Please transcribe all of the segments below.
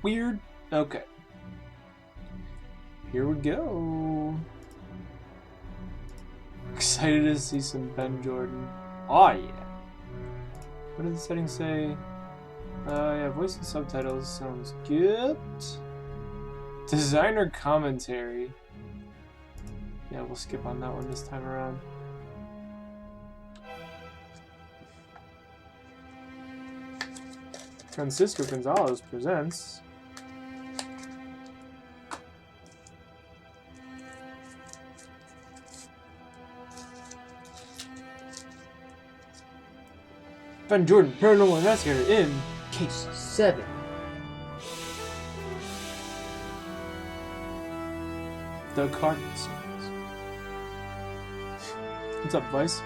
weird. Okay. Here we go. Excited to see some Ben Jordan. Oh yeah. What did the settings say? Yeah, voice and subtitles sounds good. Designer commentary. Yeah, we'll skip on that one this time around. Francisco Gonzalez presents Ben Jordan, Paranormal Investigator in Case 7. The Cardinal. What's up, Vice?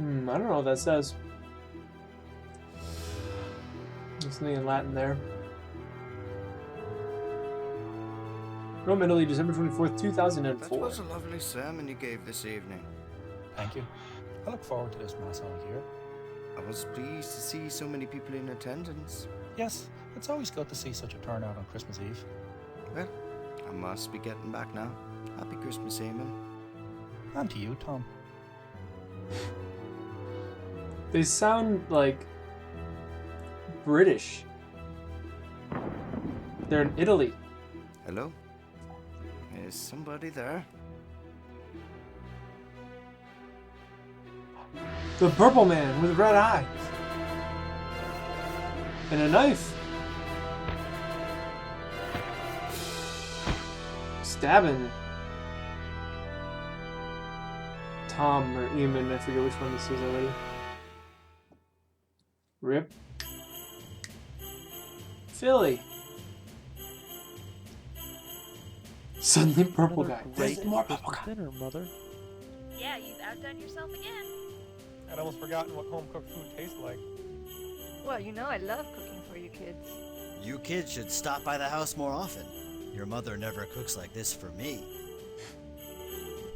I don't know what that says. There's something in Latin there. Rome, Italy, December 24th, 2004. That was a lovely sermon you gave this evening. Thank you. I look forward to this Mass all year. I was pleased to see so many people in attendance. Yes, it's always good to see such a turnout on Christmas Eve. Well, I must be getting back now. Happy Christmas, Eamon. And to you, Tom. They sound like British. They're in Italy. Hello? Is somebody there? The purple man with red eyes. And a knife. Stabbing. Tom or Eamon, I forget which one this is already. Rip. Philly. Suddenly purple guy. There's more purple guy. Dinner, Mother. Yeah, you've outdone yourself again. I'd almost forgotten what home-cooked food tastes like. Well, you know I love cooking for you kids. You kids should stop by the house more often. Your mother never cooks like this for me.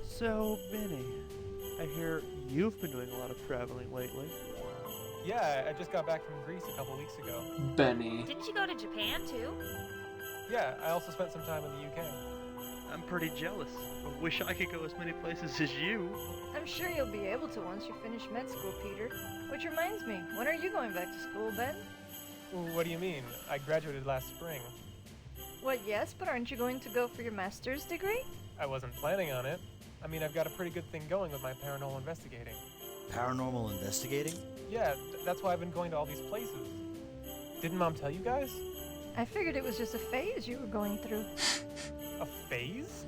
So, Benny, I hear you've been doing a lot of traveling lately. Yeah, I just got back from Greece a couple weeks ago. Benny. Didn't you go to Japan too? Yeah, I also spent some time in the UK. I'm pretty jealous. I wish I could go as many places as you. I'm sure you'll be able to once you finish med school, Peter. Which reminds me, when are you going back to school, Ben? What do you mean? I graduated last spring. Well, yes, but aren't you going to go for your master's degree? I wasn't planning on it. I mean, I've got a pretty good thing going with my paranormal investigating. Paranormal investigating? Yeah, that's why I've been going to all these places. Didn't Mom tell you guys? I figured it was just a phase you were going through. A phase?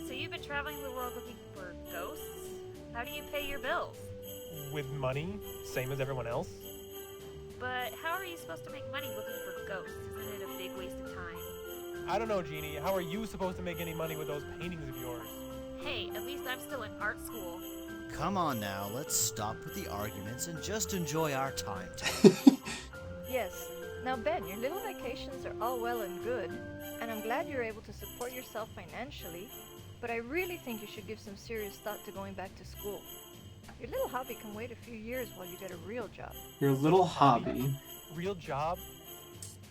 So you've been traveling the world looking for ghosts? How do you pay your bills? With money, same as everyone else? But how are you supposed to make money looking for ghosts? Isn't it a big waste of time? I don't know, Jeannie. How are you supposed to make any money with those paintings of yours? Hey, at least I'm still in art school. Come on now, let's stop with the arguments and just enjoy our time together. Yes. Now, Ben, your little vacations are all well and good, and I'm glad you're able to support yourself financially, but I really think you should give some serious thought to going back to school. Your little hobby can wait a few years while you get a real job. Your little hobby. Real job?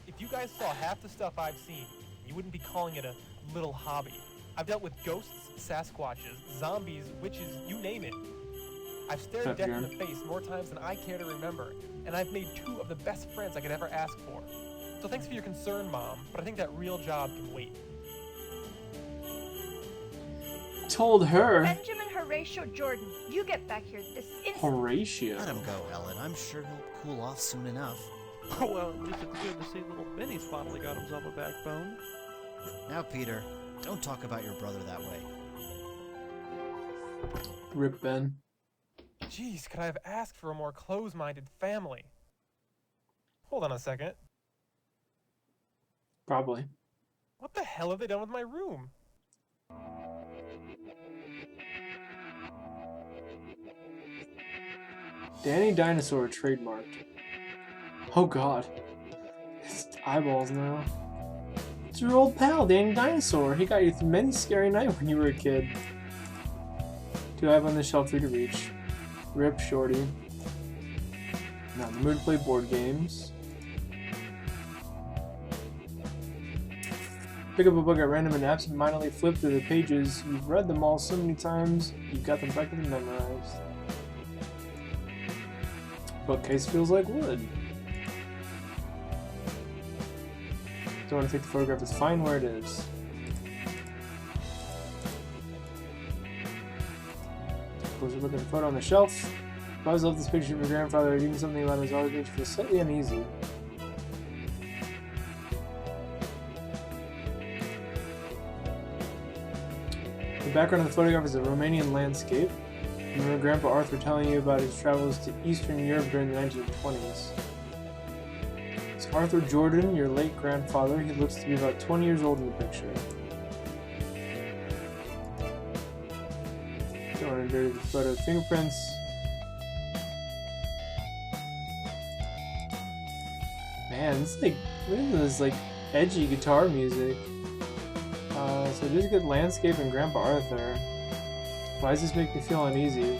If you guys saw half the stuff I've seen, you wouldn't be calling it a little hobby. I've dealt with ghosts, Sasquatches, zombies, witches, you name it. I've stared death in the face more times than I care to remember, and I've made 2 of the best friends I could ever ask for. So thanks for your concern, Mom, but I think that real job can wait. Told her. Benjamin Horatio Jordan, you get back here this instant. Horatio. Let him go, Ellen. I'm sure he'll cool off soon enough. Well, at least it's good to see little Benny's finally got himself a backbone. Now, Peter, don't talk about your brother that way. Rip Ben. Jeez, could I have asked for a more close-minded family? Hold on a second. Probably. What the hell have they done with my room? Danny Dinosaur trademarked. Oh god. His eyeballs now. It's your old pal, Danny Dinosaur. He got you through many scary nights when you were a kid. Too high on the shelf for you to reach. Rip, shorty. Not in the mood to play board games. Pick up a book at random and absentmindedly flip through the pages. You've read them all so many times, you've got them practically memorized. Bookcase feels like wood. Don't want to take the photograph, it's fine where it is. Closer look at the photo on the shelf. I've always loved this picture of your grandfather, even something about his always makes you feel slightly uneasy. The background of the photograph is a Romanian landscape. You remember Grandpa Arthur telling you about his travels to Eastern Europe during the 1920s. It's Arthur Jordan, your late grandfather. He looks to be about 20 years old in the picture. Don't want to dirty the photo's fingerprints. Man, it's like, look at this like edgy guitar music. So just good landscape and Grandpa Arthur. Why does this make me feel uneasy?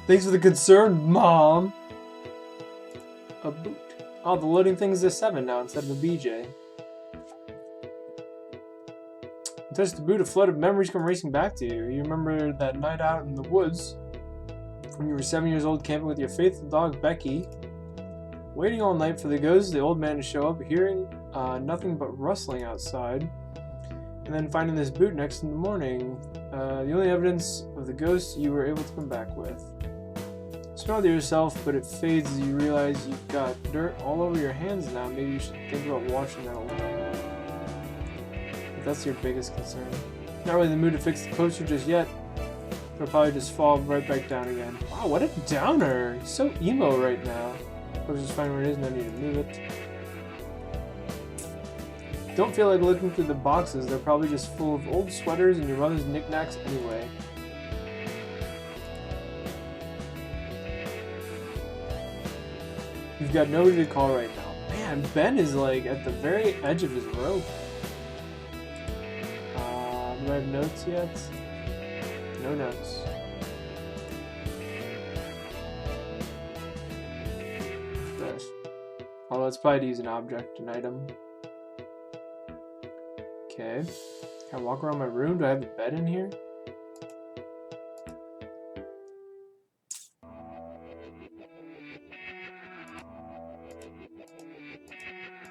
Thanks for the concern, Mom! A boot. Oh, the loading thing is a 7 now instead of a BJ. You touch the boot, a flood of memories come racing back to you. You remember that night out in the woods when you were 7 years old camping with your faithful dog, Becky. Waiting all night for the ghost of the old man to show up, hearing nothing but rustling outside, and then finding this boot next in the morning. The only evidence of the ghost you were able to come back with. You smile to yourself, but it fades as you realize you've got dirt all over your hands now. Maybe you should think about washing that away. If that's your biggest concern. Not really in the mood to fix the poster just yet. It'll probably just fall right back down again. Wow, what a downer! He's so emo right now. I'll just find where it is, no need to move it. Don't feel like looking through the boxes, they're probably just full of old sweaters and your mother's knickknacks anyway. You've got nobody to call right now. Man, Ben is like at the very edge of his rope. Do I have notes yet? No notes. Oh, let's probably use an object, an item. Okay. Can I walk around my room? Do I have a bed in here?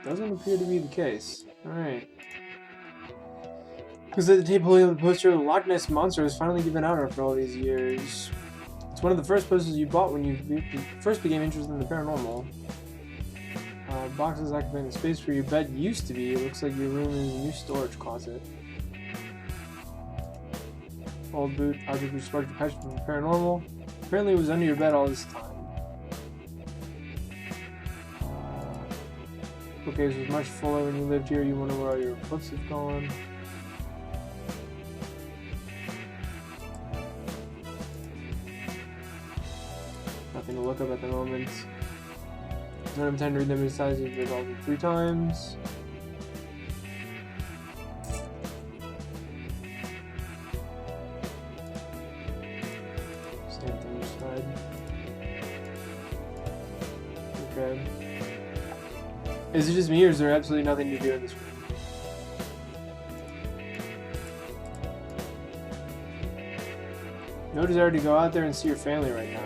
Doesn't appear to be the case. Alright. Because at the table holding up the poster, the Loch Ness Monster was finally given out after all these years. It's one of the first posters you bought when you first became interested in the paranormal. Boxes occupying the space where your bed used to be. It looks like your room is a new storage closet. Old boot, object which sparked your passion for the paranormal. Apparently it was under your bed all this time. Bookcase was much fuller when you lived here. You wonder where all your books have gone. Nothing to look up at the moment. I don't intend to read them besides you've read all of them 3 times. Same thing this side. Okay. Is it just me or is there absolutely nothing to do in this room? No desire to go out there and see your family right now.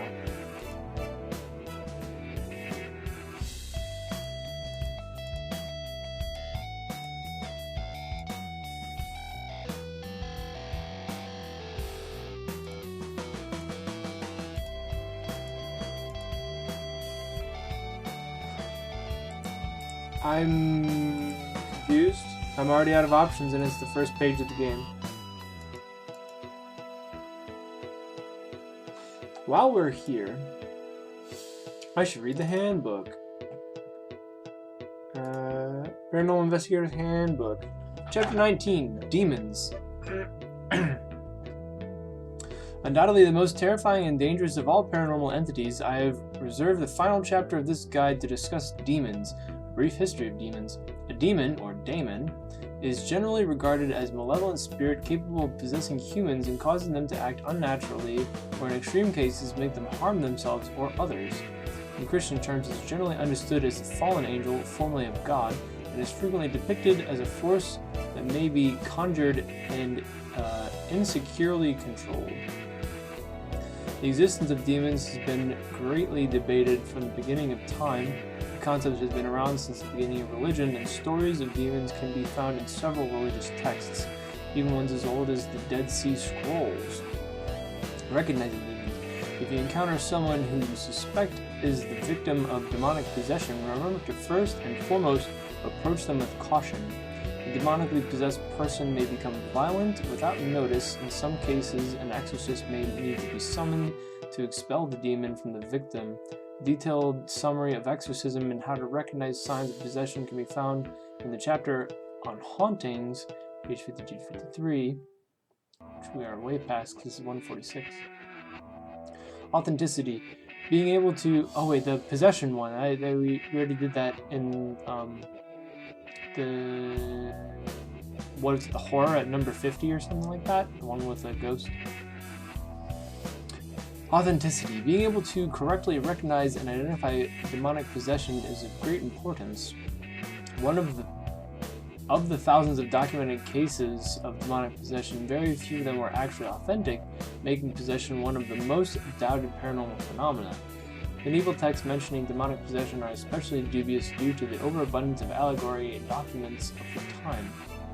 I'm confused. I'm already out of options and it's the first page of the game. While we're here, I should read the handbook. Paranormal Investigator's Handbook. Chapter 19, Demons. Undoubtedly the most terrifying and dangerous of all paranormal entities, I have reserved the final chapter of this guide to discuss demons. Brief history of demons. A demon, or daemon, is generally regarded as a malevolent spirit capable of possessing humans and causing them to act unnaturally, or in extreme cases make them harm themselves or others. In Christian terms, it is generally understood as the fallen angel, formerly of God, and is frequently depicted as a force that may be conjured and insecurely controlled. The existence of demons has been greatly debated from the beginning of time. The concept has been around since the beginning of religion, and stories of demons can be found in several religious texts, even ones as old as the Dead Sea Scrolls. Recognizing demons. If you encounter someone who you suspect is the victim of demonic possession, remember to first and foremost approach them with caution. A demonically possessed person may become violent without notice. In some cases, an exorcist may need to be summoned to expel the demon from the victim. A detailed summary of exorcism and how to recognize signs of possession can be found in the chapter on hauntings, page 52 to 53, which we are way past because this is 146. Authenticity. Being able to... Oh wait, the possession one. We already did that in... what is it, the horror at number 50 or something like that? The one with a ghost. Authenticity. Being able to correctly recognize and identify demonic possession is of great importance. One of the thousands of documented cases of demonic possession, very few of them were actually authentic, making possession one of the most doubted paranormal phenomena. Medieval texts mentioning demonic possession are especially dubious due to the overabundance of allegory in documents of the time.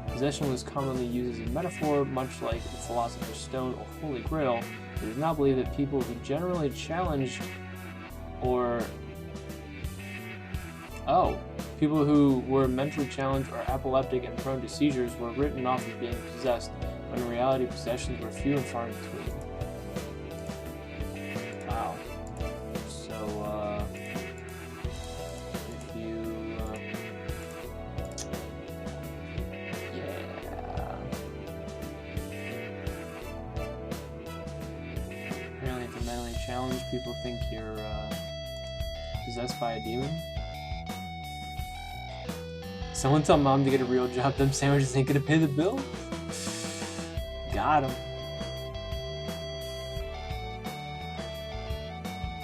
Possession was commonly used as a metaphor, much like the Philosopher's Stone or Holy Grail. It is not believed that people who generally challenged people who were mentally challenged or epileptic and prone to seizures were written off as being possessed, when in reality possessions were few and far in between. Wow. So, if you, apparently if you're mentally challenged, people think you're, possessed by a demon. Someone tell mom to get a real job, them sandwiches ain't gonna pay the bill. Got him.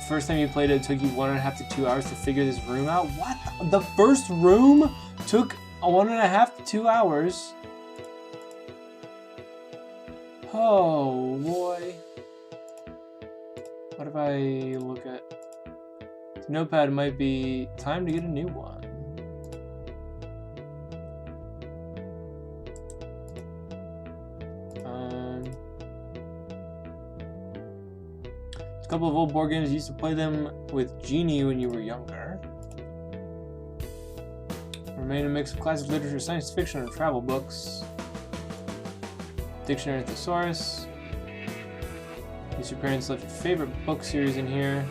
First time you played it took you 1.5 to 2 hours to figure this room out? What? The first room took 1.5 to 2 hours? Oh boy. What if I look at... This notepad might be time to get a new one. A couple of old board games. You used to play them with Genie when you were younger. Remain a mix of classic literature, science fiction, and travel books. Dictionary and Thesaurus. Guess your parents left your favorite book series in here.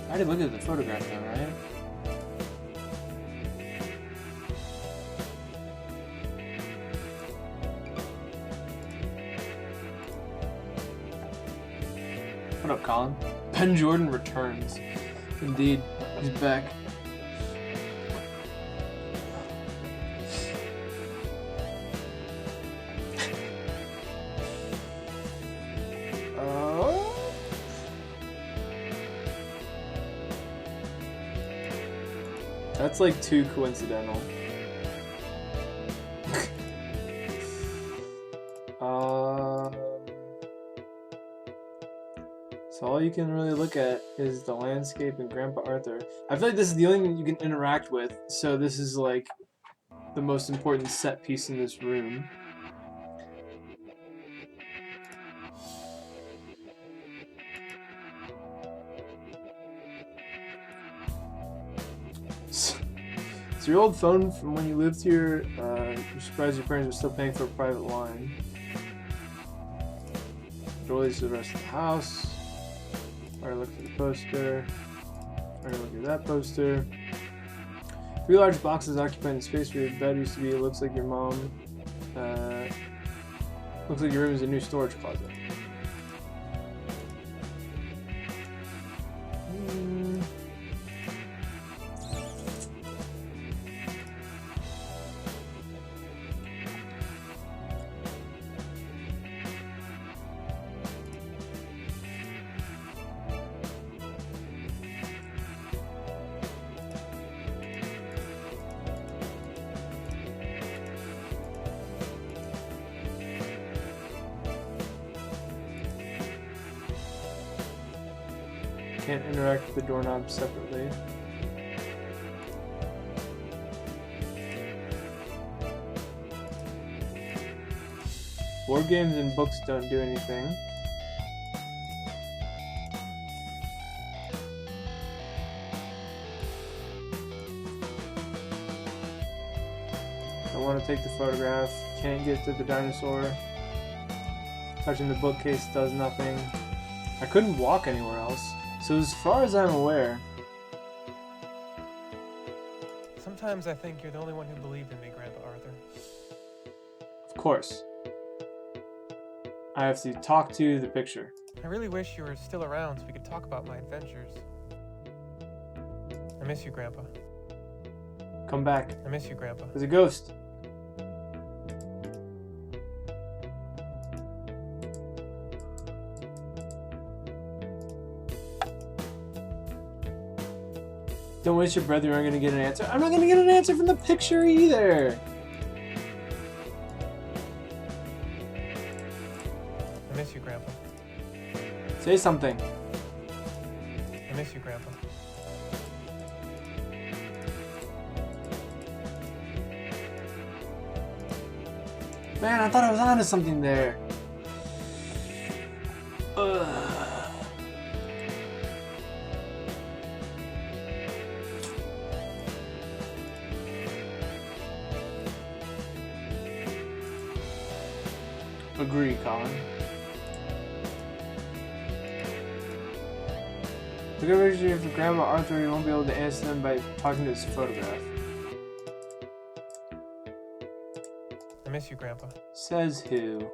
I already looked at the photograph though, right? What up, Colin? Ben Jordan returns. Indeed, he's back. That's like too coincidental. So all you can really look at is the landscape and Grandpa Arthur. I feel like this is the only thing you can interact with, so this is like the most important set piece in this room. It's your old phone from when you lived here. You're surprised your parents are still paying for a private line. Doilies to the rest of the house. Already looked at the poster. Already looked at that poster. 3 large boxes occupying the space where your bed used to be. It looks like your mom. Looks like your room is a new storage closet. can't interact with the doorknob separately. Board games and books don't do anything. I want to take the photograph. Can't get to the dinosaur. Touching the bookcase does nothing. I couldn't walk anywhere else. So as far as I'm aware... Sometimes I think you're the only one who believed in me, Grandpa Arthur. Of course. I have to talk to the picture. I really wish you were still around so we could talk about my adventures. I miss you, Grandpa. Come back. I miss you, Grandpa. There's a ghost. Don't waste your breath, you aren't gonna get an answer. I'm not gonna get an answer from the picture either! I miss you, Grandpa. Say something. I miss you, Grandpa. Man, I thought I was onto something there. Ugh. Agree, Colin. Look at originally for Grandma Arthur, you won't be able to answer them by talking to his photograph. I miss you, Grandpa. Says who?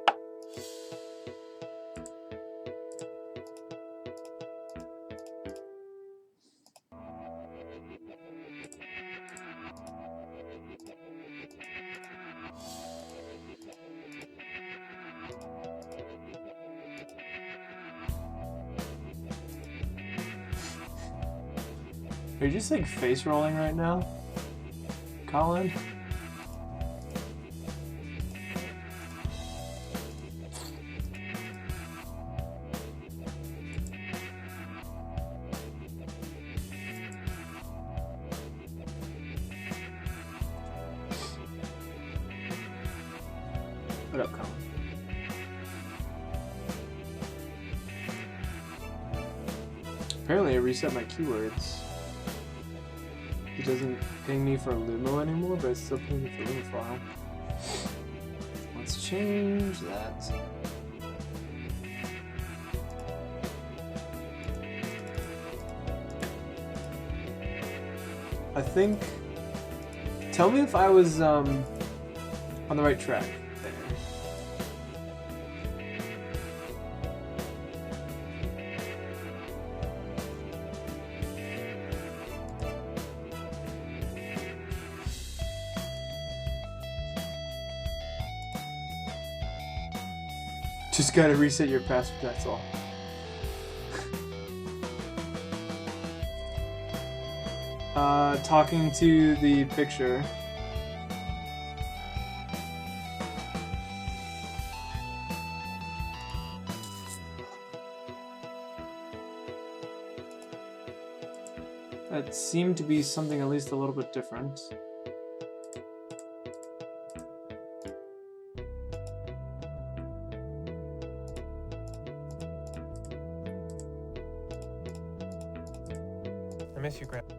Are you just like face rolling right now, Colin? What up, Colin? Apparently I reset my keywords. It doesn't ping me for Lumo anymore, but it's still pinging me for Lumofile. Let's change that. I think... Tell me if I was on the right track there. Just gotta reset your password, that's all. Talking to the picture. That seemed to be something at least a little bit different. I miss you, Grandpa.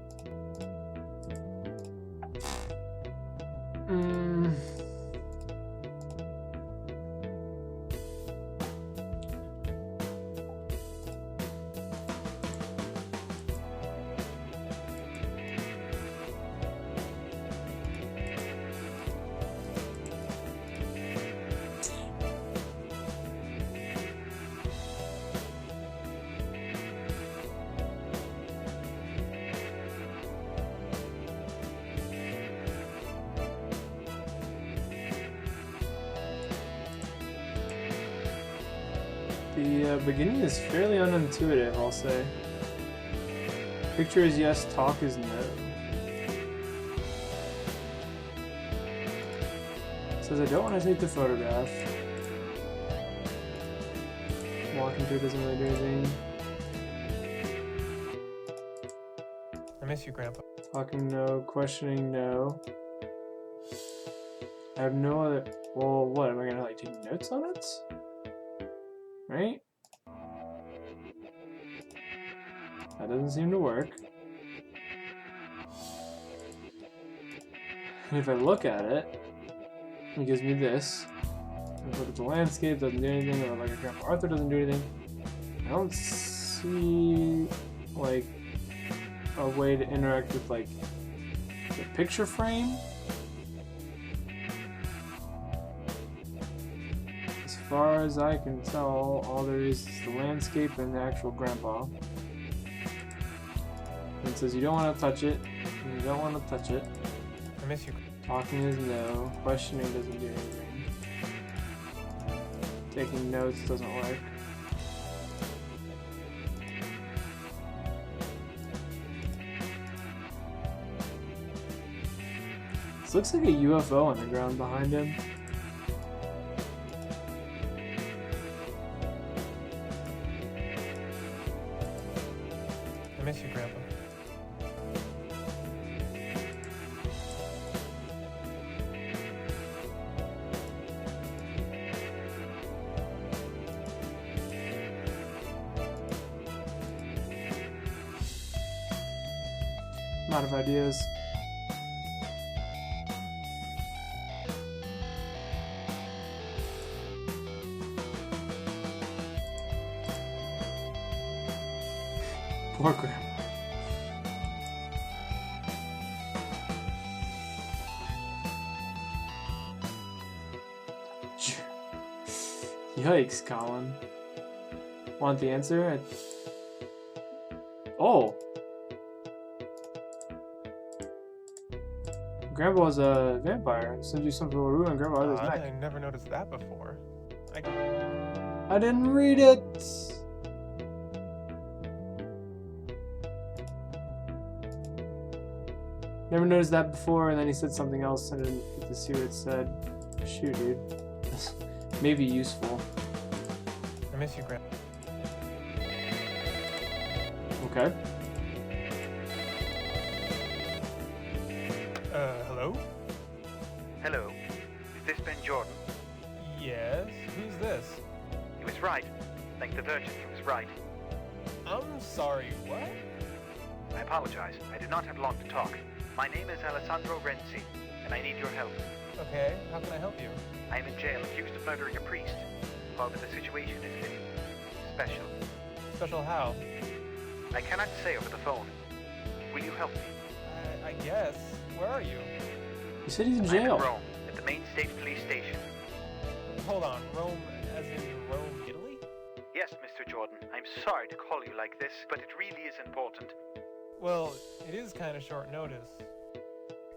The beginning is fairly unintuitive, I'll say. Picture is yes, talk is no. It says I don't want to take the photograph. Walking through doesn't really do anything. miss you, Grandpa. Talking no, questioning no. I have no other. Well, what am I gonna like take notes on it? Right? That doesn't seem to work. And if I look at it, it gives me this. If I look at the landscape, doesn't do anything. Or like Grandpa Arthur doesn't do anything. I don't see like a way to interact with like the picture frame. As far as I can tell, all there is the landscape and the actual Grandpa. And it says you don't want to touch it. You don't want to touch it. I miss you. Talking is no. Questioning doesn't do anything. Taking notes doesn't work. This looks like a UFO on the ground behind him. I miss you, Grandpa. I'm out of ideas. Poor Grandma. Yikes, Colin. Want the answer? Oh! Grandpa was a vampire. Send you something will ruin Grandpa Arthur's neck. I never noticed that before. I didn't read it! Never noticed that before, and then he said something else, and I didn't get to see what it said. Shoot, dude. Maybe useful. I miss you, Grandpa. Okay. Hello? Hello. Is this Ben Jordan? Yes? Who's this? He was right. Thank the Virgin, he was right. I'm sorry, what? I apologize. I do not have long to talk. My name is Alessandro Renzi, and I need your help. Okay, how can I help you? I am in jail accused of murdering a priest. However, the situation is special. Special how? I cannot say over the phone. Will you help me? I guess. Where are you? He said he's in I'm jail. in Rome, at the main state police station. Hold on, Rome as in Rome, Italy? Yes, Mr. Jordan. I'm sorry to call you like this, but it really is important. Well, it is kind of short notice.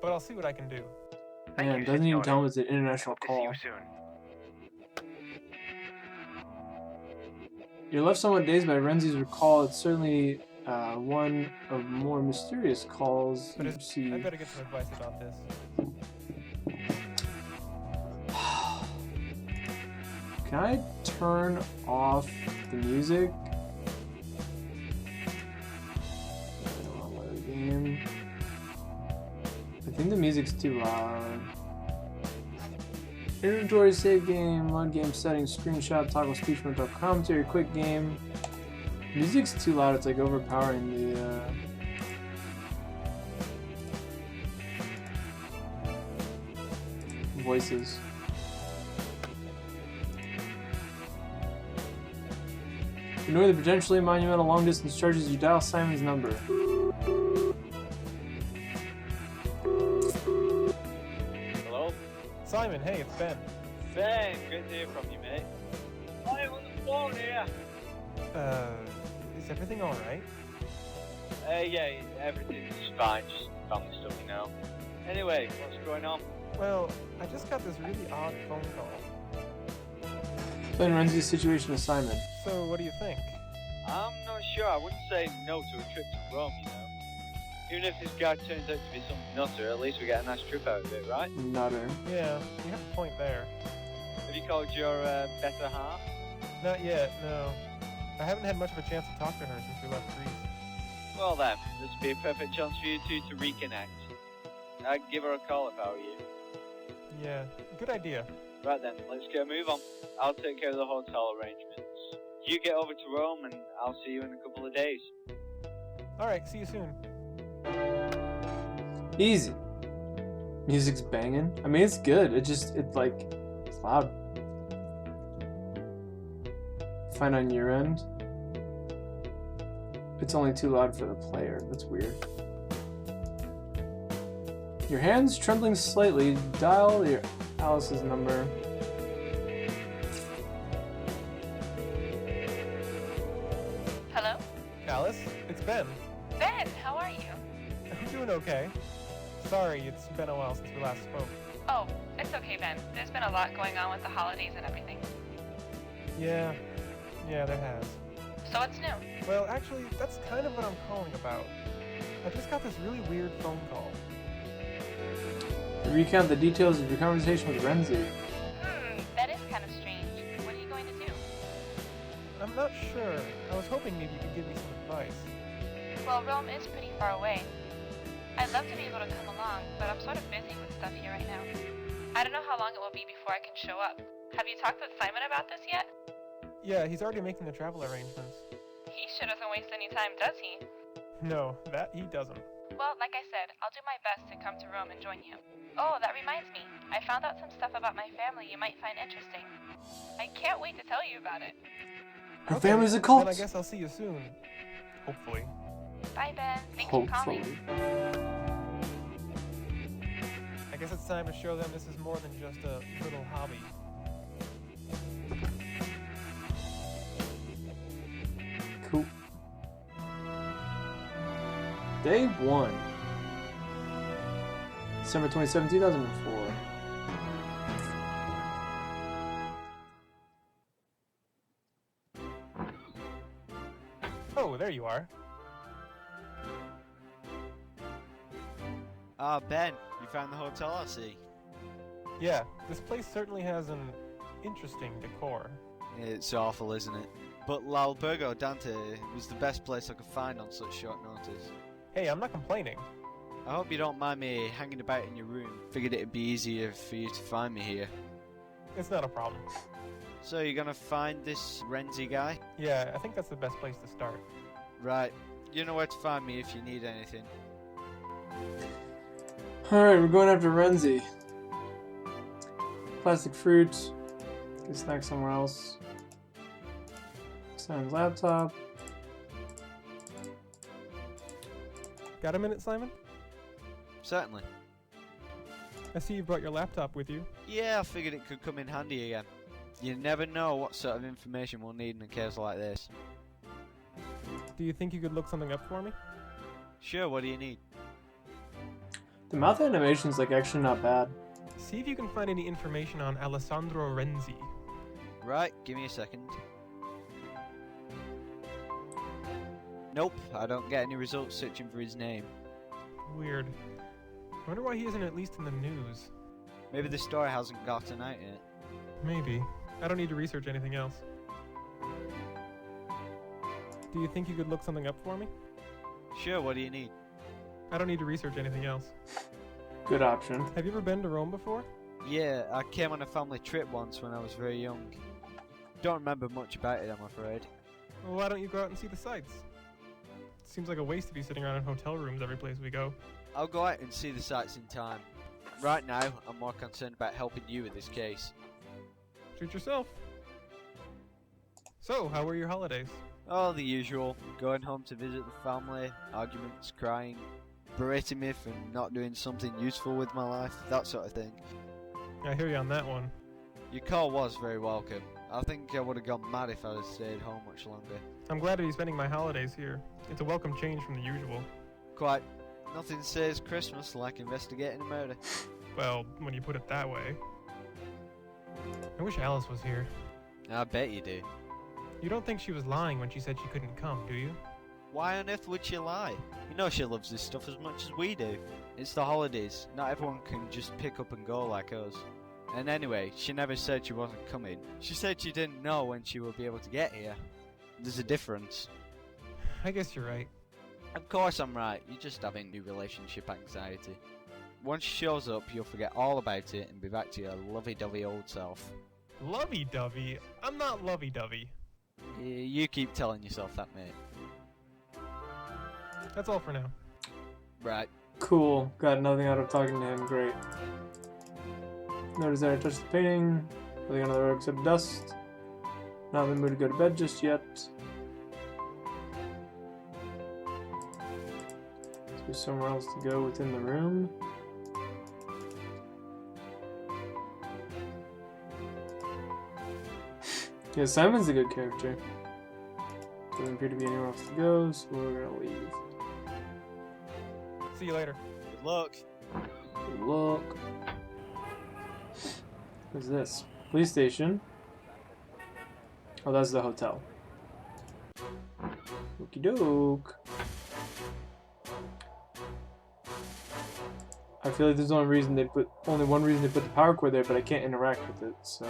But I'll see what I can do. Thank Man, you, doesn't even Signore. tell him it's an international Hope to see call. you soon. You're left somewhat dazed by Renzi's recall. It's certainly one of more mysterious calls But you've I received. better get some advice about this. Can I turn off the music? I don't want to load the game. I think the music's too loud. Inventory, save game, load game settings, screenshot, toggle speech mode, talk commentary, quick game. Music's too loud, it's like overpowering the voices. Ignore the potentially monumental long distance charges, you dial Simon's number. Hello? Simon, hey, it's Ben. Ben, good to hear from you, mate. I'm on the phone here. Is everything alright? Yeah, everything's fine, just family stuff, you know. Anyway, what's going on? Well, I just got this really odd phone call. Explain Renzi's situation to Simon. So, what do you think? I'm not sure, I wouldn't say no to a trip to Rome, you know. Even if this guy turns out to be some nutter, at least we get a nice trip out of it, right? Nutter. Yeah, you have a point there. Have you called your better half? Not yet, no. I haven't had much of a chance to talk to her since we left Greece. Well then, this would be a perfect chance for you two to reconnect. I'd give her a call if I were you. Yeah, good idea. Right then, let's get a move on. I'll take care of the hotel arrangements. You get over to Rome and I'll see you in a couple of days. Alright, see you soon. Easy. Music's banging. I mean, it's good. It's loud. Fine on your end. It's only too loud for the player. That's weird. Your hands trembling slightly. Dial your Alice's number. Hello? Alice, it's Ben. Ben, how are you? I'm doing okay. Sorry, it's been a while since we last spoke. Oh, it's okay, Ben. There's been a lot going on with the holidays and everything. Yeah, there has. So what's new? Well, actually, that's kind of what I'm calling about. I just got this really weird phone call. Recount the details of your conversation with Renzi. That is kind of strange. What are you going to do? I'm not sure. I was hoping maybe you could give me some advice. Well, Rome is pretty far away. I'd love to be able to come along, but I'm sort of busy with stuff here right now. I don't know how long it will be before I can show up. Have you talked with Simon about this yet? Yeah, he's already making the travel arrangements. He sure doesn't waste any time, does he? No, that he doesn't. Well, like I said, I'll do my best to come to Rome and join you. Oh, that reminds me. I found out some stuff about my family you might find interesting. I can't wait to tell you about it. Her family's a cult. Then I guess I'll see you soon. Hopefully. Bye, Ben. Thanks for calling. I guess it's time to show them this is more than just a little hobby. Cool. Day 1. December 27, 2004. Oh, there you are. Ah, Ben, you found the hotel, I see. Yeah, this place certainly has an interesting decor. It's awful, isn't it? But L'Albergo Dante was the best place I could find on such short notice. Hey, I'm not complaining. I hope you don't mind me hanging about in your room. Figured it'd be easier for you to find me here. It's not a problem. So you're gonna find this Renzi guy? Yeah, I think that's the best place to start. Right. You know where to find me if you need anything. Alright, we're going after Renzi. Plastic fruit. Get snack somewhere else. Simon's laptop. Got a minute, Simon? Certainly. I see you brought your laptop with you. Yeah, I figured it could come in handy again. You never know what sort of information we'll need in a case like this. Do you think you could look something up for me? Sure, what do you need? The mouth animation's actually not bad. See if you can find any information on Alessandro Renzi. Right, give me a second. Nope, I don't get any results searching for his name. Weird. I wonder why he isn't at least in the news. Maybe the story hasn't gotten out yet. Maybe. I don't need to research anything else. Do you think you could look something up for me? Sure, what do you need? I don't need to research anything else. Good option. Have you ever been to Rome before? Yeah, I came on a family trip once when I was very young. Don't remember much about it, I'm afraid. Well, why don't you go out and see the sights? Seems like a waste to be sitting around in hotel rooms every place we go. I'll go out and see the sights in time. Right now, I'm more concerned about helping you with this case. Treat yourself. So, how were your holidays? Oh, the usual. Going home to visit the family, arguments, crying, berating me for not doing something useful with my life, that sort of thing. I hear you on that one. Your call was very welcome. I think I would have gone mad if I had stayed home much longer. I'm glad to be spending my holidays here. It's a welcome change from the usual. Quite. Nothing says Christmas like investigating a murder. Well, when you put it that way. I wish Alice was here. I bet you do. You don't think she was lying when she said she couldn't come, do you? Why on earth would she lie? You know she loves this stuff as much as we do. It's the holidays. Not everyone can just pick up and go like us. And anyway, she never said she wasn't coming. She said she didn't know when she would be able to get here. There's a difference. I guess you're right. Of course I'm right. You're just having new relationship anxiety. Once she shows up, you'll forget all about it and be back to your lovey-dovey old self. Lovey-dovey? I'm not lovey-dovey. You keep telling yourself that, mate. That's all for now. Right. Cool. Got nothing out of talking to him. Great. No desire to touch the painting. Nothing on the road except dust. Not in the mood to go to bed just yet. There's somewhere else to go within the room. Yeah, Simon's a good character. Doesn't appear to be anywhere else to go, so we're gonna leave. See you later. Good luck. Good luck. What's this? Police station. Oh, that's the hotel. Okie doke. I feel like there's only one reason they put the power cord there, but I can't interact with it, so.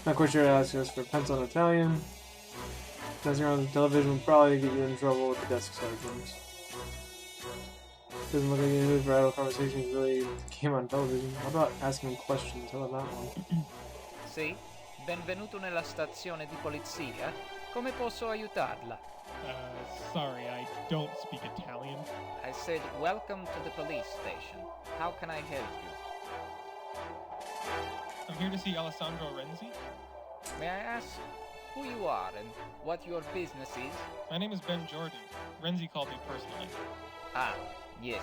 Not quite sure to ask us for pencil in Italian. Messing around with the television would probably get you in trouble with the desk sergeant. Doesn't look like any mood for idle conversations really came on television. How about asking questions? How about that one? Sì, benvenuto nella stazione di polizia. Come posso aiutarla? Sorry, I don't speak Italian. I said, welcome to the police station. How can I help you? I'm here to see Alessandro Renzi. May I ask who you are and what your business is? My name is Ben Jordan. Renzi called me personally. Ah, yes.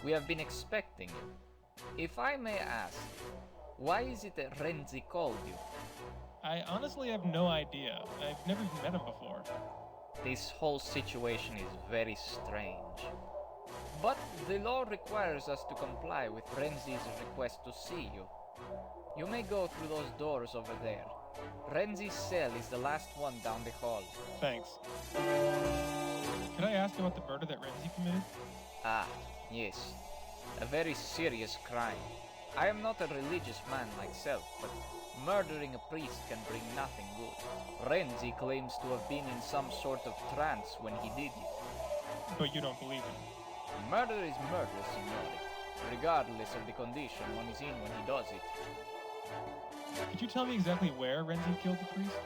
We have been expecting you. If I may ask, why is it that Renzi called you? I honestly have no idea. I've never even met him before. This whole situation is very strange. But the law requires us to comply with Renzi's request to see you. You may go through those doors over there. Renzi's cell is the last one down the hall. Thanks. Could I ask about the murder that Renzi committed? Ah, yes. A very serious crime. I am not a religious man myself, but murdering a priest can bring nothing good. Renzi claims to have been in some sort of trance when he did it. But you don't believe him? Murder is murder, signore, regardless of the condition one is in when he does it. Could you tell me exactly where Renzi killed the priest?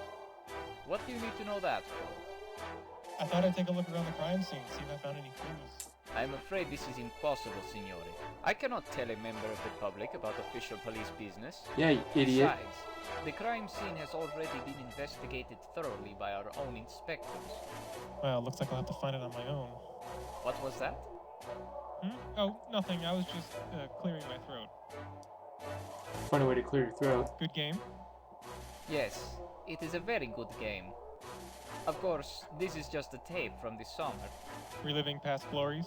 What do you need to know that for? I thought I'd take a look around the crime scene, see if I found any clues. I'm afraid this is impossible, signore. I cannot tell a member of the public about official police business. Yeah, you idiot. Besides, the crime scene has already been investigated thoroughly by our own inspectors. Well, looks like I'll have to find it on my own. What was that? Oh, nothing. I was just clearing my throat. Funny way to clear your throat. Good game? Yes, it is a very good game. Of course, this is just a tape from the summer. Reliving past glories?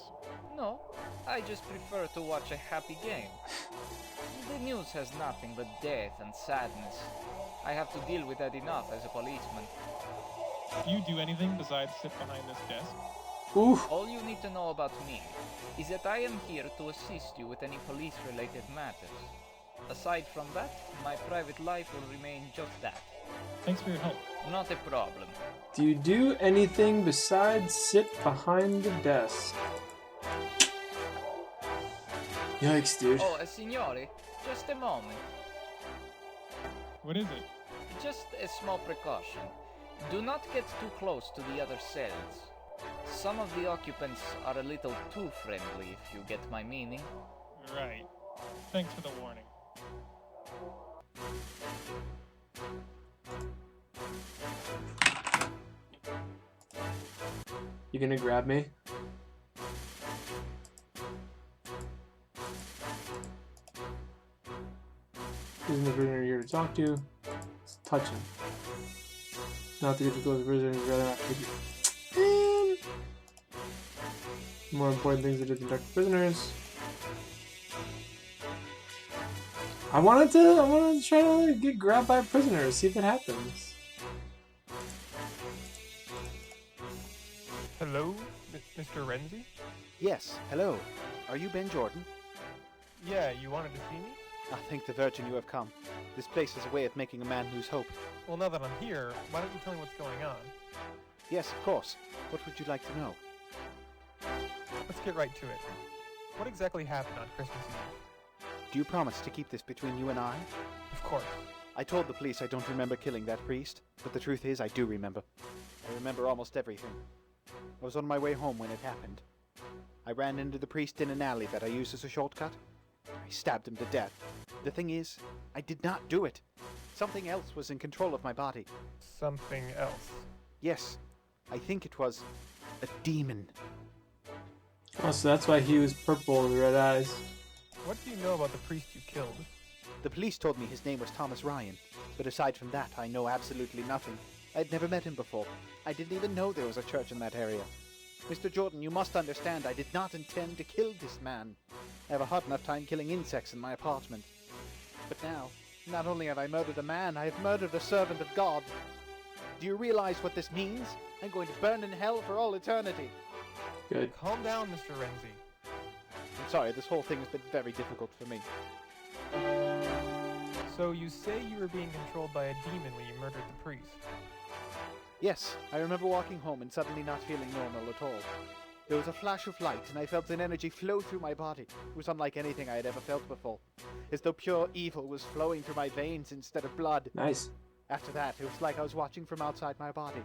No, I just prefer to watch a happy game. The news has nothing but death and sadness. I have to deal with that enough as a policeman. Do you do anything besides sit behind this desk? Oof. All you need to know about me is that I am here to assist you with any police-related matters. Aside from that, my private life will remain just that. Thanks for your help. Not a problem. Do you do anything besides sit behind the desk? Yikes, dude. Oh, signore, just a moment. What is it? Just a small precaution. Do not get too close to the other cells. Some of the occupants are a little too friendly, if you get my meaning. Right. Thanks for the warning. You gonna grab me? Isn't the prisoner here to talk to? Let's touch him. Not to get too close to the prisoner, he'd rather not take you. More important things to do than talk to prisoners. I wanted to try to get grabbed by a prisoner, see if it happens. Hello, Mr. Renzi? Yes, hello. Are you Ben Jordan? Yeah, you wanted to see me? Ah, thank the Virgin you have come. This place has a way of making a man lose hope. Well, now that I'm here, why don't you tell me what's going on? Yes, of course. What would you like to know? Let's get right to it. What exactly happened on Christmas Eve? Do you promise to keep this between you and I? Of course. I told the police I don't remember killing that priest, but the truth is I do remember. I remember almost everything. I was on my way home when it happened. I ran into the priest in an alley that I used as a shortcut. I stabbed him to death. The thing is, I did not do it. Something else was in control of my body. Something else? Yes, I think it was a demon. Oh, so that's why he was purple with red eyes. What do you know about the priest you killed? The police told me his name was Thomas Ryan, but aside from that, I know absolutely nothing. I'd never met him before. I didn't even know there was a church in that area. Mr. Jordan, you must understand I did not intend to kill this man. I have a hard enough time killing insects in my apartment. But now, not only have I murdered a man, I have murdered a servant of God. Do you realize what this means? I'm going to burn in hell for all eternity. Good. Calm down, Mr. Renzi. I'm sorry, this whole thing has been very difficult for me. So you say you were being controlled by a demon when you murdered the priest? Yes, I remember walking home and suddenly not feeling normal at all. There was a flash of light and I felt an energy flow through my body. It was unlike anything I had ever felt before. As though pure evil was flowing through my veins instead of blood. Nice. After that, it was like I was watching from outside my body.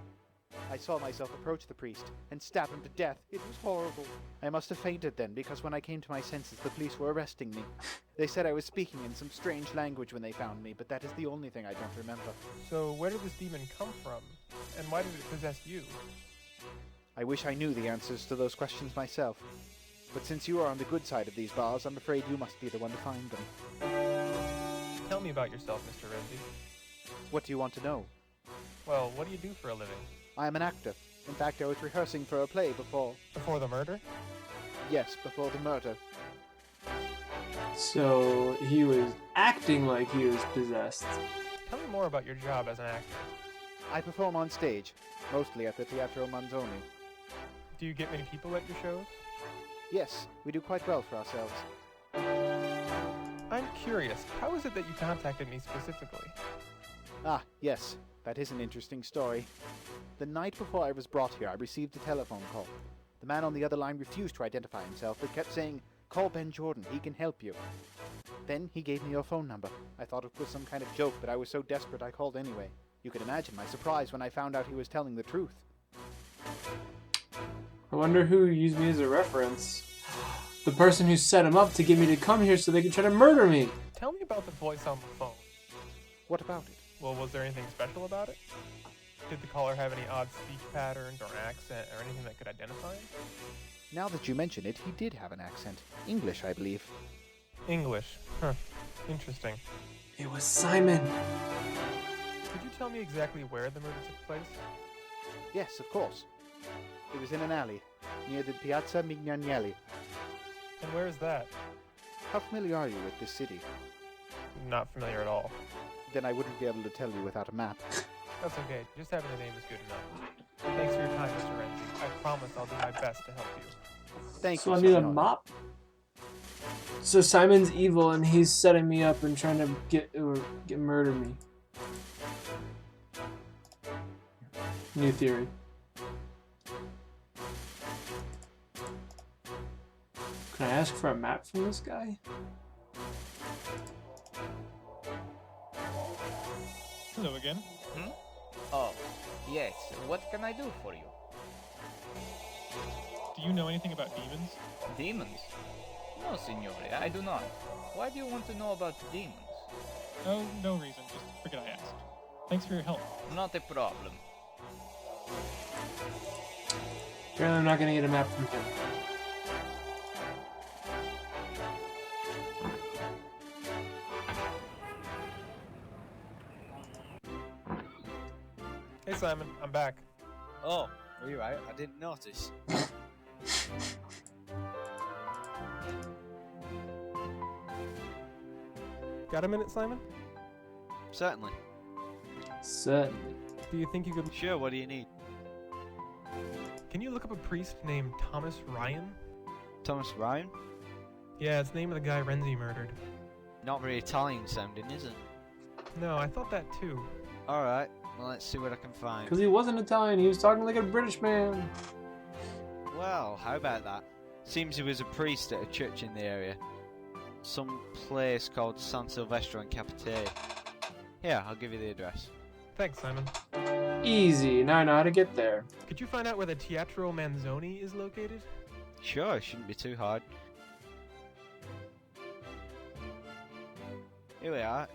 I saw myself approach the priest and stab him to death. It was horrible. I must have fainted then, because when I came to my senses, the police were arresting me. They said I was speaking in some strange language when they found me, but that is the only thing I don't remember. So where did this demon come from? And why did it possess you? I wish I knew the answers to those questions myself. But since you are on the good side of these bars, I'm afraid you must be the one to find them. Tell me about yourself, Mr. Renzi. What do you want to know? Well, what do you do for a living? I am an actor. In fact, I was rehearsing for a play before... Before the murder? Yes, before the murder. So he was acting like he was possessed. Tell me more about your job as an actor. I perform on stage, mostly at the Teatro Manzoni. Do you get many people at your shows? Yes, we do quite well for ourselves. I'm curious, how is it that you contacted me specifically? Ah, yes, that is an interesting story. The night before I was brought here, I received a telephone call. The man on the other line refused to identify himself, but kept saying, "Call Ben Jordan, he can help you." Then he gave me your phone number. I thought it was some kind of joke, but I was so desperate I called anyway. You can imagine my surprise when I found out he was telling the truth. I wonder who used me as a reference. The person who set him up to get me to come here so they could try to murder me. Tell me about the voice on the phone. What about it? Well, was there anything special about it? Did the caller have any odd speech patterns or accent or anything that could identify him? Now that you mention it, he did have an accent. English, I believe. English. Huh. Interesting. It was Simon. Could you tell me exactly where the murder took place? Yes, of course. It was in an alley, near the Piazza Mignanielli. And where is that? How familiar are you with this city? Not familiar at all. Then I wouldn't be able to tell you without a map. That's okay. Just having a name is good enough. Thanks for your time, Mr. Renzi. I promise I'll do my best to help you. Thank so you. I need a mop? So Simon's evil and he's setting me up and trying to get murder me. New theory. Can I ask for a map from this guy? Hello again. Oh, yes. What can I do for you? Do you know anything about demons? Demons? No, signore, I do not. Why do you want to know about demons? Oh, no reason. Just figured I asked. Thanks for your help. Not a problem. Apparently I'm not gonna get a map from him. Hey Simon, I'm back. Oh, were you right? I didn't notice. Got a minute, Simon? Certainly. Certainly. Do you think you could... Sure, what do you need? Can you look up a priest named Thomas Ryan? Thomas Ryan? Yeah, it's the name of the guy Renzi murdered. Not very Italian sounding, is it? No, I thought that too. Alright, well, let's see what I can find. Because he wasn't Italian, he was talking like a British man. Well, how about that? Seems he was a priest at a church in the area. Some place called San Silvestro in Capite. Here, I'll give you the address. Thanks, Simon. Easy, now I know how to get there. Could you find out where the Teatro Manzoni is located? Sure, shouldn't be too hard. Here we are.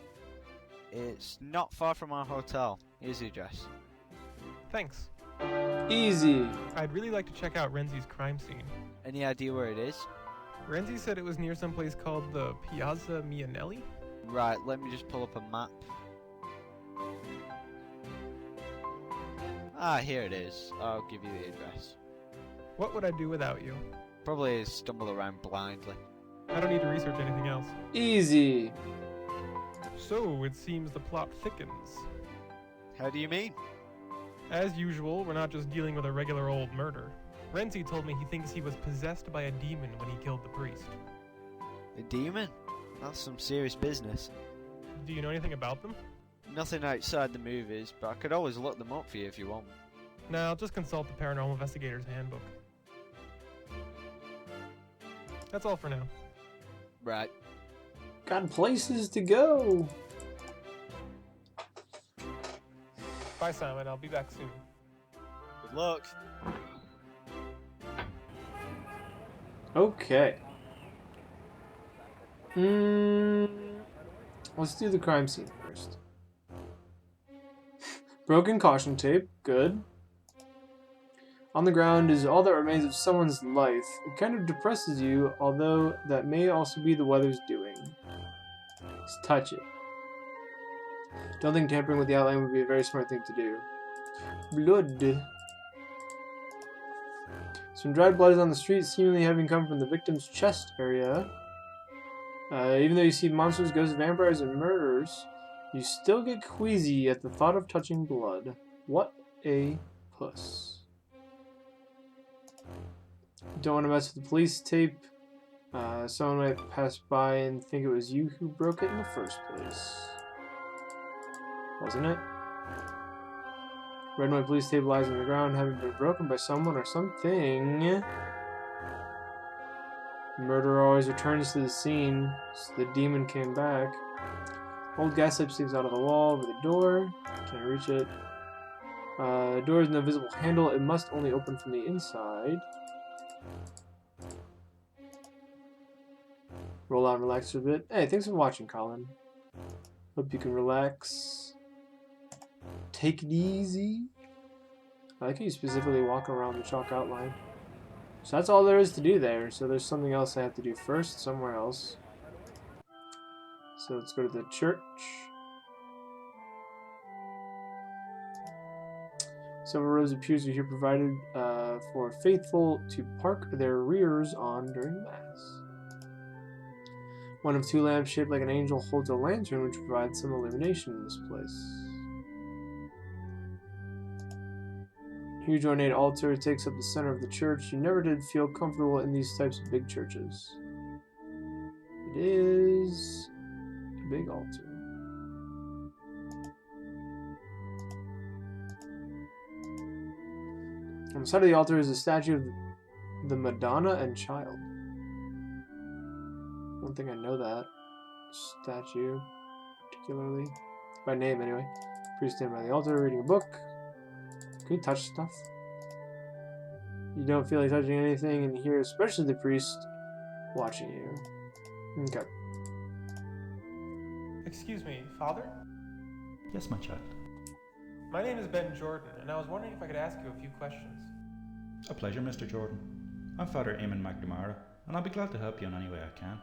It's not far from our hotel. Here's the address. Thanks. Easy. I'd really like to check out Renzi's crime scene. Any idea where it is? Renzi said it was near some place called the Piazza Mianelli? Right, let me just pull up a map. Ah, here it is. I'll give you the address. What would I do without you? Probably stumble around blindly. I don't need to research anything else. Easy. So, it seems the plot thickens. How do you mean? As usual, we're not just dealing with a regular old murder. Renzi told me he thinks he was possessed by a demon when he killed the priest. A demon? That's some serious business. Do you know anything about them? Nothing outside the movies, but I could always look them up for you if you want. No, I'll just consult the Paranormal Investigator's handbook. That's all for now. Right. Got places to go. Bye, Simon. I'll be back soon. Good luck. Okay. Let's do the crime scene first. Broken caution tape. Good. On the ground is all that remains of someone's life. It kind of depresses you, although that may also be the weather's doing. Just touch it. Don't think tampering with the outline would be a very smart thing to do. Blood. Some dried blood is on the street, seemingly having come from the victim's chest area. Even though you see monsters, ghosts, vampires, and murderers, you still get queasy at the thought of touching blood. What a puss. Don't want to mess with the police tape. Someone might pass by and think it was you who broke it in the first place. Wasn't it? Red and white police tape lies on the ground, having been broken by someone or something. The murderer always returns to the scene, so the demon came back. Old gas light sticks out of the wall over the door. Can't reach it. The door has no visible handle. It must only open from the inside. Roll out and relax for a bit. Hey, thanks for watching, Colin. Hope you can relax. Take it easy. I like how you specifically walk around the chalk outline. So that's all there is to do there. So there's something else I have to do first, somewhere else. So let's go to the church. Several rows of pews are here provided for faithful to park their rears on during Mass. One of two lamps shaped like an angel holds a lantern which provides some illumination in this place. Huge ornate altar takes up the center of the church. You never did feel comfortable in these types of big churches. It is a big altar. On the side of the altar is a statue of the Madonna and Child. I don't think I know that statue particularly. By name, anyway. Priest standing by the altar reading a book. Can you touch stuff? You don't feel like touching anything in here, especially the priest watching you. Okay. Excuse me, Father? Yes, my child. My name is Ben Jordan, and I was wondering if I could ask you a few questions. A pleasure, Mr. Jordan. I'm Father Eamon McNamara, and I'll be glad to help you in any way I can.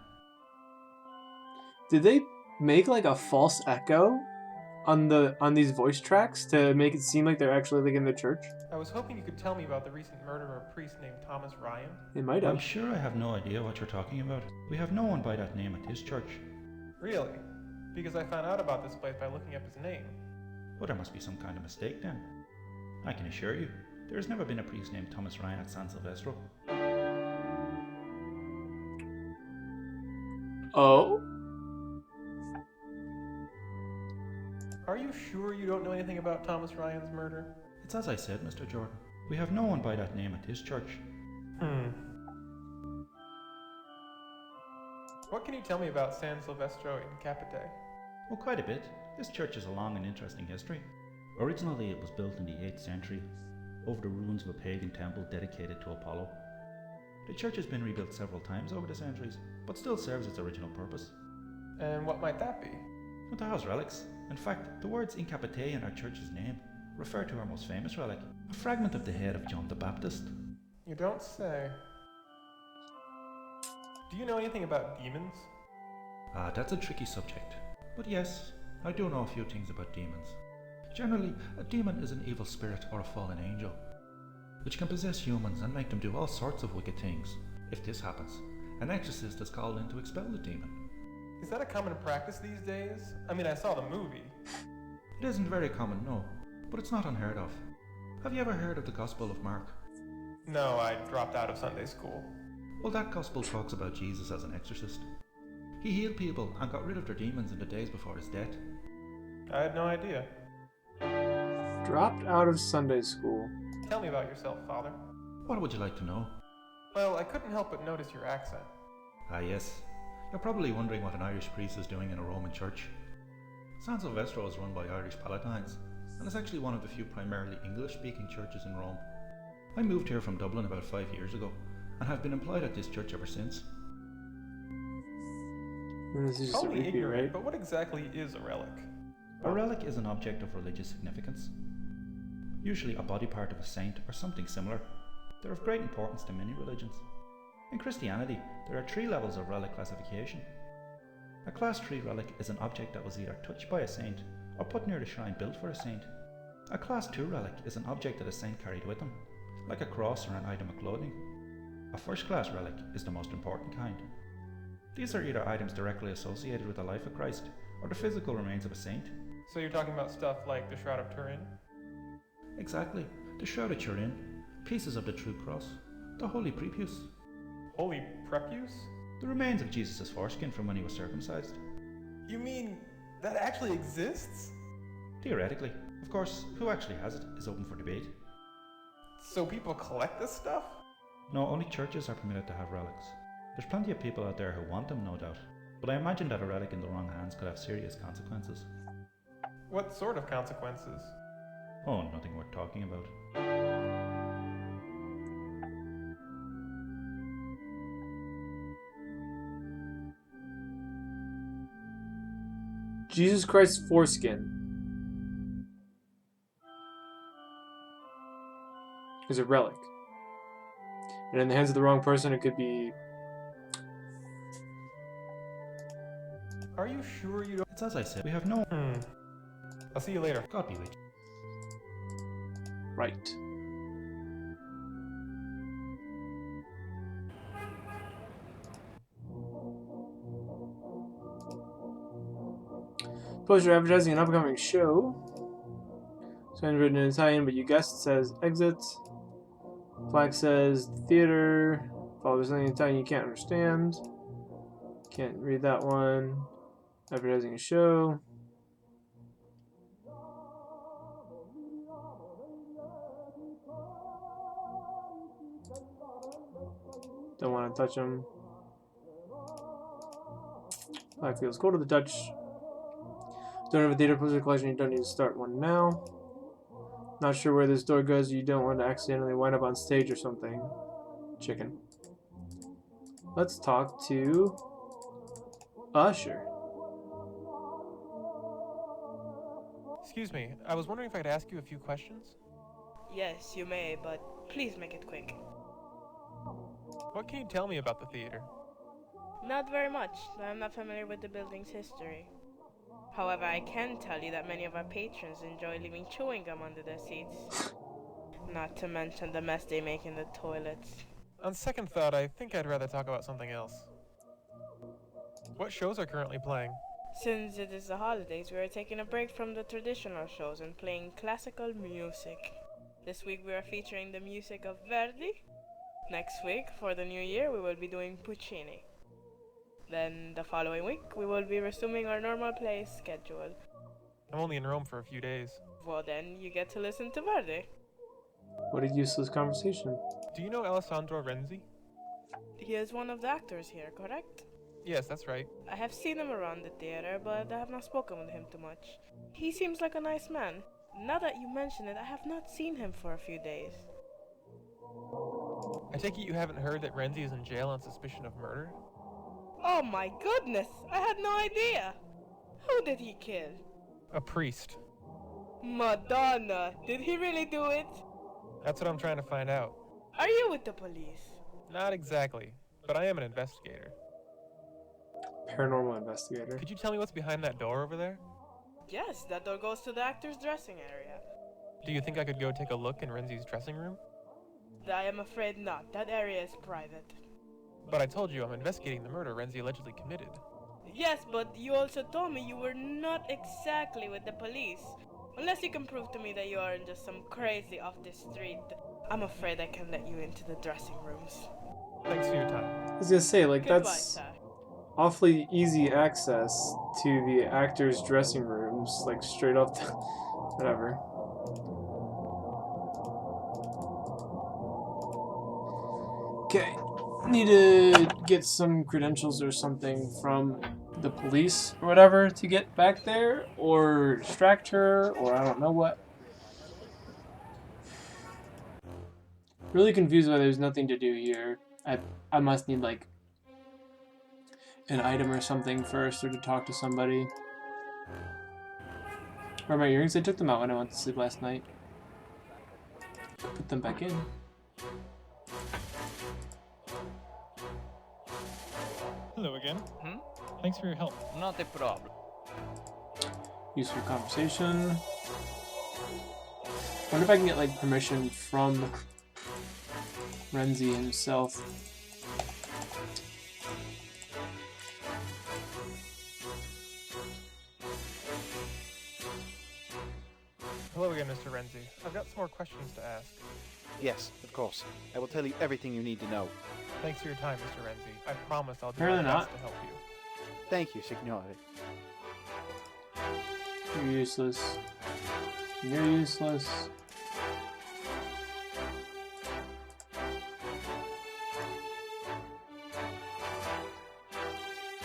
Did they make like a false echo on these voice tracks to make it seem like they're actually like in the church? I was hoping you could tell me about the recent murder of a priest named Thomas Ryan. They might have. I'm sure I have no idea what you're talking about. We have no one by that name at this church. Really? Because I found out about this place by looking up his name. Well, there must be some kind of mistake then. I can assure you, there has never been a priest named Thomas Ryan at San Silvestro. Oh? you sure you don't know anything about Thomas Ryan's murder? It's as I said, Mr. Jordan. We have no one by that name at this church. What can you tell me about San Silvestro in Capite? Oh, quite a bit. This church has a long and interesting history. Originally, it was built in the 8th century, over the ruins of a pagan temple dedicated to Apollo. The church has been rebuilt several times over the centuries, but still serves its original purpose. And what might that be? It has relics. In fact, the words in Capite in our church's name refer to our most famous relic, a fragment of the head of John the Baptist. You don't say. Do you know anything about demons? That's a tricky subject. But yes, I do know a few things about demons. Generally, a demon is an evil spirit or a fallen angel, which can possess humans and make them do all sorts of wicked things. If this happens, an exorcist is called in to expel the demon. Is that a common practice these days? I mean, I saw the movie. It isn't very common, no, but it's not unheard of. Have you ever heard of the Gospel of Mark? No, I dropped out of Sunday school. Well, that Gospel talks about Jesus as an exorcist. He healed people and got rid of their demons in the days before his death. I had no idea. Dropped out of Sunday school. Tell me about yourself, Father. What would you like to know? Well, I couldn't help but notice your accent. Yes. You're probably wondering what an Irish priest is doing in a Roman church. San Silvestro is run by Irish Palatines, and is actually one of the few primarily English-speaking churches in Rome. I moved here from Dublin about 5 years ago, and have been employed at this church ever since. This is just Call a me repeat, ignorant, right? but what exactly is a relic? A relic is an object of religious significance, usually a body part of a saint or something similar. They're of great importance to many religions. In Christianity, there are 3 levels of relic classification. A Class 3 relic is an object that was either touched by a saint or put near the shrine built for a saint. A Class 2 relic is an object that a saint carried with him, like a cross or an item of clothing. A First Class relic is the most important kind. These are either items directly associated with the life of Christ or the physical remains of a saint. So you're talking about stuff like the Shroud of Turin? Exactly. The Shroud of Turin, pieces of the True Cross, the Holy Prepuce. Holy Prepuce? The remains of Jesus' foreskin from when he was circumcised. You mean that actually exists? Theoretically. Of course, who actually has it is open for debate. So people collect this stuff? No, only churches are permitted to have relics. There's plenty of people out there who want them, no doubt. But I imagine that a relic in the wrong hands could have serious consequences. What sort of consequences? Oh, nothing worth talking about. Jesus Christ's foreskin is a relic. And in the hands of the wrong person, it could be... Are you sure you don't... It's as I said, we have no... I'll see you later. God be with you. Right. Poster advertising an upcoming show. Sign written in Italian, but you guessed it says exit. Flag says theater. Follow there's something in Italian you can't understand. Can't read that one. Advertising a show. Don't want to touch them. Flag feels cool to the Dutch. Don't have a theater poster collection, you don't need to start one now. Not sure where this door goes, you don't want to accidentally wind up on stage or something. Chicken. Let's talk to Usher. Excuse me, I was wondering if I could ask you a few questions? Yes, you may, but please make it quick. What can you tell me about the theater? Not very much, I'm not familiar with the building's history. However, I can tell you that many of our patrons enjoy leaving chewing gum under their seats. Not to mention the mess they make in the toilets. On second thought, I think I'd rather talk about something else. What shows are currently playing? Since it is the holidays, we are taking a break from the traditional shows and playing classical music. This week we are featuring the music of Verdi. Next week, for the new year, we will be doing Puccini. Then the following week, we will be resuming our normal play schedule. I'm only in Rome for a few days. Well then, you get to listen to Verdi. What a useless conversation. Do you know Alessandro Renzi? He is one of the actors here, correct? Yes, that's right. I have seen him around the theater, but I have not spoken with him too much. He seems like a nice man. Now that you mention it, I have not seen him for a few days. I take it you haven't heard that Renzi is in jail on suspicion of murder? Oh my goodness! I had no idea! Who did he kill? A priest. Madonna! Did he really do it? That's what I'm trying to find out. Are you with the police? Not exactly, but I am an investigator. Paranormal investigator. Could you tell me what's behind that door over there? Yes, that door goes to the actor's dressing area. Do you think I could go take a look in Renzi's dressing room? I am afraid not. That area is private. But I told you I'm investigating the murder Renzi allegedly committed. Yes, but you also told me you were not exactly with the police. Unless you can prove to me that you aren't just some crazy off the street, I'm afraid I can let you into the dressing rooms. Thanks for your time. I was gonna say, like, Goodbye, that's sir. awfully easy access to the actors' dressing rooms, like straight up the whatever. Okay, need to get some credentials or something from the police or whatever to get back there, or distract her, or I don't know what. Really confused why there's nothing to do here. I must need like an item or something first, or to talk to somebody. Where are my earrings? I took them out when I went to sleep last night. Put them back in. Hello again. Thanks for your help. Not a problem. Useful conversation. Wonder if I can get like permission from Renzi himself. Hello again, Mr. Renzi. I've got some more questions to ask. Yes, of course. I will tell you everything you need to know. Thanks for your time, Mr. Renzi. I promise I'll do Apparently my best not. to help you. Thank you, Signore. You're useless. You're useless.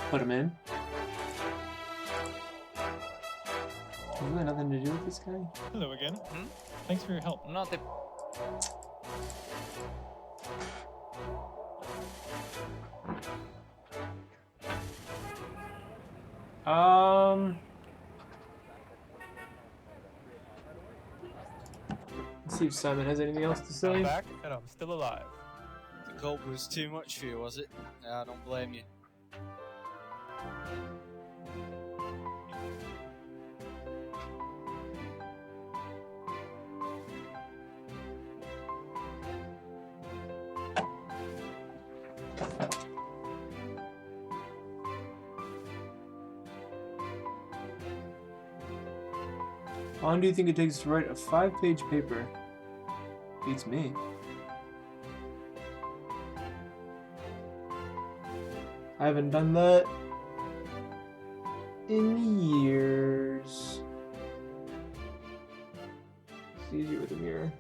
Put him in. There's really nothing to do with this guy. Hello again. Thanks for your help. Not a... Let's see if Simon has anything else to I'm say. back, and I'm still alive. The cold was too much for you, was it? I don't blame you. How long do you think it takes to write a 5-page paper? Beats me. I haven't done that in years. It's easier with a mirror.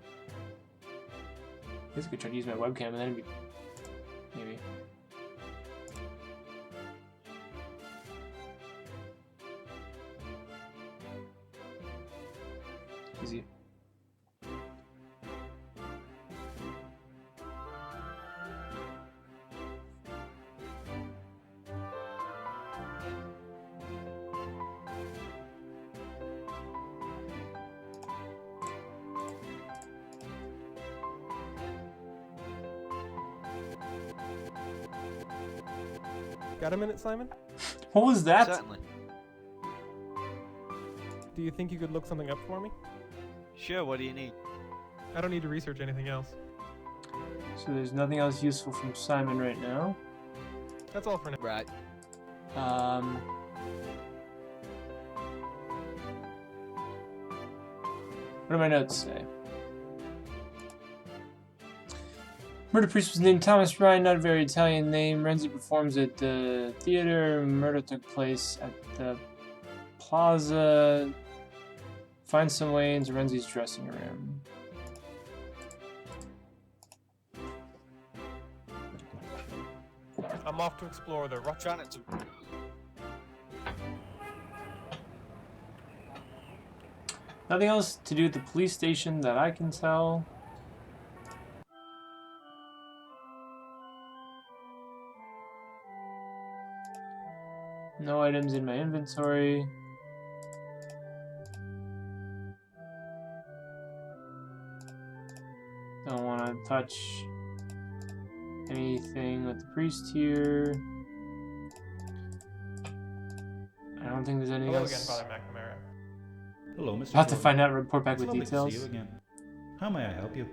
I guess I could try to use my webcam and then it'd be... maybe. Easy. Got a minute, Simon? What was that? Certainly. Do you think you could look something up for me? Sure, what do you need? I don't need to research anything else. So there's nothing else useful from Simon right now. That's all for now. Right. What do my notes say? Murder priest was named Thomas Ryan, not a very Italian name. Renzi performs at the theater. Murder took place at the Plaza Find some way into Renzi's dressing room. I'm off to explore the rough. Nothing else to do at the police station that I can tell. No items in my inventory. Don't want to touch anything with the priest here. I don't think there's anything Hello else. again, Father McNamara. Hello, Mr. I'll have to Jordan. find out and report back It's with lovely details. to see you again. How may I help you?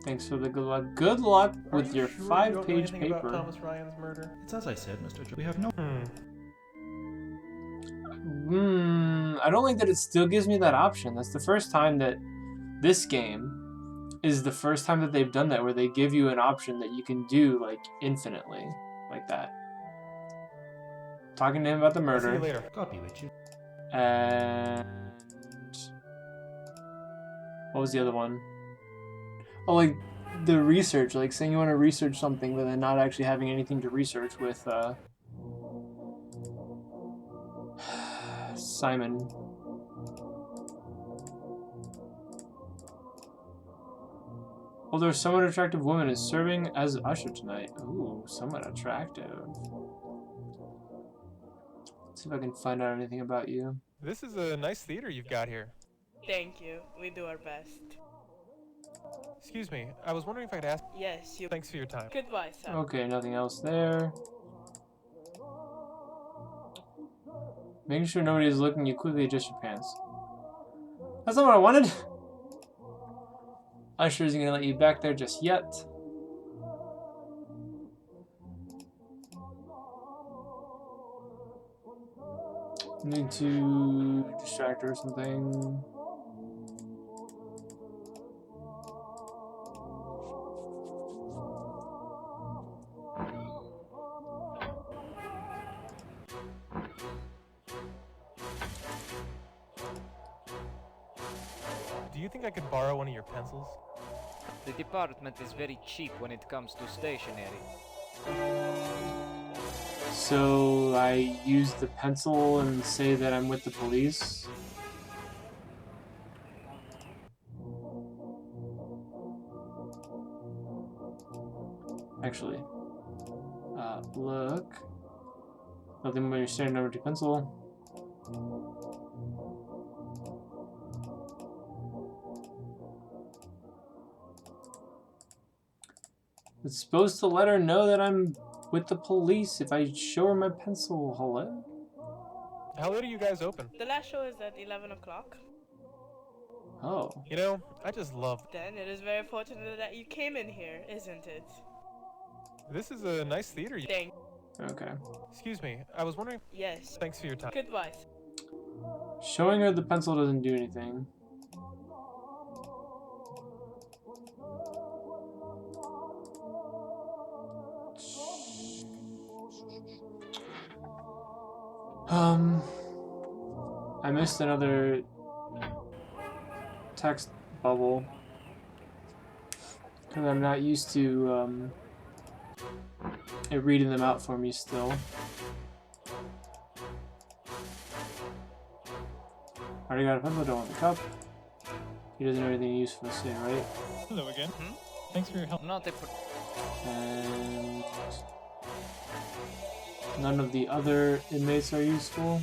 Thanks for the good luck. Good luck Are with you your sure you don't know 5-page anything about paper. Thomas Ryan's murder? It's as I said, Mr. Jordan. We have no... I don't like that it still gives me that option. That's the first time that this game is the first time that they've done that, where they give you an option that you can do like infinitely, like that. Talking to him about the murder. I'll see you later. God be with you. And what was the other one? Oh, like the research, like saying you want to research something, but then not actually having anything to research with Simon. Well, there's somewhat attractive woman is serving as usher tonight. Ooh, somewhat attractive. Let's see if I can find out anything about you. This is a nice theater you've got here. Thank you. We do our best. Excuse me, I was wondering if I could ask. Yes, you. Thanks for your time. Goodbye, sir. Okay, nothing else there. Making sure nobody is looking, you quickly adjust your pants. That's not what I wanted. Usher isn't gonna let you back there just yet. Need to distract her or something. Do you think I could borrow one of your pencils? The department is very cheap when it comes to stationery. So I use the pencil and say that I'm with the police. Actually, look. Nothing but your standard number 2 pencil. It's supposed to let her know that I'm with the police if I show her my pencil. Hello? How late are you guys open? The last show is at 11 o'clock. Oh. You know, I just love. Then it is very fortunate that you came in here, isn't it? This is a nice theater. Thank. Okay. Excuse me, I was wondering. Yes. Thanks for your time. Goodbye. Showing her the pencil doesn't do anything. I missed another text bubble because I'm not used to it reading them out for me still. Already got a pencil, don't want the cup. He doesn't have anything useful to say, right? Hello again. Thanks for your help. Not a And none of the other inmates are useful.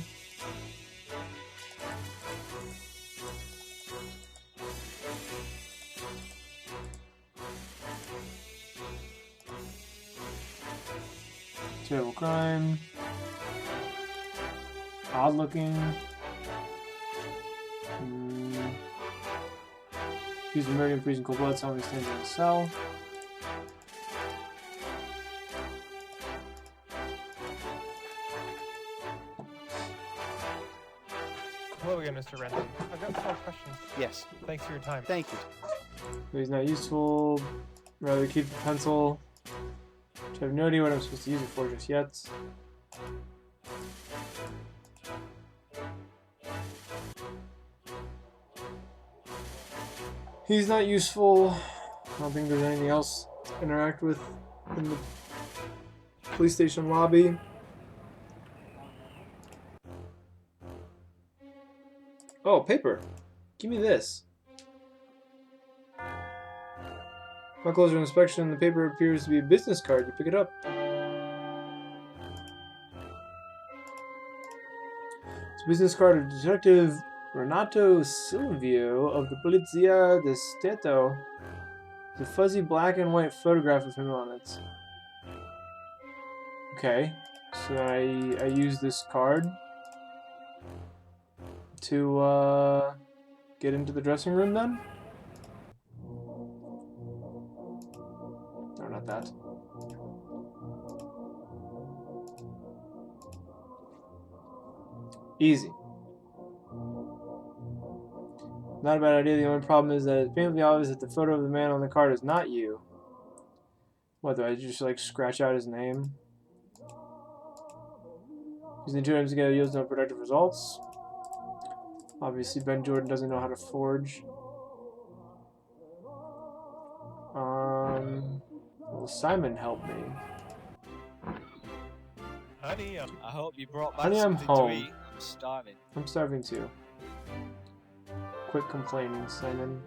Terrible crime. Odd looking. Accused of murder and freezing cold blood, someone standing in a cell. Hello again, Mr. Renton. I've got 12 questions. Yes. Thanks for your time. Thank you. He's not useful. Rather keep the pencil. Which I have no idea what I'm supposed to use it for just yet. He's not useful. I don't think there's anything else to interact with in the police station lobby. Oh, paper. Give me this. Upon closer inspection, the paper appears to be a business card. You pick it up. It's a business card of Detective Renato Silvio of the Polizia di Stato. There's a fuzzy black and white photograph of him on it. Okay, so I use this card to get into the dressing room then? No, not that. Easy. Not a bad idea. The only problem is that it's painfully obvious that the photo of the man on the card is not you. What, do I just like scratch out his name? Using the two names together yields no productive results. Obviously, Ben Jordan doesn't know how to forge. Will Simon help me? Honey, I hope you brought back Honey, I'm something home. to eat. I'm starving. I'm starving too. Quit complaining, Simon.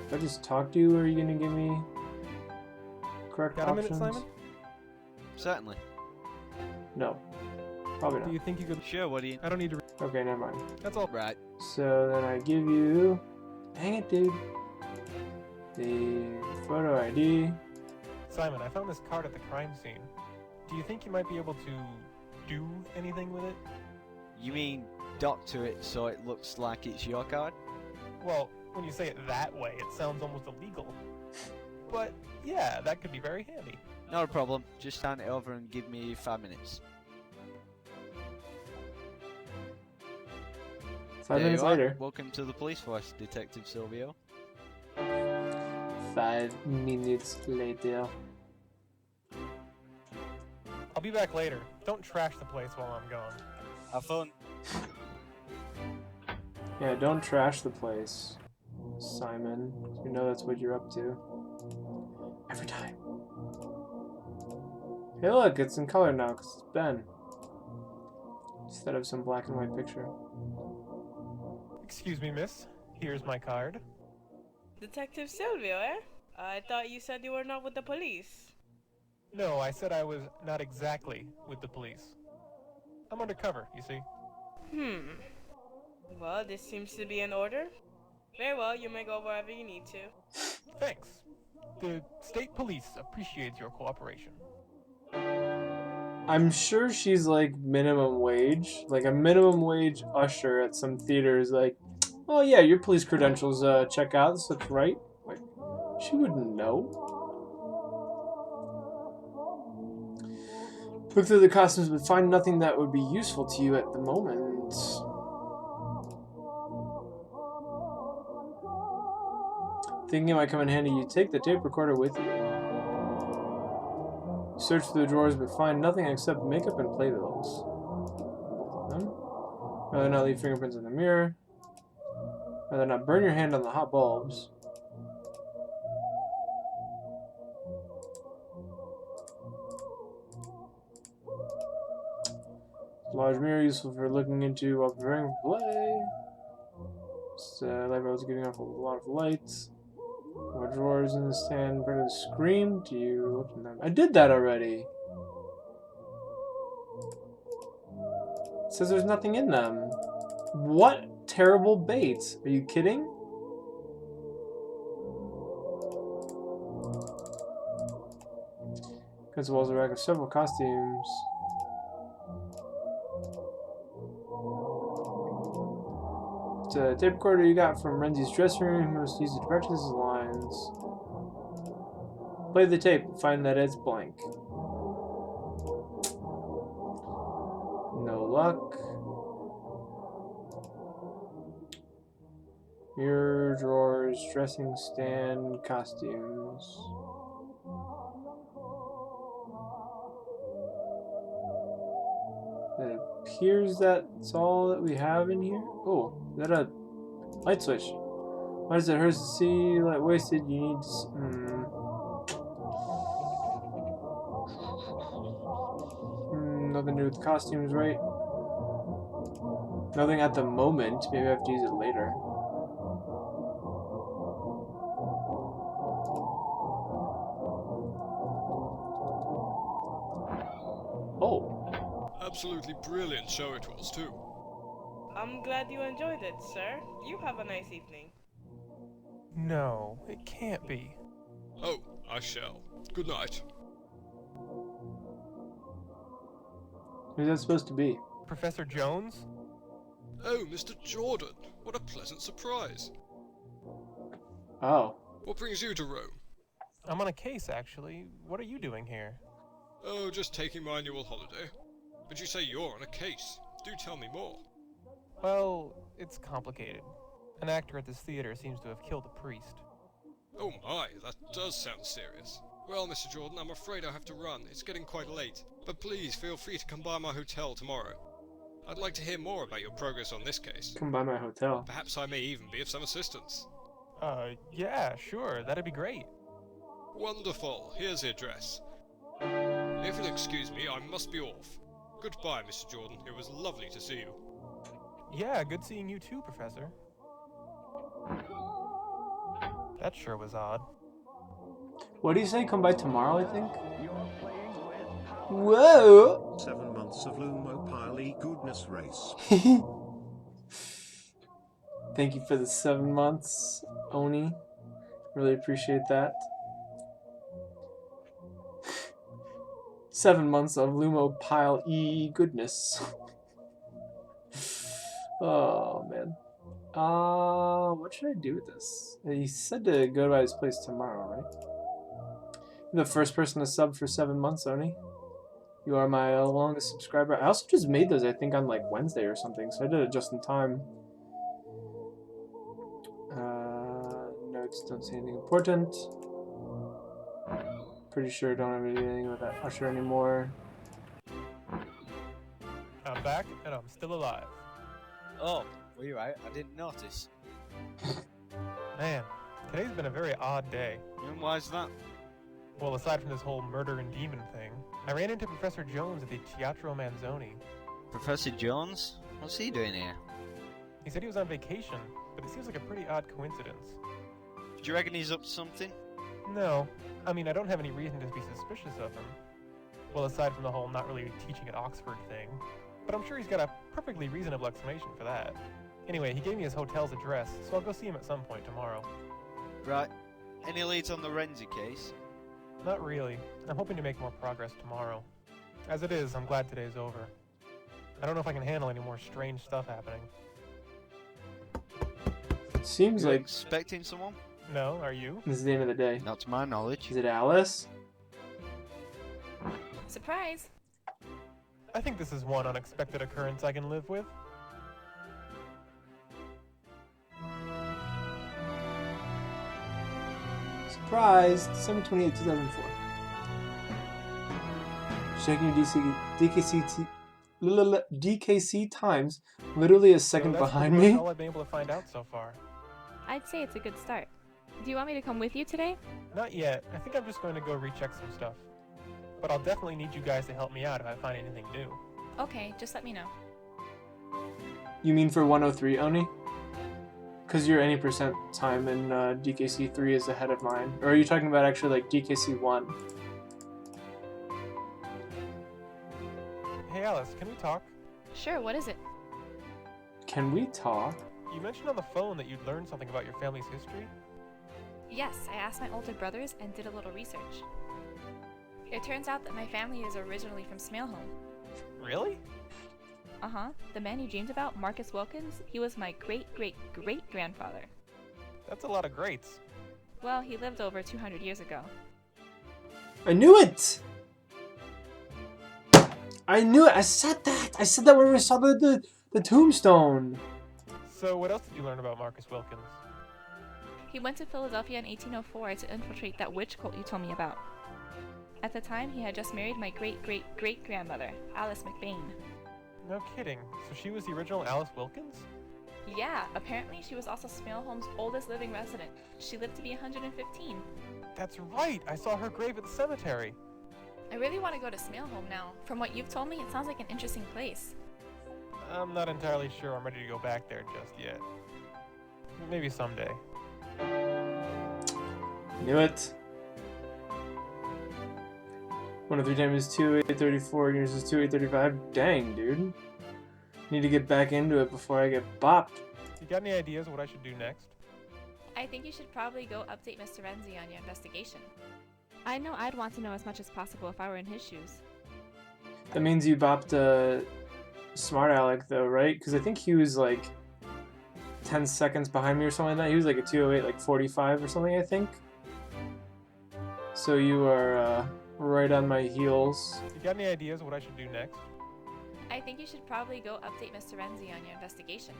If I just talk to you, are you gonna give me correct got options? a minute, Simon? Certainly. No. Probably Do not. you think you could? Sure, what do you... I don't need to. Okay, never mind. That's all. Right. So then I give you... Dang it, dude. The photo ID. Simon, I found this card at the crime scene. Do you think you might be able to do anything with it? You mean doctor it so it looks like it's your card? Well, when you say it that way, it sounds almost illegal. But yeah, that could be very handy. Not a problem. Just hand it over and give me 5 minutes. 5 There minutes you are. later. Welcome to the police force, Detective Silvio. 5 minutes later. I'll be back later. Don't trash the place while I'm gone. Have fun. Yeah, don't trash the place, Simon. You know that's what you're up to. Every time. Hey look, it's in color now because it's Ben. Instead of some black and white picture. Excuse me, miss. Here's my card. Detective Silvio, eh? I thought you said you were not with the police. No, I said I was not exactly with the police. I'm undercover, you see. Well, this seems to be in order. Very well, you may go wherever you need to. Thanks. The state police appreciates your cooperation. I'm sure she's like minimum wage. Like a minimum wage usher at some theaters like, oh yeah, your police credentials check out, this looks right. Like, she wouldn't know. Look through the costumes but find nothing that would be useful to you at the moment. Thinking it might come in handy, you take the tape recorder with you. You search through the drawers but find nothing except makeup and playbills. Both of them. Rather not leave fingerprints in the mirror. Rather not burn your hand on the hot bulbs. Large mirror useful for looking into while preparing for play. Light bulbs giving off a lot of lights. More drawers in the stand. Part of the screen. Do you look in them? I did that already. It says there's nothing in them. What terrible bait? Are you kidding? Against the walls, a rack of several costumes. The tape recorder you got from Renzi's dressing room. You must use it to practice his lines. Play the tape and find that it's blank. No luck. Mirror, drawers, dressing stand, costumes. It appears that's all that we have in here. Oh, is that a light switch? Why does it hurt to see like wasted? You need nothing to do with the costumes, right? Nothing at the moment. Maybe I have to use it later. Oh. Absolutely brilliant show it was, too. I'm glad you enjoyed it, sir. You have a nice evening. No, it can't be. Oh, I shall. Good night. Who's that supposed to be? Professor Jones? Oh, Mr. Jordan. What a pleasant surprise. Oh. What brings you to Rome? I'm on a case, actually. What are you doing here? Oh, just taking my annual holiday. But you say you're on a case. Do tell me more. Well, it's complicated. An actor at this theater seems to have killed a priest. Oh my, that does sound serious. Well, Mr. Jordan, I'm afraid I have to run. It's getting quite late. But please feel free to come by my hotel tomorrow. I'd like to hear more about your progress on this case. Come by my hotel. Perhaps I may even be of some assistance. Yeah, sure. That'd be great. Wonderful. Here's the address. If you'll excuse me, I must be off. Goodbye, Mr. Jordan. It was lovely to see you. Yeah, good seeing you too, Professor. That sure was odd. What do you say? Come by tomorrow, I think? Whoa! 7 months of Lumopile goodness race. Thank you for the 7 months, Oni. Really appreciate that. 7 months of Lumopile goodness. Oh, man. What should I do with this? He said to go by his place tomorrow, right? You're the first person to sub for 7 months, Oni. You are my longest subscriber. I also just made those, I think, on like Wednesday or something, so I did it just in time. Notes don't say anything important. Pretty sure I don't have anything with that usher anymore. I'm back, and I'm still alive. Oh, were you right? I didn't notice. Man, today's been a very odd day. And why is that? Well, aside from this whole murder and demon thing, I ran into Professor Jones at the Teatro Manzoni. Professor Jones? What's he doing here? He said he was on vacation, but it seems like a pretty odd coincidence. Do you reckon he's up to something? No. I mean, I don't have any reason to be suspicious of him. Well, aside from the whole not really teaching at Oxford thing. But I'm sure he's got a perfectly reasonable explanation for that. Anyway, he gave me his hotel's address, so I'll go see him at some point tomorrow. Right. Any leads on the Renzi case? Not really. I'm hoping to make more progress tomorrow. As it is, I'm glad today's over. I don't know if I can handle any more strange stuff happening. Seems You're like... expecting someone? No, are you? This is the end of the day. Not to my knowledge. Is it Alice? Surprise! I think this is one unexpected occurrence I can live with. Surprise! December 28, 2004. Checking your DKC times, literally a second So that's behind pretty me. much all I've been able to find out so far. I'd say it's a good start. Do you want me to come with you today? Not yet. I think I'm just going to go recheck some stuff. But I'll definitely need you guys to help me out if I find anything new. Okay, just let me know. You mean for 103, Oni? Because your any percent time in DKC 3 is ahead of mine. Or are you talking about actually like DKC 1? Hey Alice, can we talk? Sure, what is it? Can we talk? You mentioned on the phone that you'd learned something about your family's history? Yes, I asked my older brothers and did a little research. It turns out that my family is originally from Smailholm. Really? Uh-huh. The man you dreamed about, Marcus Wilkins, he was my great-great-great-grandfather. That's a lot of greats. Well, he lived over 200 years ago. I knew it! I knew it! I said that! I said that when we saw the tombstone! So what else did you learn about Marcus Wilkins? He went to Philadelphia in 1804 to infiltrate that witch cult you told me about. At the time, he had just married my great-great-great-grandmother, Alice McBain. No kidding. So she was the original Alice Wilkins? Yeah, apparently she was also Smaleholm's oldest living resident. She lived to be 115. That's right! I saw her grave at the cemetery. I really want to go to Smaleholm now. From what you've told me, it sounds like an interesting place. I'm not entirely sure I'm ready to go back there just yet. Maybe someday. Knew it. 1 of 3 times 2, 834, yours is 2, 835. Dang, dude. Need to get back into it before I get bopped. You got any ideas what I should do next? I think you should probably go update Mr. Renzi on your investigation. I know I'd want to know as much as possible if I were in his shoes. That means you bopped Smart Alec, though, right? Because I think he was like 10 seconds behind me or something like that. He was like a 208, like 45 or something, I think. So you are right on my heels. You got any ideas what I should do next? I think you should probably go update Mr. Renzi on your investigation.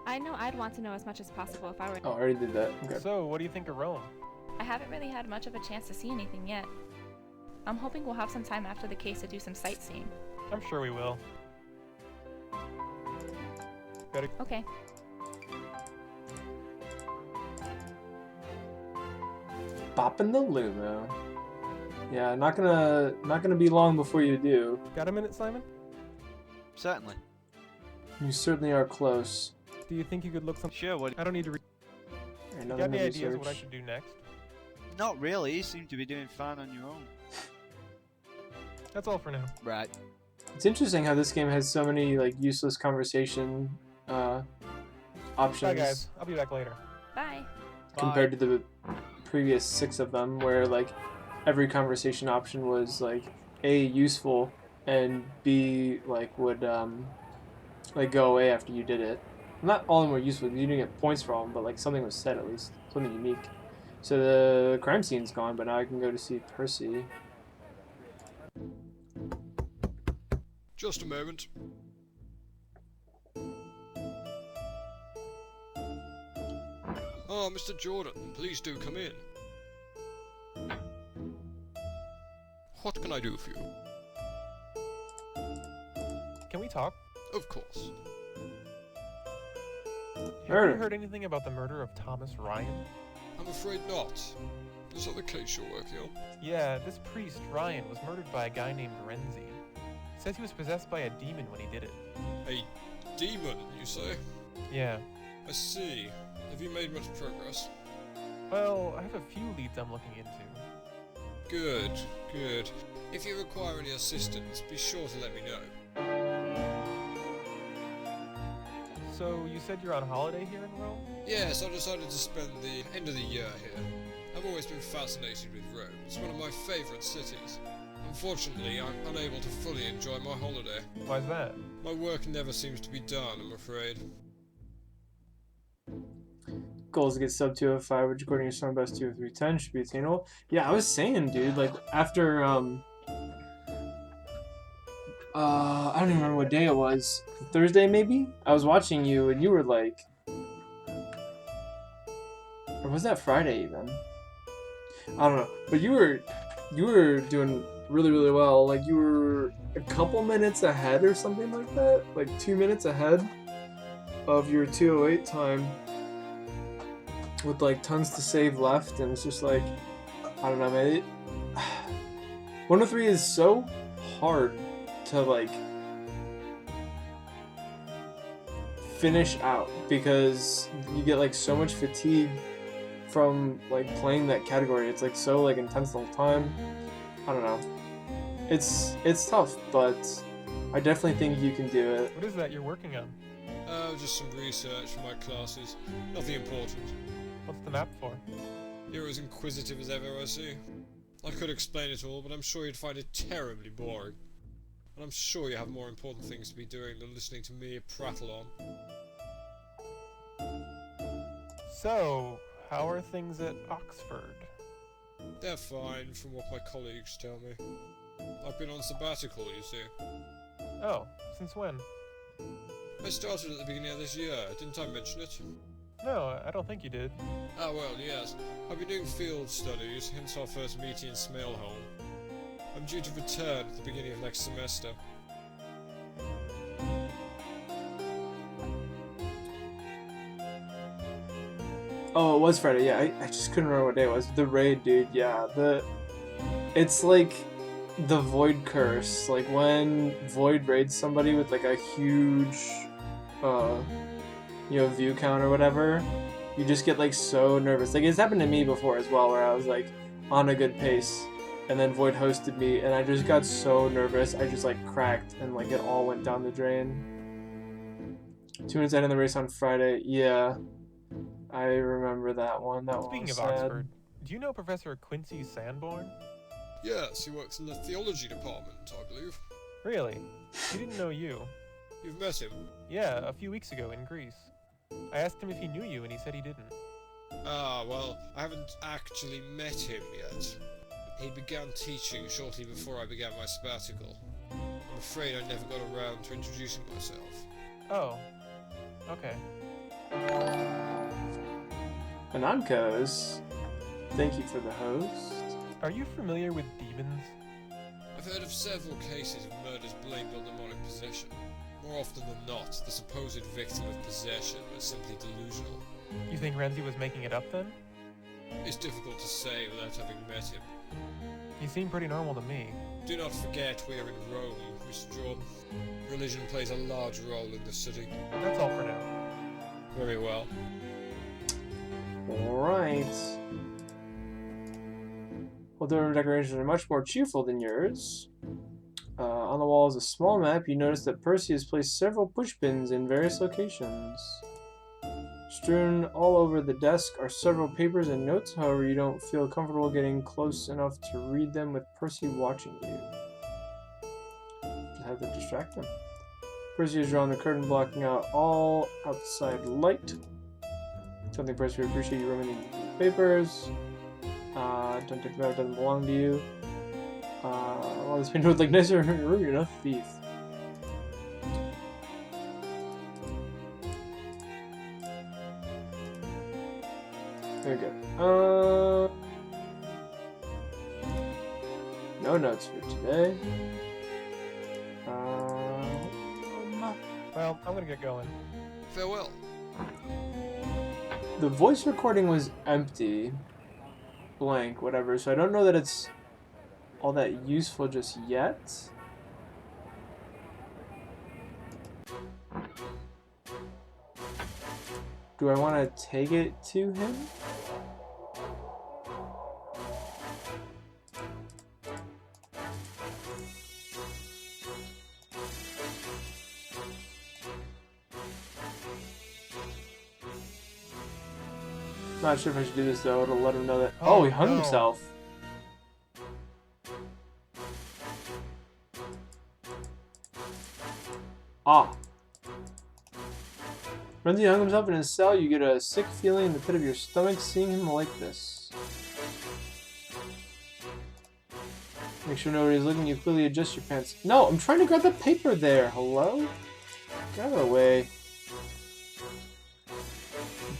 I know I'd want to know as much as possible if I were... Oh, I already did that. Okay. So, what do you think of Rome? I haven't really had much of a chance to see anything yet. I'm hoping we'll have some time after the case to do some sightseeing. I'm sure we will. Okay. Bopping the Lumo. Yeah, not gonna be long before you do. Got a minute, Simon? Certainly. You certainly are close. Do you think you could look some... Sure, what... I don't need to you got any ideas what I should do next? Not really, you seem to be doing fine on your own. That's all for now. Right. It's interesting how this game has so many like useless conversation options. Bye guys, I'll be back later. Bye. Compared to the previous 6 of them, where like every conversation option was like A, useful, and B, like would like go away after you did it. Not all of them were useful because you didn't get points for all of them, but like something was said at least, something unique. So the crime scene's gone, but now I can go to see Percy. Just a moment. Ah, Mr. Jordan, please do come in. What can I do for you? Can we talk? Of course. Have you heard anything about the murder of Thomas Ryan? I'm afraid not. Is that the case you're working on? Yeah, this priest, Ryan, was murdered by a guy named Renzi. Says he was possessed by a demon when he did it. A demon, you say? Yeah. I see. Have you made much progress? Well, I have a few leads I'm looking into. Good, good. If you require any assistance, be sure to let me know. So, you said you're on holiday here in Rome? Yes, I decided to spend the end of the year here. I've always been fascinated with Rome. It's one of my favourite cities. Unfortunately, I'm unable to fully enjoy my holiday. Why's that? My work never seems to be done, I'm afraid. Goals to get sub 205, which according to Storm Best 20310 should be attainable. Yeah, I was saying, dude, like after I don't even remember what day it was. Thursday maybe? I was watching you and you were like, or was that Friday even? I don't know. But you were doing really well. Like you were a couple minutes ahead or something like that. Like 2 minutes ahead of your 208 time. With like tons to save left, and it's just like, I don't know, man. 103 is so hard to like finish out because you get like so much fatigue from like playing that category. It's like so like intense the whole time. I don't know. It's tough, but I definitely think you can do it. What is that you're working on? Just some research for my classes. Nothing important. What's the map for? You're as inquisitive as ever, I see. I could explain it all, but I'm sure you'd find it terribly boring. And I'm sure you have more important things to be doing than listening to me prattle on. So, how are things at Oxford? They're fine, from what my colleagues tell me. I've been on sabbatical, you see. Oh, since when? I started at the beginning of this year, didn't I mention it? No, I don't think you did. Ah, well, yes. I've been doing field studies, hence our first meeting in Smaleholm. I'm due to return at the beginning of next semester. Oh, it was Friday. Yeah, I just couldn't remember what day it was. The raid, dude. Yeah, it's like the Void curse. Like when Void raids somebody with like a huge, view count or whatever, you just get like so nervous. Like it's happened to me before as well, where I was like on a good pace, and then Void hosted me, and I just got so nervous. I just like cracked, and like it all went down the drain. 2 minutes out in the race on Friday. Yeah. I remember that one. Speaking of Oxford, do you know Professor Quincy Sanborn? Yes, he works in the theology department, I believe. Really? He didn't know you. You've met him? Yeah, a few weeks ago in Greece. I asked him if he knew you, and he said he didn't. Ah, well, I haven't actually met him yet. He began teaching shortly before I began my sabbatical. I'm afraid I never got around to introducing myself. Oh. Okay. Anankos, thank you for the host. Are you familiar with demons? I've heard of several cases of murders blamed on demonic possession. More often than not, the supposed victim of possession was simply delusional. You think Renzi was making it up then? It's difficult to say without having met him. He seemed pretty normal to me. Do not forget we are in Rome, Mr. Jordan. Religion plays a large role in the city. That's all for now. Very well. Alright. Although the decorations are much more cheerful than yours. On the wall is a small map. You notice that Percy has placed several push bins in various locations. Strewn all over the desk are several papers and notes, however you don't feel comfortable getting close enough to read them with Percy watching you. Just have to distract him. Percy has drawn the curtain blocking out all outside light. Don't think Percy would appreciate you ruining papers. Don't take that, doesn't belong to you. Well, this painter would like nicer room, you're no thief. Very good. No notes for today. Well, I'm gonna get going. Farewell. The voice recording was empty. Blank, whatever, so I don't know that it's all that useful just yet. Do I want to take it to him? Not sure if I should do this though, to let him know that. Oh, he hung himself. Ah. Renzi hung himself in his cell. You get a sick feeling in the pit of your stomach seeing him like this. Make sure nobody's looking. You clearly adjust your pants. No, I'm trying to grab the paper there. Hello? Get out of the way.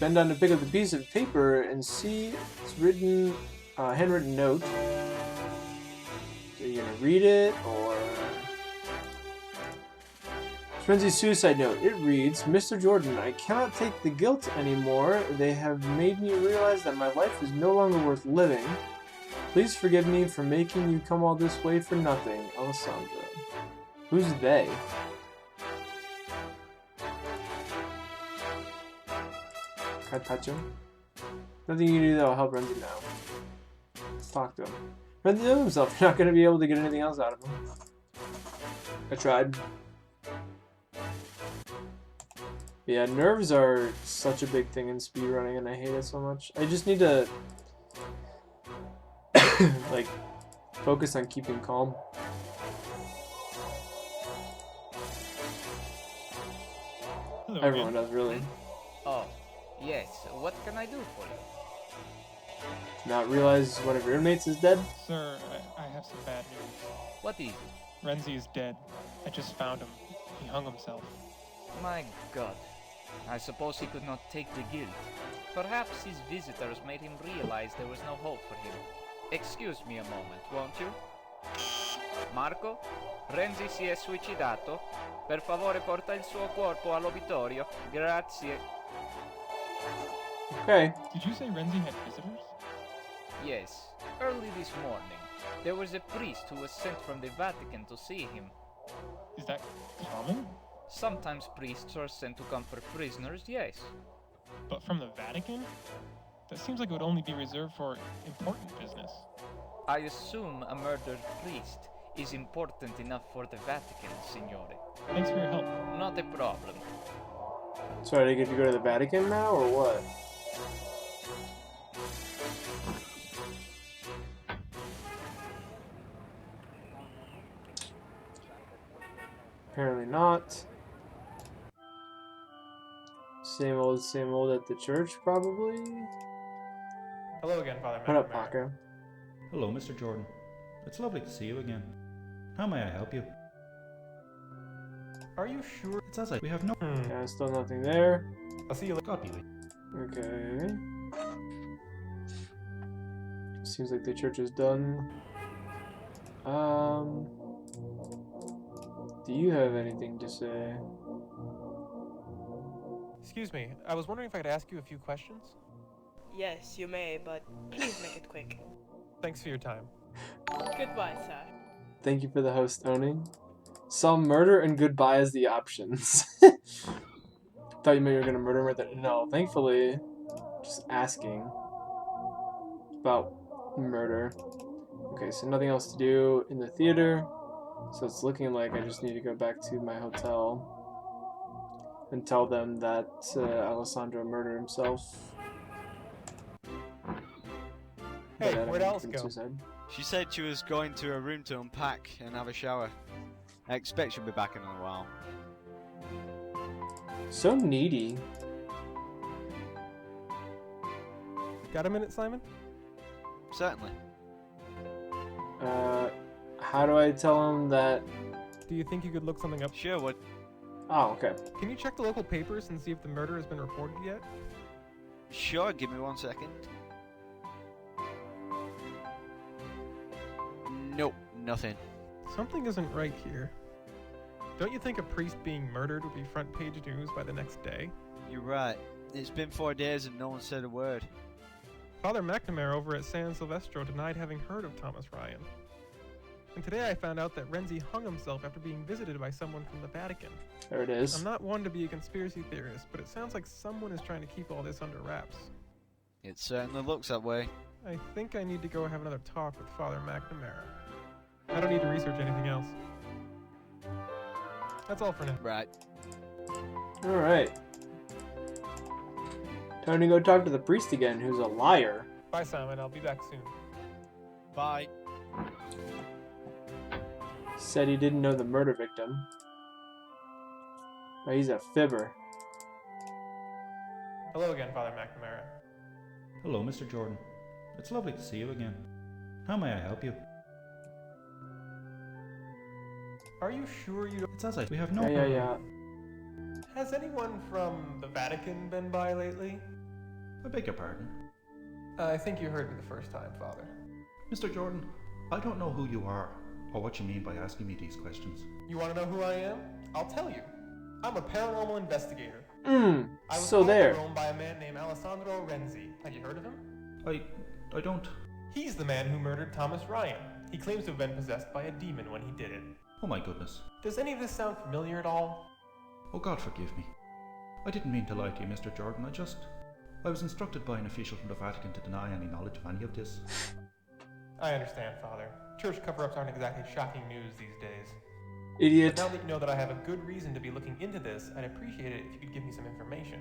Bend down to pick up the piece of paper and see it's written, handwritten note. So you're gonna read it, or... Renzi's suicide note. It reads, Mr. Jordan, I cannot take the guilt anymore. They have made me realize that my life is no longer worth living. Please forgive me for making you come all this way for nothing, Alessandro. Who's they? Can I touch him? Nothing you can do that will help Renzi now. Let's talk to him. Renzi knows himself. You're not going to be able to get anything else out of him. I tried. Yeah, nerves are such a big thing in speedrunning, and I hate it so much. I just need to, like, focus on keeping calm. Hello, everyone does, really. Oh, yes. What can I do for you? Not realize one of your inmates is dead? Sir, I have some bad news. What is it? Renzi is dead. I just found him. He hung himself. My God. I suppose he could not take the guilt. Perhaps his visitors made him realize there was no hope for him. Excuse me a moment, won't you? Marco? Renzi si è suicidato. Per favore porta il suo corpo all'obitorio. Grazie. Okay. Did you say Renzi had visitors? Yes, early this morning. There was a priest who was sent from the Vatican to see him. Is that common? Sometimes priests are sent to comfort prisoners, yes. But from the Vatican? That seems like it would only be reserved for important business. I assume a murdered priest is important enough for the Vatican, Signore. Thanks for your help. Not a problem. So are they get to go to the Vatican now, or what? Apparently not. Same old at the church, probably. Hello again, Father What up, McNamara. Paco? Hello, Mr. Jordan. It's lovely to see you again. How may I help you? Are you sure? It's as we have no... Yeah, still nothing there. I'll see you later. God be with you. Okay. Seems like the church is done. Do you have anything to say? Excuse me, I was wondering if I could ask you a few questions? Yes, you may, but please make it quick. Thanks for your time. Goodbye, sir. Thank you for the host owning. Saw murder and goodbye as the options. Thought you meant you were gonna murder him. No, thankfully, just asking about murder. Okay, so nothing else to do in the theater. So it's looking like I just need to go back to my hotel and tell them that Alessandro murdered himself. Hey, where'd Alice go? Suicide. She said she was going to her room to unpack and have a shower. I expect she'll be back in a while. So needy. Got a minute, Simon? Certainly. How do I tell him that? Do you think you could look something up? Sure would. Oh, okay. Can you check the local papers and see if the murder has been reported yet? Sure, give me 1 second. Nope, nothing. Something isn't right here. Don't you think a priest being murdered would be front page news by the next day? You're right. It's been 4 days and no one said a word. Father McNamara over at San Silvestro denied having heard of Thomas Ryan. And today I found out that Renzi hung himself after being visited by someone from the Vatican. There it is. I'm not one to be a conspiracy theorist, but it sounds like someone is trying to keep all this under wraps. It certainly looks that way. I think I need to go have another talk with Father McNamara. I don't need to research anything else. That's all for now. Right. Alright. Time to go talk to the priest again, who's a liar. Bye, Simon. I'll be back soon. Bye. Said he didn't know the murder victim. But he's a fibber. Hello again, Father McNamara. Hello, Mr. Jordan. It's lovely to see you again. How may I help you? Are you sure you don't... It's as we have no... Yeah. Has anyone from the Vatican been by lately? I beg your pardon? I think you heard me the first time, Father. Mr. Jordan, I don't know who you are, or what you mean by asking me these questions. You want to know who I am? I'll tell you. I'm a paranormal investigator. I was called there. to Rome by a man named Alessandro Renzi. Have you heard of him? I don't... He's the man who murdered Thomas Ryan. He claims to have been possessed by a demon when he did it. Oh my goodness. Does any of this sound familiar at all? Oh God forgive me. I didn't mean to lie to you, Mr. Jordan. I was instructed by an official from the Vatican to deny any knowledge of any of this. I understand, Father. Church cover-ups aren't exactly shocking news these days. Idiot. But now that you know that I have a good reason to be looking into this, I'd appreciate it if you could give me some information.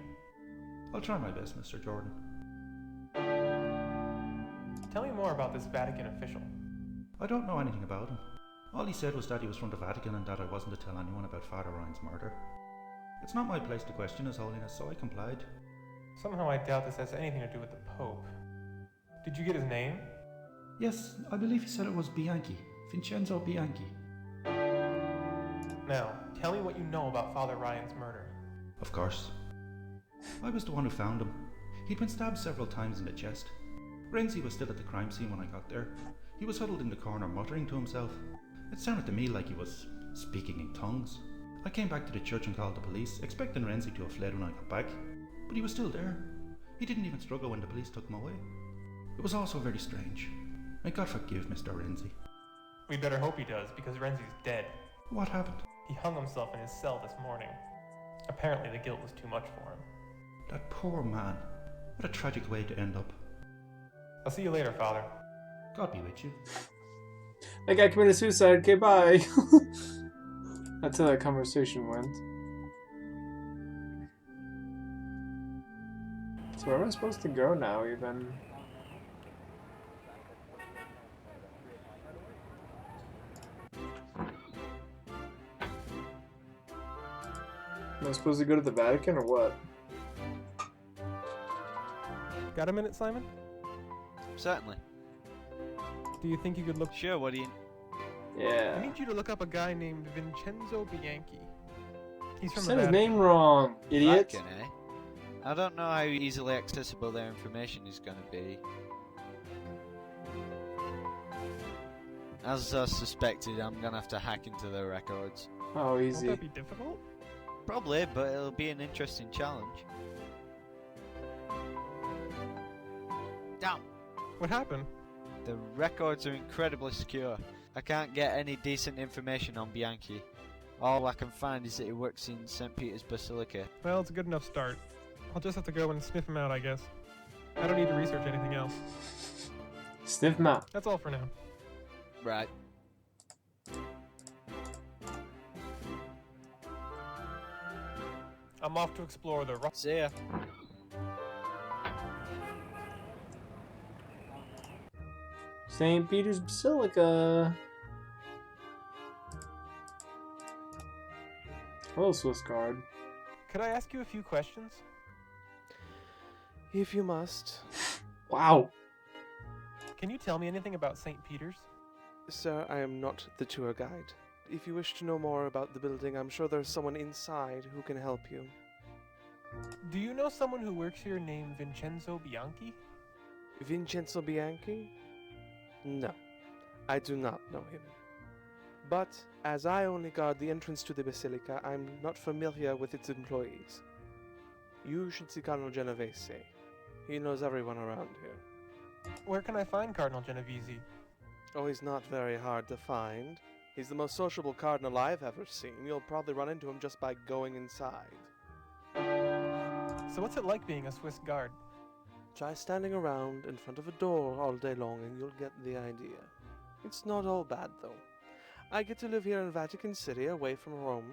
I'll try my best, Mr. Jordan. Tell me more about this Vatican official. I don't know anything about him. All he said was that he was from the Vatican and that I wasn't to tell anyone about Father Ryan's murder. It's not my place to question His Holiness, so I complied. Somehow I doubt this has anything to do with the Pope. Did you get his name? Yes, I believe he said it was Bianchi. Vincenzo Bianchi. Now, tell me what you know about Father Ryan's murder. Of course. I was the one who found him. He'd been stabbed several times in the chest. Renzi was still at the crime scene when I got there. He was huddled in the corner muttering to himself. It sounded to me like he was speaking in tongues. I came back to the church and called the police, expecting Renzi to have fled when I got back. But he was still there. He didn't even struggle when the police took him away. It was also very strange. May God forgive Mr. Renzi. We'd better hope he does, because Renzi's dead. What happened? He hung himself in his cell this morning. Apparently the guilt was too much for him. That poor man. What a tragic way to end up. I'll see you later, Father. God be with you. That guy committed suicide. Okay, bye. That's how that conversation went. So where am I supposed to go now, even? Am I supposed to go to the Vatican or what? Got a minute, Simon? Certainly. Do you think you could look... Sure, what do you... Yeah. I need you to look up a guy named Vincenzo Bianchi. He's from Said the his Vatican. name wrong, idiot. Vatican, eh? I don't know how easily accessible their information is going to be. As I suspected, I'm going to have to hack into their records. Oh, easy. Won't that be difficult? Probably, but it'll be an interesting challenge. Damn! What happened? The records are incredibly secure. I can't get any decent information on Bianchi. All I can find is that he works in St. Peter's Basilica. Well, it's a good enough start. I'll just have to go and sniff him out, I guess. I don't need to research anything else. Sniff him out. That's all for now. Right. I'm off to explore the... See ya. St. Peter's Basilica. Hello, Swiss Guard. Could I ask you a few questions? If you must. Wow. Can you tell me anything about St. Peter's? Sir, I am not the tour guide. If you wish to know more about the building, I'm sure there's someone inside who can help you. Do you know someone who works here named Vincenzo Bianchi? Vincenzo Bianchi? No, I do not know him. But, as I only guard the entrance to the Basilica, I'm not familiar with its employees. You should see Cardinal Genovese. He knows everyone around here. Where can I find Cardinal Genovese? Oh, he's not very hard to find. He's the most sociable cardinal I've ever seen. You'll probably run into him just by going inside. So what's it like being a Swiss guard? Try standing around in front of a door all day long and you'll get the idea. It's not all bad, though. I get to live here in Vatican City, away from Rome.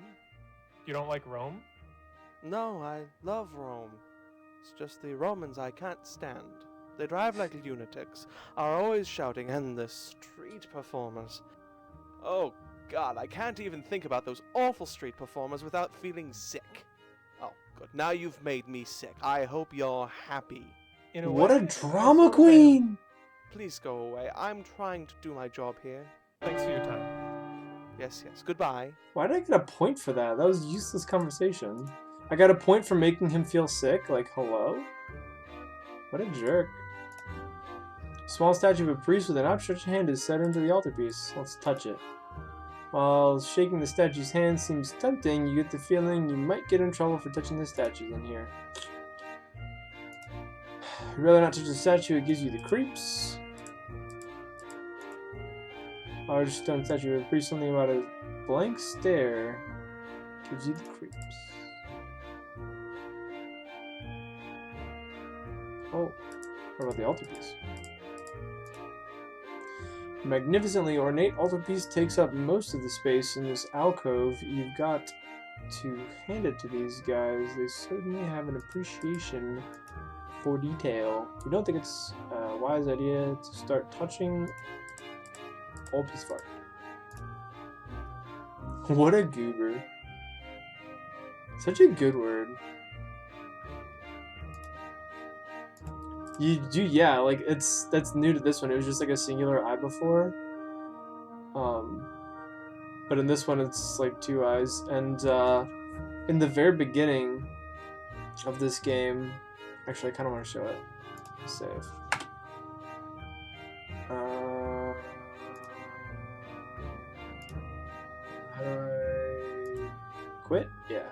You don't like Rome? No, I love Rome. It's just the Romans I can't stand. They drive like lunatics, are always shouting, and the street performers. Oh God, I can't even think about those awful street performers without feeling sick. Oh, good. Now you've made me sick. I hope you're happy. What a drama queen! Please go away. I'm trying to do my job here. Thanks for your time. Yes, yes. Goodbye. Why did I get a point for that? That was a useless conversation. I got a point for making him feel sick? Like, hello? What a jerk. A small statue of a priest with an outstretched hand is set into the altarpiece. Let's touch it. While shaking the statue's hand seems tempting, you get the feeling you might get in trouble for touching the statues in here. I'd rather not touch the statue, it gives you the creeps. Large stone statue of a priest, something about a blank stare gives you the creeps. Oh, what about the altarpiece? The magnificently ornate altarpiece takes up most of the space in this alcove. You've got to hand it to these guys. They certainly have an appreciation for detail. You don't think it's a wise idea to start touching altarpiece art? What a goober. Such a good word. You do, yeah, like that's new to this one. It was just like a singular eye before. But in this one it's like two eyes. And in the very beginning of this game, actually I kinda wanna show it. Save. How do I quit? Yeah.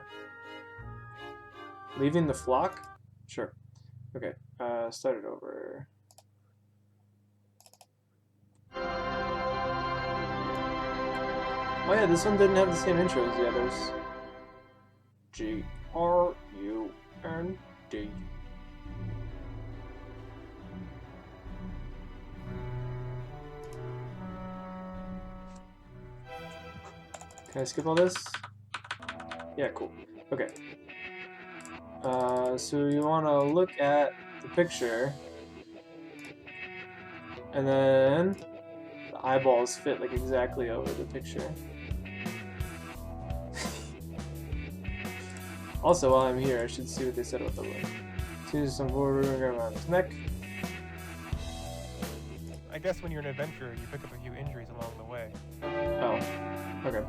Leaving the flock? Sure. Okay. Start it over. Oh yeah, this one didn't have the same intro as the others. G-R-U-N-D. Can I skip all this? Yeah, cool. Okay. So you want to look at the picture, and then the eyeballs fit like exactly over the picture. Also, while I'm here, I should see what they said about the look. See some forward around his neck. I guess when you're an adventurer, you pick up a few injuries along the way. Oh, okay.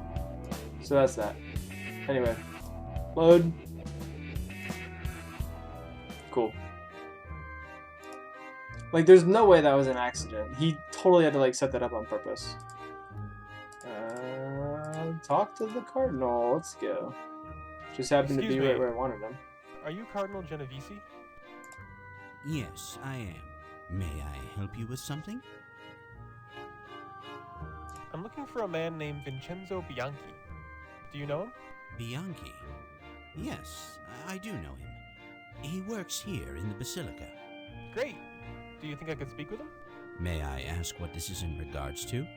So that's that. Anyway, load. Cool. Like, there's no way that was an accident. He totally had to, like, set that up on purpose. Talk to the Cardinal. Let's go. Just happened to be right where I wanted him. Are you Cardinal Genovese? Yes, I am. May I help you with something? I'm looking for a man named Vincenzo Bianchi. Do you know him? Bianchi? Yes, I do know him. He works here in the Basilica. Great. Do you think I could speak with him? May I ask what this is in regards to?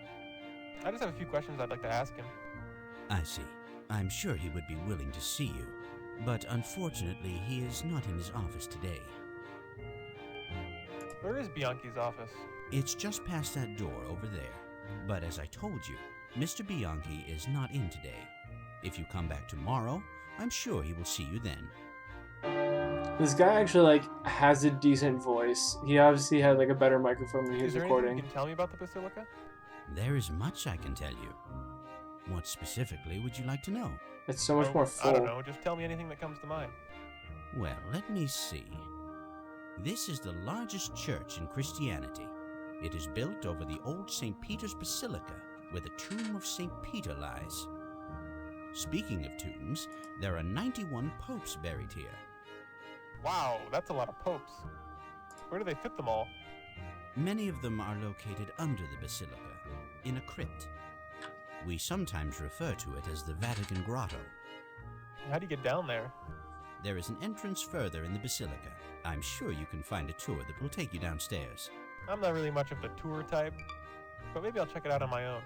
I just have a few questions I'd like to ask him. I see. I'm sure he would be willing to see you, but unfortunately he is not in his office today. Where is Bianchi's office? It's just past that door over there. But as I told you, Mr. Bianchi is not in today. If you come back tomorrow, I'm sure he will see you then. This guy actually, like, has a decent voice. He obviously had, like, a better microphone when he was recording. Anything you can tell me about the Basilica? There is much I can tell you. What specifically would you like to know? It's so much more full. I don't know. Just tell me anything that comes to mind. Well, let me see. This is the largest church in Christianity. It is built over the old St. Peter's Basilica, where the tomb of St. Peter lies. Speaking of tombs, there are 91 popes buried here. Wow, that's a lot of popes. Where do they fit them all? Many of them are located under the basilica, in a crypt. We sometimes refer to it as the Vatican Grotto. How do you get down there? There is an entrance further in the basilica. I'm sure you can find a tour that will take you downstairs. I'm not really much of the tour type, but maybe I'll check it out on my own.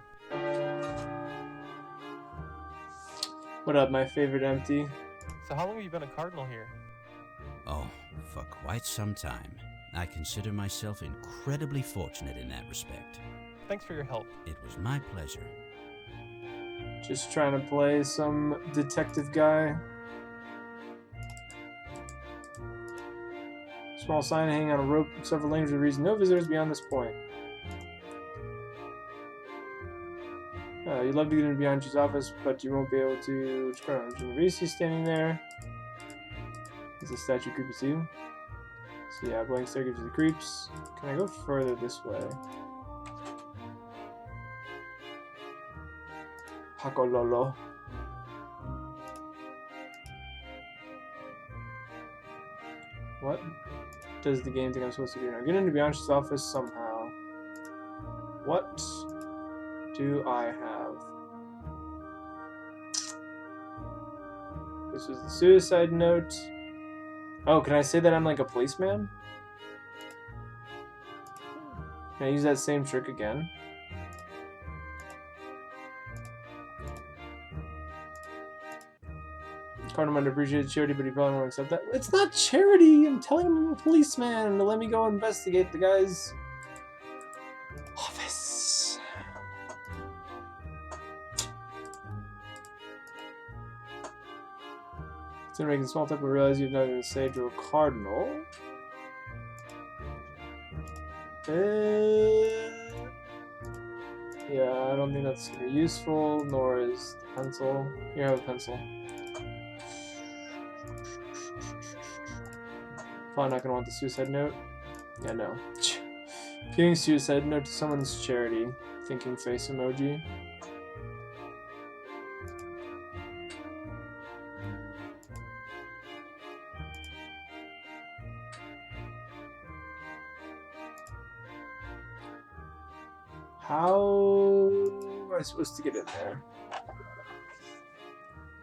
What up, my favorite empty? So how long have you been a Cardinal here? Oh, for quite some time. I consider myself incredibly fortunate in that respect. Thanks for your help. It was my pleasure. Just trying to play some detective guy. Small sign hanging on a rope in several languages reads no visitors beyond this point. You'd love to get into Bianchi's office, but you won't be able to. Genovese standing there. Is the statue creepy too? So yeah, blank stare gives you the creeps. Can I go further this way? Pacololo. What does the game think I'm supposed to do now? Get into Bianchi's office somehow. What do I have? This was the suicide note. Oh, can I say that I'm like a policeman? Can I use that same trick again? Cardinal might appreciate charity, but he probably won't accept that. It's not charity! I'm telling him I'm a policeman to let me go investigate the guy's office. Soon making small talk, but realize you've nothing to say to a Cardinal. Yeah, I don't think that's gonna be useful, nor is the pencil. Here, have a pencil. Probably not gonna want the suicide note. Yeah, no. Giving suicide note to someone's charity. Thinking face emoji. am I supposed to get in there?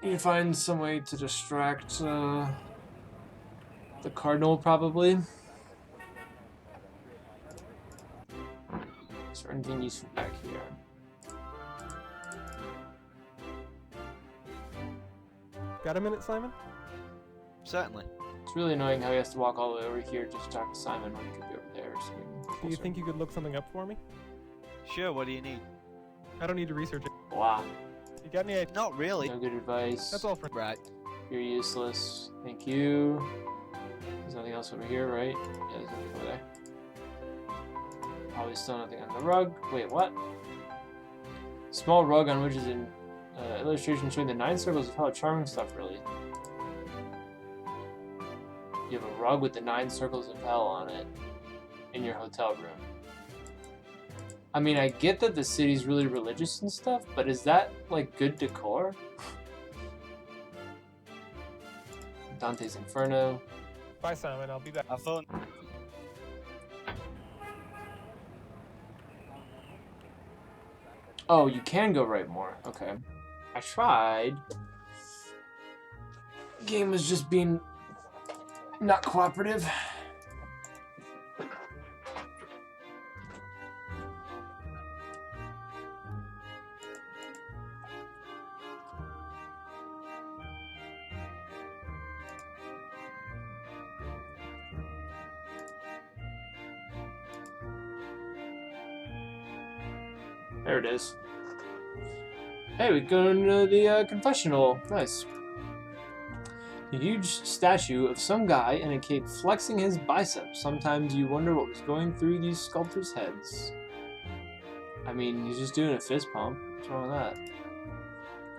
You find some way to distract the Cardinal, probably. Is there anything useful back here? Got a minute, Simon? Certainly. It's really annoying how he has to walk all the way over here just to talk to Simon when he could be over there. So Do you think you could look something up for me? Sure, what do you need? I don't need to research it. Wow. You got any ideas? Not really. No good advice. That's all for Right. You're useless. Thank you. There's nothing else over here, right? Yeah, there's nothing over there. Probably still nothing on the rug. Wait, what? Small rug on which is an illustration showing the 9 circles of hell. Charming stuff, really. You have a rug with the 9 circles of hell on it in your hotel room. I mean, I get that the city's really religious and stuff, but is that, like, good decor? Dante's Inferno. Bye, Simon. I'll be back. Have fun. Oh, you can go right more. Okay. I tried. Game was just being not cooperative. There it is. Hey, we go into the confessional. Nice. A huge statue of some guy in a cape flexing his biceps. Sometimes you wonder what was going through these sculptors' heads. I mean, he's just doing a fist pump. What's wrong with that?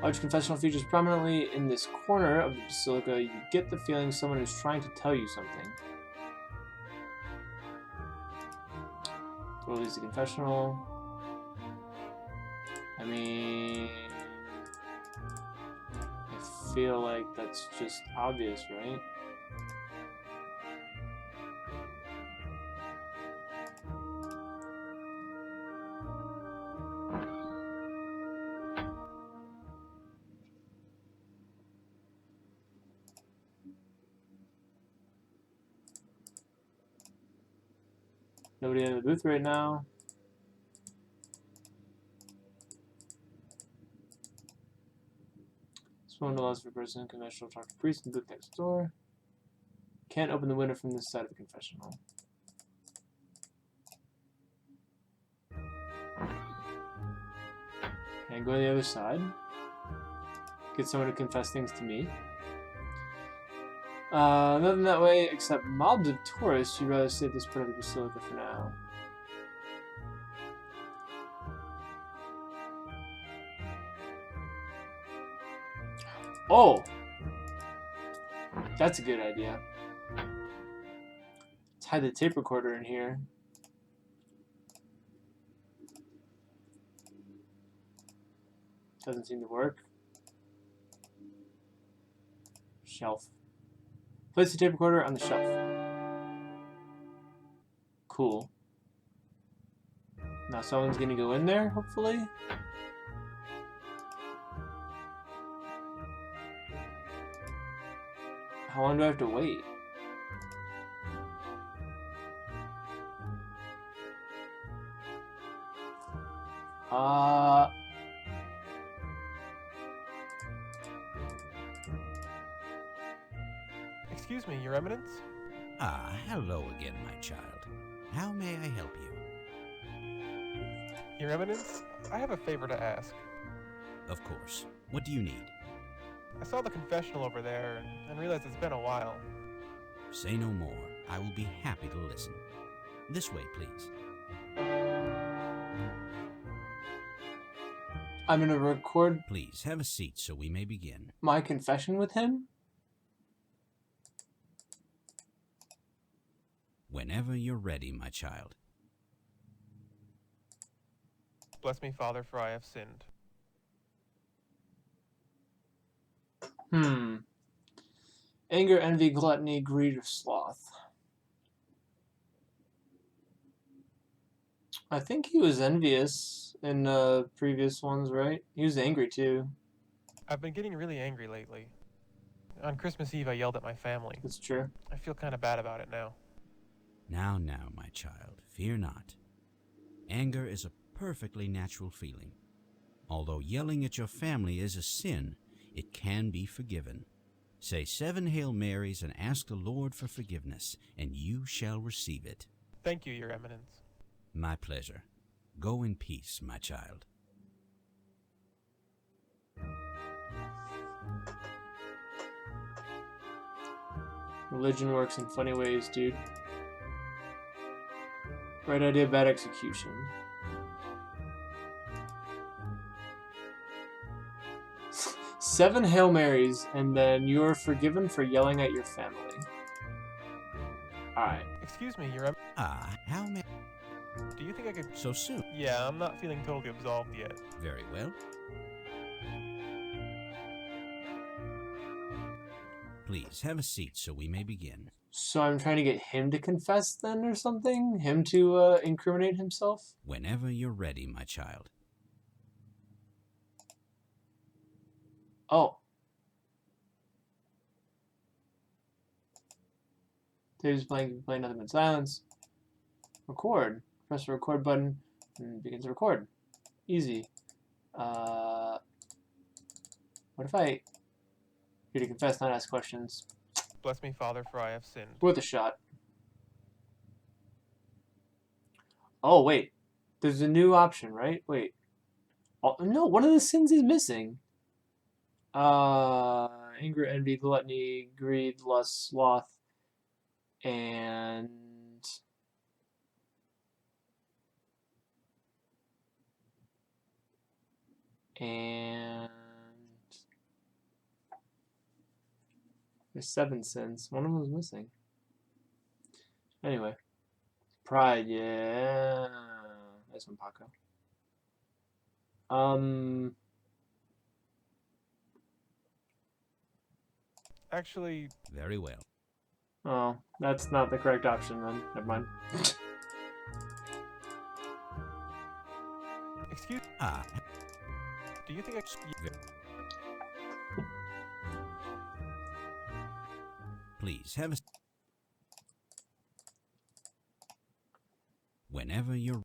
Large confessional features prominently in this corner of the basilica. You get the feeling someone is trying to tell you something. What is the confessional? I mean, I feel like that's just obvious, right? Nobody in the booth right now. Phone allows for person in confessional to talk to priest in the booth next door. Can't open the window from this side of the confessional. Can I go to the other side? Get someone to confess things to me. Nothing that way except mobs of tourists. You'd rather stay at this part of the basilica for now. Oh! That's a good idea. Let's hide the tape recorder in here. Doesn't seem to work. Shelf. Place the tape recorder on the shelf. Cool. Now someone's gonna go in there, hopefully. How long do I have to wait? Excuse me, Your Eminence? Ah, hello again, my child. How may I help you? Your Eminence, I have a favor to ask. Of course. What do you need? I saw the confessional over there and realized it's been a while. Say no more. I will be happy to listen. This way, please. I'm gonna record. Please, have a seat so we may begin. My confession with him? Whenever you're ready, my child. Bless me, Father, for I have sinned. Anger, envy, gluttony, greed, or sloth. I think he was envious in previous ones, right? He was angry too. I've been getting really angry lately. On Christmas Eve, I yelled at my family. That's true. I feel kind of bad about it now. Now, my child, fear not. Anger is a perfectly natural feeling. Although yelling at your family is a sin, it can be forgiven. Say 7 Hail Marys and ask the Lord for forgiveness, and you shall receive it. Thank you, Your Eminence. My pleasure. Go in peace, my child. Religion works in funny ways, dude. Right idea, bad execution. Seven Hail Marys, and then you're forgiven for yelling at your family. Alright. Excuse me, Your Eminence. How many? Do you think I could... So soon? Yeah, I'm not feeling totally absolved yet. Very well. Please, have a seat so we may begin. So I'm trying to get him to confess then or something? Him to incriminate himself? Whenever you're ready, my child. Oh. Dave's playing nothing but silence. Record. Press the record button and it begins to record. Easy. What if I... Here to confess, not ask questions. Bless me, Father, for I have sinned. Worth a shot. Oh, wait. There's a new option, right? Wait. Oh, no, one of the sins is missing. Anger, envy, gluttony, greed, lust, sloth, and... There's 7 sins. One of them was missing. Anyway. Pride, yeah. Nice one, Paco. Actually... Very well. Oh, that's not the correct option then. Never mind. Excuse... Do you think I... Please, have a... Whenever you're...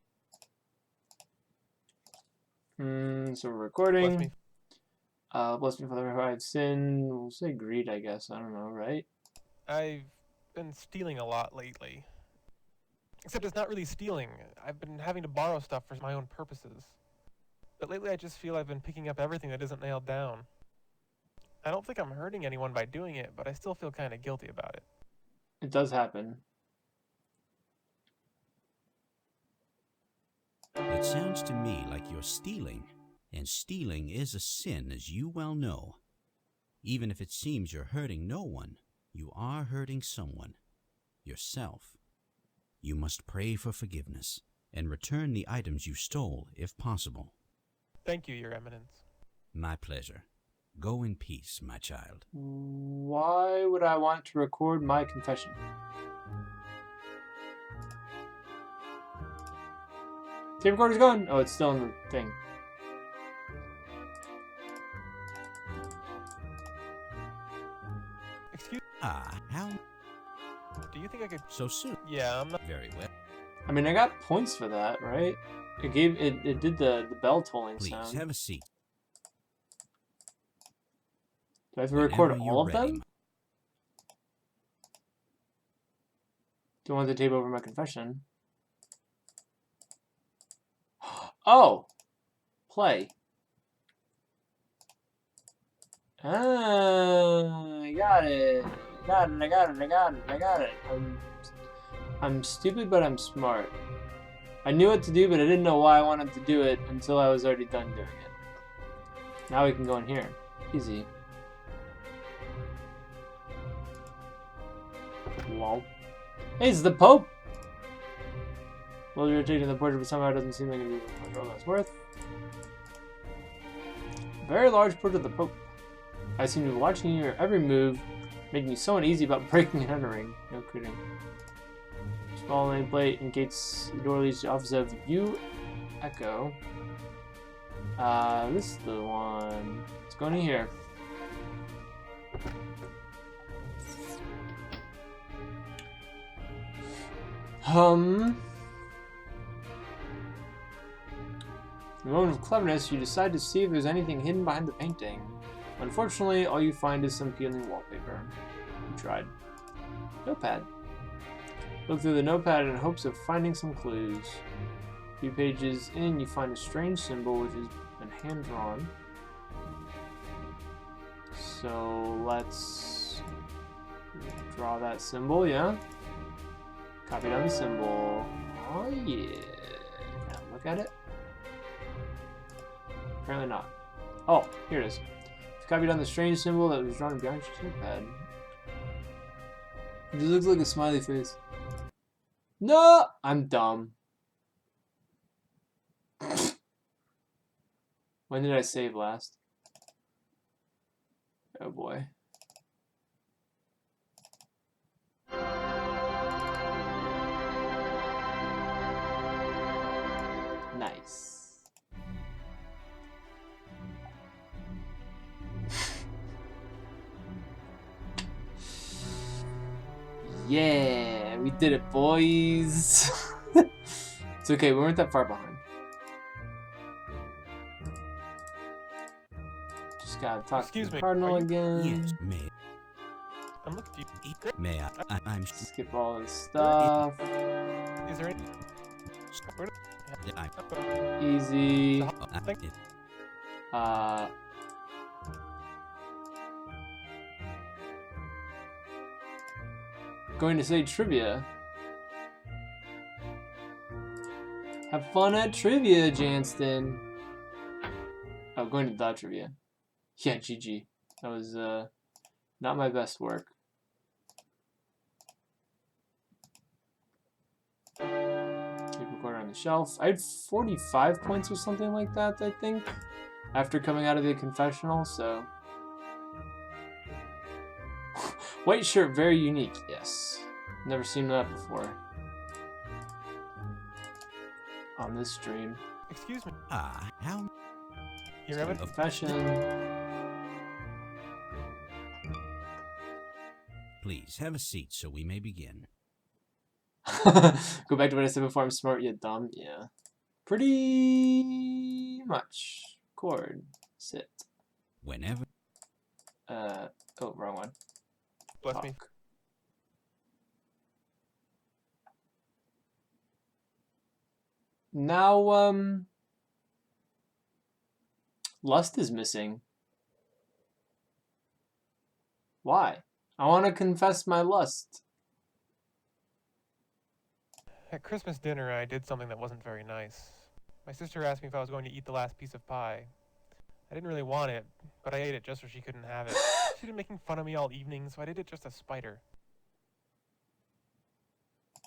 So we're recording. Bless me, Father, for I have sinned. We'll say greed, I guess. I don't know, right? I've been stealing a lot lately. Except it's not really stealing. I've been having to borrow stuff for my own purposes. But lately I just feel I've been picking up everything that isn't nailed down. I don't think I'm hurting anyone by doing it, but I still feel kind of guilty about it. It does happen. It sounds to me like you're stealing, and stealing is a sin, as you well know. Even if it seems you're hurting no one, you are hurting someone, yourself. You must pray for forgiveness, and return the items you stole, if possible. Thank you, Your Eminence. My pleasure. Go in peace, my child. Why would I want to record my confession? Tape recorder's gone! Oh, it's still in the thing. Excuse... how... Do you think I could... So soon? Yeah, I'm not... Very well. I mean, I got points for that, right? It gave... It did the bell tolling Please, sound. have a seat. Do I have to record all of them? Do I want the tape over my confession? Oh! Play. Ah, I got it. I got it. I'm stupid, but I'm smart. I knew what to do, but I didn't know why I wanted to do it until I was already done doing it. Now we can go in here. Easy. Wow. Hey, it's the Pope! Well, you're taking the portrait, but somehow it doesn't seem like it is much all that's worth. Very large portrait of the Pope. I seem to be watching your every move, making you so uneasy about breaking and entering. No kidding. Small nameplate indicates the door leads to the office of U Echo. This is the one. Let's go in here. In a moment of cleverness, you decide to see if there's anything hidden behind the painting. Unfortunately, all you find is some peeling wallpaper. You tried. Notepad. Look through the notepad in hopes of finding some clues. A few pages in, you find a strange symbol which has been hand-drawn. So let's draw that symbol, yeah? Copy down the symbol. Oh yeah. Now look at it. Apparently not. Oh, here it is. Copied on the strange symbol that was drawn behind your notepad. It just looks like a smiley face. No! I'm dumb. When did I save last? Oh boy. Nice. Yeah, we did it, boys. It's okay, we weren't that far behind. Just gotta talk to the Cardinal again. Yes, may. I'm looking at you. May I'm skip all this stuff. Is there any? Easy. Going to say trivia. Have fun at trivia, Janston. Oh, going to the trivia. Yeah, GG. That was not my best work. Keep recorder on the shelf. I had 45 points or something like that, I think, after coming out of the confessional, so. White shirt, very unique, yes. Never seen that before. On this stream. Excuse me. How? Your evidence? Confession. Please have a seat so we may begin. Go back to what I said before. I'm smart yet dumb. Yeah. Pretty much. Chord. Sit. Whenever. Oh, wrong one. Bless me. Now, Lust is missing. Why? I want to confess my lust. At Christmas dinner, I did something that wasn't very nice. My sister asked me if I was going to eat the last piece of pie. I didn't really want it, but I ate it just so she couldn't have it. She'd been making fun of me all evening, so I did it just to spite her.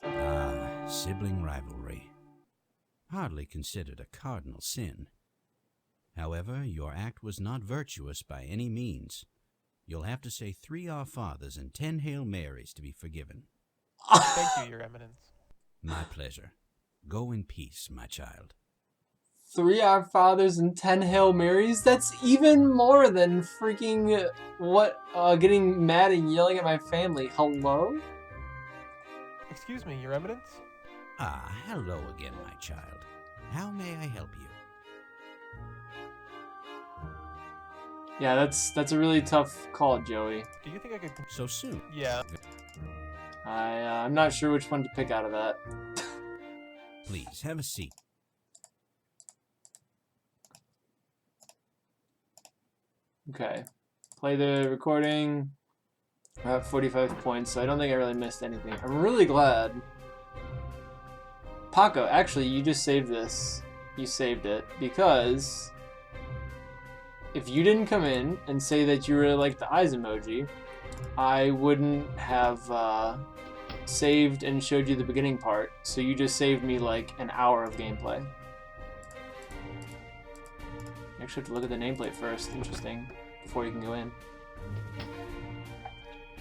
Ah, sibling rivalry. Hardly considered a cardinal sin. However, your act was not virtuous by any means. You'll have to say 3 Our Fathers and 10 Hail Marys to be forgiven. Thank you, Your Eminence. My pleasure. Go in peace, my child. 3 Our Fathers and 10 Hail Marys? That's even more than freaking getting mad and yelling at my family. Hello? Excuse me, Your Eminence? Ah, hello again, my child. How may I help you? Yeah, that's a really tough call, Joey. Do you think I could... So soon? Yeah. I'm not sure which one to pick out of that. Please, have a seat. Okay. Play the recording. I have 45 points, so I don't think I really missed anything. I'm really glad. Paco, actually, you just saved this. You saved it, because if you didn't come in and say that you really liked the eyes emoji, I wouldn't have saved and showed you the beginning part, so you just saved me like an hour of gameplay. You actually have to look at the nameplate first, interesting, before you can go in.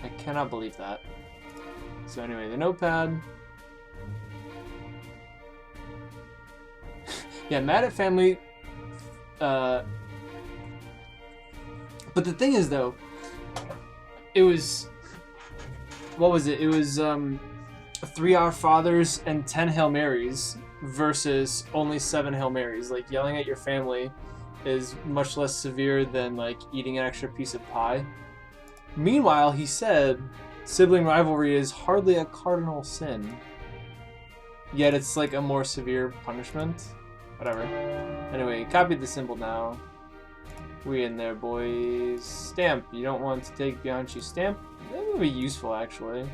I cannot believe that. So anyway, the notepad. Yeah, mad at family. But the thing is, though, it was... What was it? It was 3 Our Fathers and 10 Hail Marys versus only 7 Hail Marys. Like, yelling at your family is much less severe than, like, eating an extra piece of pie. Meanwhile, he said, sibling rivalry is hardly a cardinal sin. Yet it's, like, a more severe punishment. Whatever. Anyway, copy the symbol now. We in there, boys. Stamp. You don't want to take Bianchi's stamp? That would be useful, actually.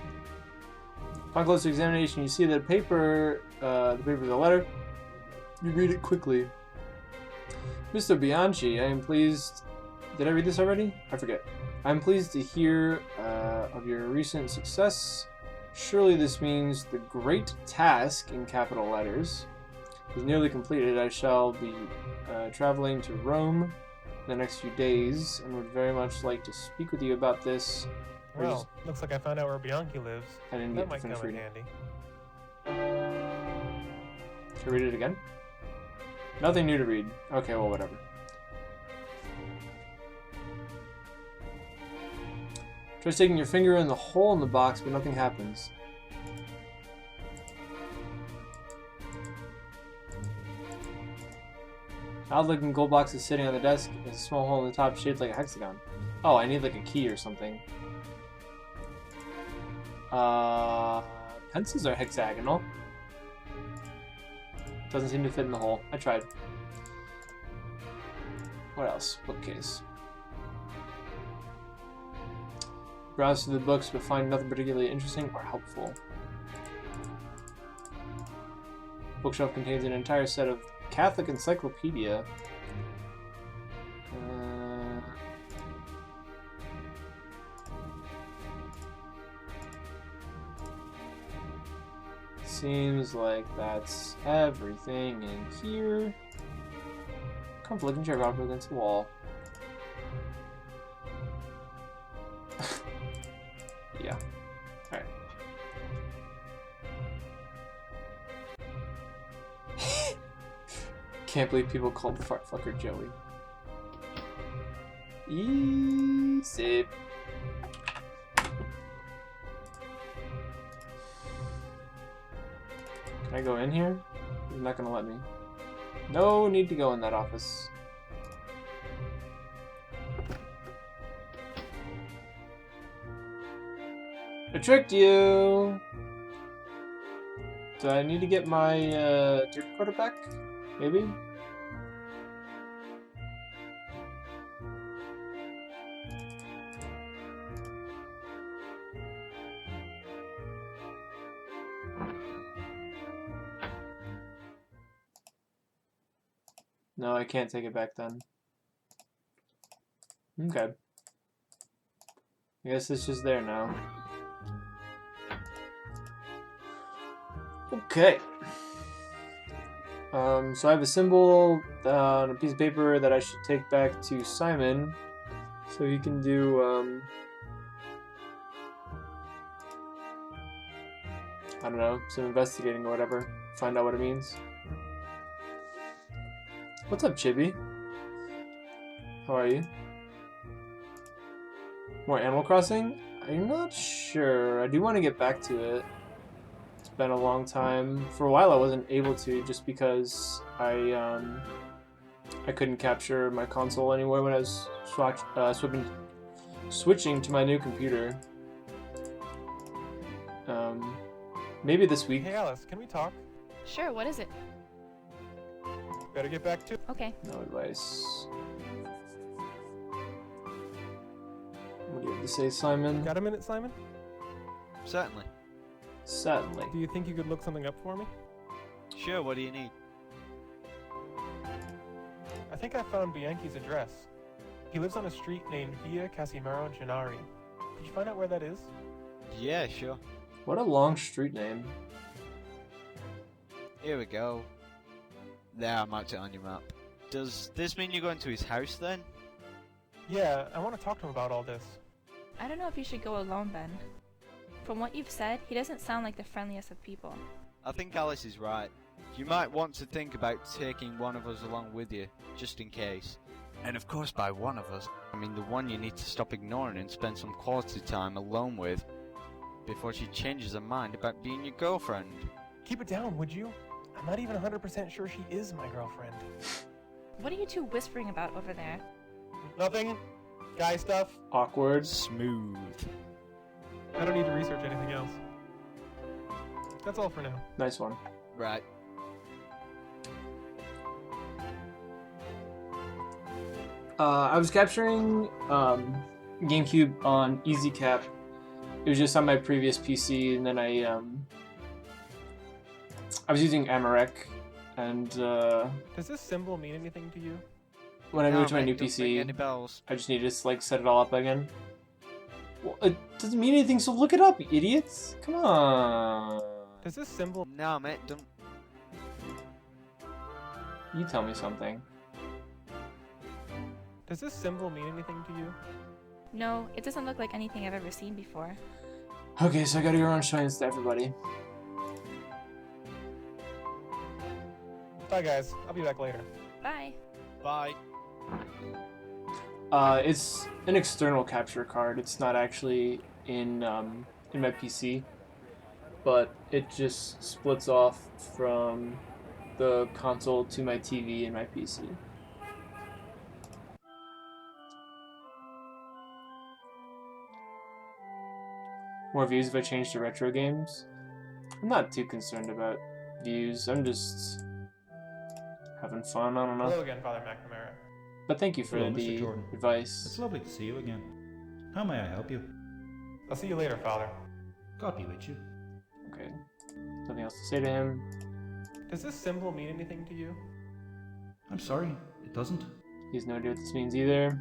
Upon closer examination, you see that the paper of the letter. You read it quickly. Mr. Bianchi, I am pleased... Did I read this already? I forget. I am pleased to hear of your recent success. Surely this means the great task, in capital letters, is nearly completed. I shall be traveling to Rome in the next few days and would very much like to speak with you about this. Well, looks like I found out where Bianchi lives. I didn't that get might to come finish in reading. handy. Should I read it again? Nothing new to read. Okay, well, whatever. Try sticking your finger in the hole in the box, but nothing happens. Odd-looking gold box is sitting on the desk. There's a small hole in the top shaped like a hexagon. Oh, I need like a key or something. Pencils are hexagonal. Doesn't seem to fit in the hole. I tried. What else? Bookcase. Browse through the books but find nothing particularly interesting or helpful. Bookshelf contains an entire set of Catholic encyclopedia. Seems like that's everything in here. Come flicking chair up against the wall. Yeah. Alright. Can't believe people called fart fucker Joey. Easy. Can I go in here? He's not gonna let me. No need to go in that office. I tricked you! Do I need to get my tape recorder back? Maybe? No, I can't take it back then. Okay. I guess it's just there now. Okay. So I have a symbol on a piece of paper that I should take back to Simon so he can do, I don't know, some investigating or whatever. Find out what it means. What's up, Chibi? How are you? More Animal Crossing? I'm not sure. I do want to get back to it. It's been a long time. For a while I wasn't able to just because I couldn't capture my console anywhere when I was switching to my new computer. Maybe this week. Hey Alice, can we talk? Sure, what is it? Better get back to. Okay. No advice. What do you have to say, Simon? Got a minute, Simon? Certainly. Certainly. Do you think you could look something up for me? Sure, what do you need? I think I found Bianchi's address. He lives on a street named Via Casimiro Gennari. Could you find out where that is? Yeah, sure. What a long street name. Here we go. There, I marked it on your map. Does this mean you're going to his house then? Yeah, I want to talk to him about all this. I don't know if you should go alone, Ben. From what you've said, he doesn't sound like the friendliest of people. I think Alice is right. You might want to think about taking one of us along with you, just in case. And of course by one of us, I mean the one you need to stop ignoring and spend some quality time alone with before she changes her mind about being your girlfriend. Keep it down, would you? I'm not even 100% sure she is my girlfriend. What are you two whispering about over there? Nothing. Guy stuff. Awkward. Smooth. I don't need to research anything else. That's all for now. Nice one. Right. I was capturing GameCube on EasyCap. It was just on my previous PC, and then I was using Amarek, and Does this symbol mean anything to you? when I No, moved to my mate, new don't ring any PC, bells. I just needed to like set it all up again. Well, it doesn't mean anything, so look it up, you idiots! Come on. Does this symbol... No, mate, don't... You tell me something. Does this symbol mean anything to you? No, it doesn't look like anything I've ever seen before. Okay, so I gotta go around showing this to everybody. Bye, guys. I'll be back later. Bye. Bye. It's an external capture card. It's not actually in my PC, but it just splits off from the console to my TV and my PC. More views if I change to retro games? I'm not too concerned about views. I'm just having fun. I don't know. Hello again, Father McNamara. But thank you for Hello, Mr. the Jordan. advice. It's lovely to see you again. How may I help you? I'll see you later, Father. God be with you. Okay. Nothing else to say to him. Does this symbol mean anything to you? I'm sorry, it doesn't. He has no idea what this means either.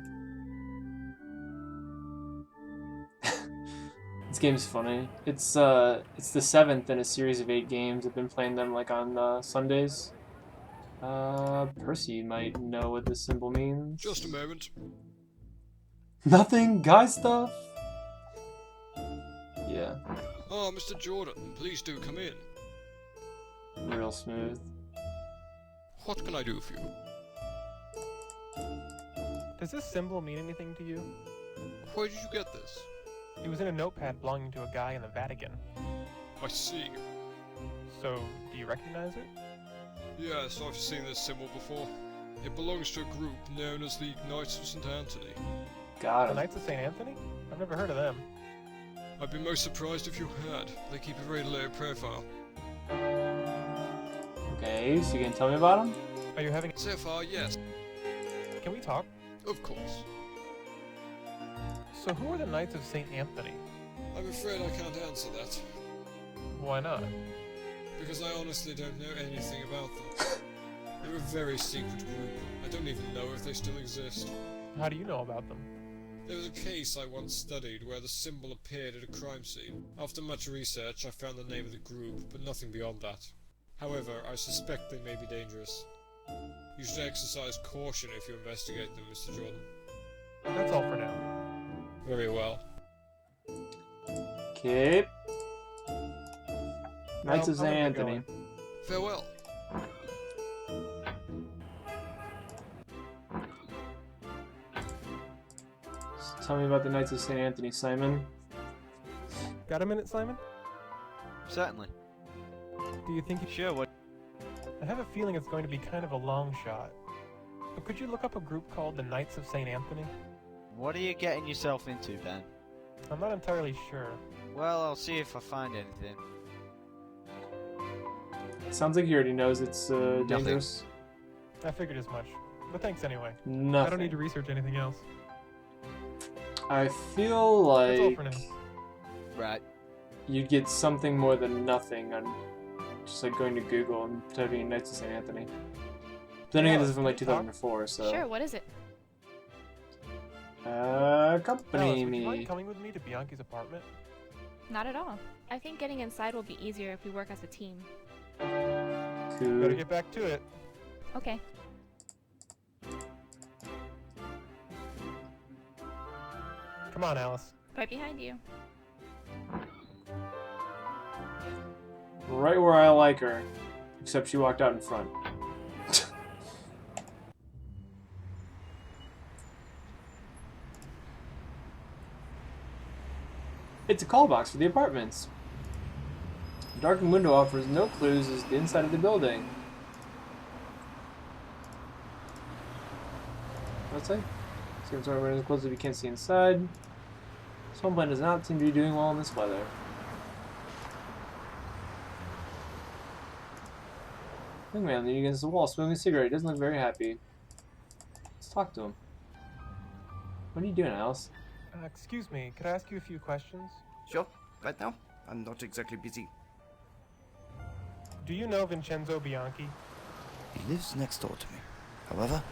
This game's funny. It's the 7th in a series of 8 games. I've been playing them like on Sundays. Percy might know what this symbol means. Just a moment. Nothing, guy stuff. Yeah, Ah, Mr. Jordan, please do come in. real smooth. What can I do for you? Does this symbol mean anything to you? Where did you get this? It was in a notepad belonging to a guy in the Vatican. I see. So, do you recognize it? Yes, I've seen this symbol before. It belongs to a group known as the Knights of St. Anthony. Got The him. Knights of St. Anthony? I've never heard of them. I'd be most surprised if you had. They keep a very low profile. Okay, so you gonna tell me about him? Are you having... So far, yes. Can we talk? Of course. So who are the Knights of St. Anthony? I'm afraid I can't answer that. Why not? Because I honestly don't know anything about them. They're a very secret group. I don't even know if they still exist. How do you know about them? There was a case I once studied where the symbol appeared at a crime scene. After much research, I found the name of the group, but nothing beyond that. However, I suspect they may be dangerous. You should exercise caution if you investigate them, Mr. Jordan. That's all for now. Very well. Okay. Knights of Well, St. I'm gonna Anthony. get Farewell. So tell me about the Knights of St. Anthony, Simon. Got a minute, Simon? Certainly. Do you think you... Sure, what? I have a feeling it's going to be kind of a long shot. But could you look up a group called the Knights of St. Anthony? What are you getting yourself into, Ben? I'm not entirely sure. Well, I'll see if I find anything. Sounds like he already knows it's dangerous. I figured as much. But thanks anyway. Nothing. I don't need to research anything else. I feel That's all like for now. Right. you'd get something more than nothing on just like going to Google and typing in Knights of St. Anthony. But then again, this is from like 2004, so. Sure, what is it? Company Alice, would you me. mind coming with me to Bianchi's apartment? Not at all. I think getting inside will be easier if we work as a team. Cool. Better get back to it. Okay. Come on, Alice. Right behind you. Right where I like her. Except she walked out in front. It's a call box for the apartments. The darkened window offers no clues as to the inside of the building. What's that? Seems our windows closed if you can't see inside. This home plan does not seem to be doing well in this weather. Young man leaning against the wall, smoking a cigarette. He doesn't look very happy. Let's talk to him. What are you doing, Alice? Excuse me, could I ask you a few questions? Sure, right now? I'm not exactly busy. Do you know Vincenzo Bianchi? He lives next door to me. However,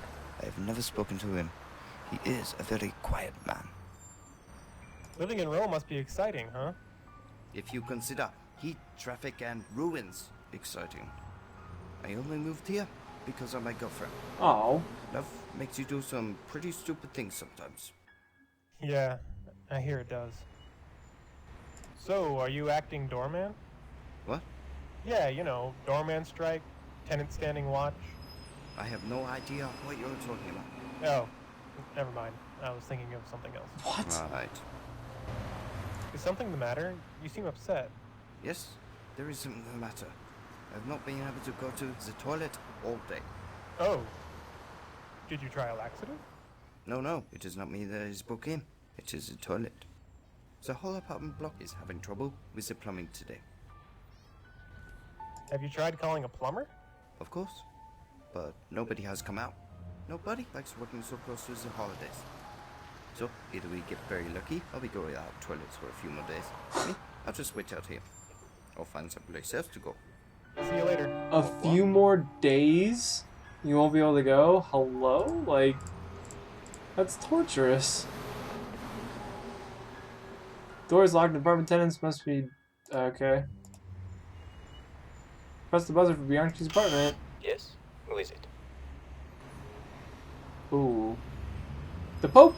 I have never spoken to him. He is a very quiet man. Living in Rome must be exciting, huh? If you consider heat, traffic, and ruins exciting. I only moved here because of my girlfriend. Oh. Love makes you do some pretty stupid things sometimes. Yeah, I hear it does. So, are you acting doorman? What? Yeah, you know, doorman strike, tenant standing watch. I have no idea what you're talking about. Oh, never mind. I was thinking of something else. What? Right. Is something the matter? You seem upset. Yes, there is something the matter. I've not been able to go to the toilet all day. Oh. Did you try a laxative? No, it is not me that is broken. It is the toilet. The whole apartment block is having trouble with the plumbing today. Have you tried calling a plumber? Of course. But nobody has come out. Nobody likes working so close to the holidays. So, either we get very lucky, or we go without toilets for a few more days. Me, I'll just wait out here. Or find someplace else to go. See you later. A few more days? You won't be able to go? Hello? Like, that's torturous. Doors locked, apartment tenants must be... okay. Press the buzzer for Bianchi's apartment. Yes? Who is it? Ooh. The Pope?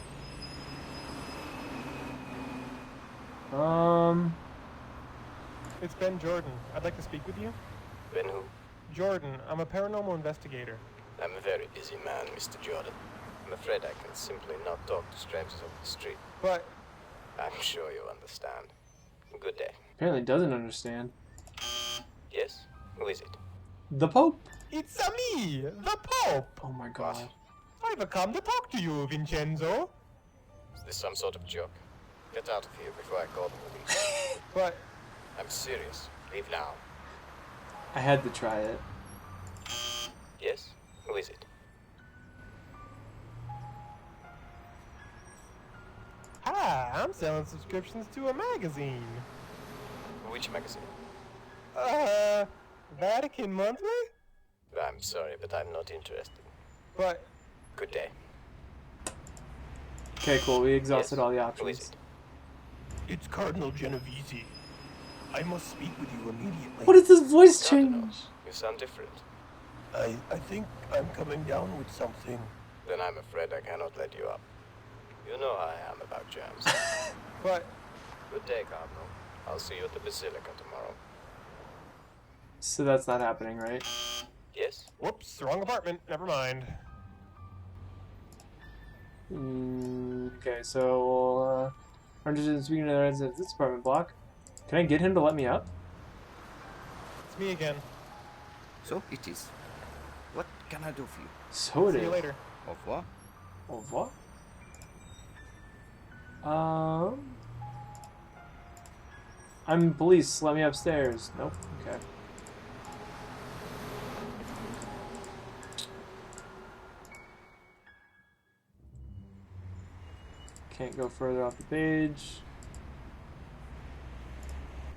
It's Ben Jordan. I'd like to speak with you. Ben who? Jordan, I'm a paranormal investigator. I'm a very busy man, Mr. Jordan. I'm afraid I can simply not talk to strangers on the street. But... I'm sure you understand. Good day. Apparently doesn't understand. Yes? Who is it? The Pope? It's me, the Pope! Oh my god. I've come to talk to you, Vincenzo. Is this some sort of joke? Get out of here before I call the police. But... I'm serious. Leave now. I had to try it. Yes? Who is it? Hi, I'm selling subscriptions to a magazine. Which magazine? Vatican Monthly? I'm sorry, but I'm not interested. But... Good day. Okay, cool. We exhausted all the Who is options. it? It's Cardinal Genovese. I must speak with you immediately. What is this voice Cardinal, change? you sound different. I think I'm coming down with something. Then I'm afraid I cannot let you up. You know how I am about germs. But... Good day, Cardinal. I'll see you at the Basilica tomorrow. So that's not happening, right? Yes? Whoops, wrong apartment. Never mind. Okay, so we're interested in speaking to the residents of this apartment block. Can I get him to let me up? It's me again. So it is. What can I do for you? So it is. See you later. Au revoir. Au revoir. I'm police. Let me upstairs. Nope. Okay. Can't go further off the page.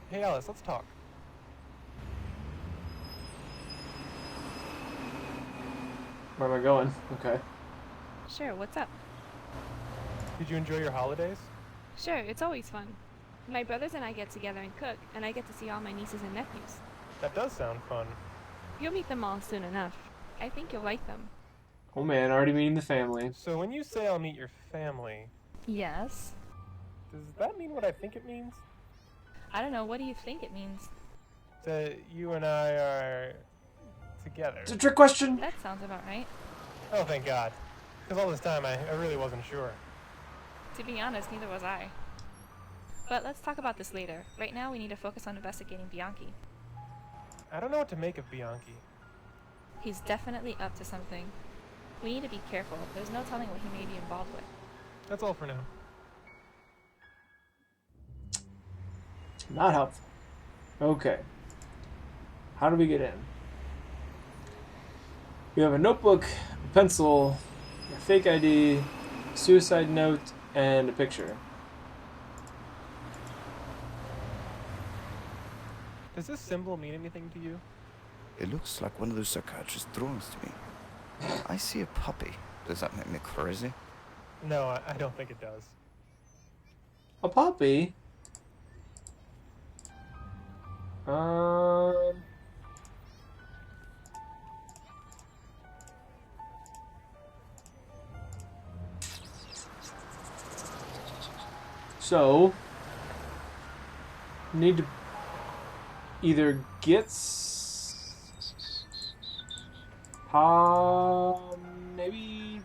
Hey Alice, let's talk. Where am I going? Okay. Sure, what's up? Did you enjoy your holidays? Sure, it's always fun. My brothers and I get together and cook, and I get to see all my nieces and nephews. That does sound fun. You'll meet them all soon enough. I think you'll like them. Oh man, already meeting the family. So when you say I'll meet your family, Yes? does that mean what I think it means? I don't know, what do you think it means? That you and I are together. It's a trick question. That sounds about right. Oh, thank God. Because all this time I really wasn't sure. To be honest, neither was I. But let's talk about this later. Right now, we need to focus on investigating Bianchi. I don't know what to make of Bianchi. He's definitely up to something. We need to be careful. There's no telling what he may be involved with. That's all for now. Not helpful. Okay. How do we get in? We have a notebook, a pencil, a fake ID, suicide note, and a picture. Does this symbol mean anything to you? It looks like one of those psychiatrist drawings to me. I see a puppy. Does that make me crazy? No, I don't think it does. A puppy? So, need to either get maybe.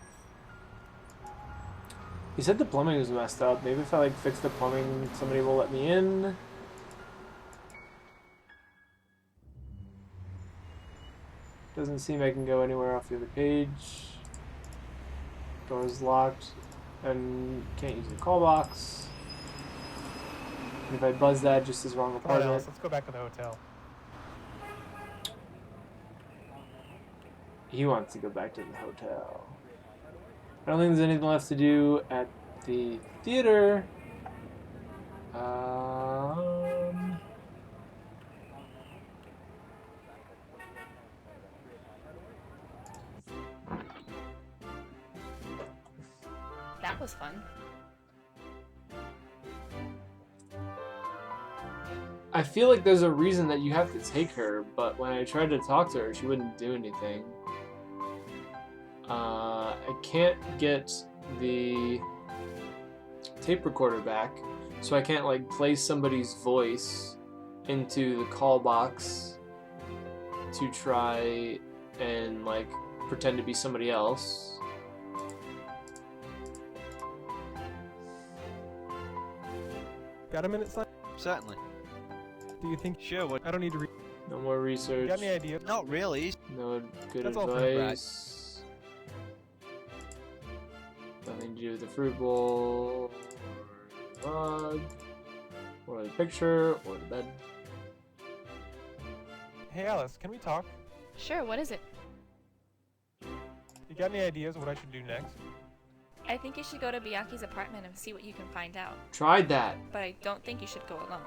He said the plumbing was messed up. Maybe if I like fix the plumbing, somebody will let me in. Doesn't seem I can go anywhere off the other page. Door's locked. And can't use the call box. And if I buzz that, just as wrong Come on, apartment. Alice, let's go back to the hotel. He wants to go back to the hotel. I don't think there's anything left to do at the theater. That was fun. I feel like there's a reason that you have to take her, but when I tried to talk to her, she wouldn't do anything. I can't get the tape recorder back, so I can't like place somebody's voice into the call box to try and like pretend to be somebody else. Got a minute, son? Certainly. Do you think? Sure. What? I don't need to read. No more research. Got any idea? Not really. No good That's all for advice. Nothing to do with the fruit bowl, or the mug, or the picture, or the bed. Hey, Alice, can we talk? Sure, what is it? You got any ideas what I should do next? I think you should go to Bianchi's apartment and see what you can find out. Tried that. But I don't think you should go alone.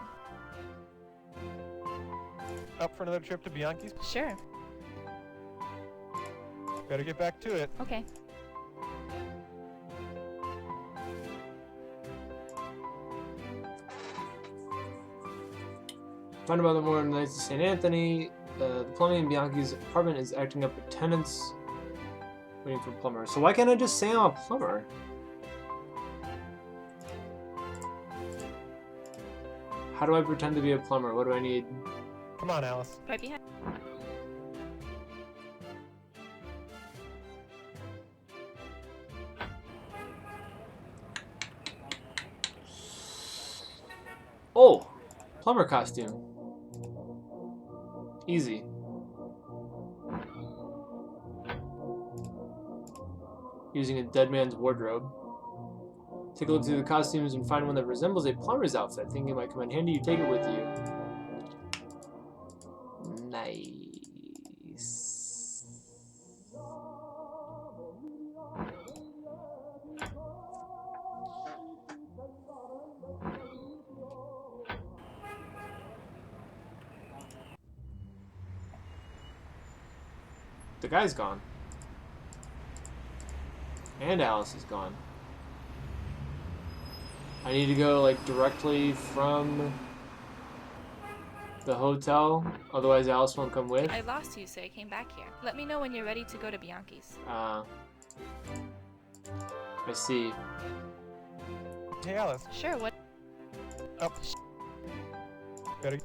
Up for another trip to Bianchi's? Sure. Better get back to it. Okay. Find about the more nights of St. Anthony. The plumbing in Bianchi's apartment is acting up with tenants. Waiting for a plumber. So why can't I just say I'm a plumber? How do I pretend to be a plumber? What do I need? Come on, Alice. Right behind. Oh! Plumber costume. Easy. Using a dead man's wardrobe. Take a look through the costumes and find one that resembles a plumber's outfit. Thinking it might come in handy, you take it with you. Nice. The guy's gone. And Alice is gone. I need to go like directly from the hotel, otherwise Alice won't come with. I lost you, so I came back here. Let me know when you're ready to go to Bianchi's. I see. Hey, Alice. Sure, what? Up. Better.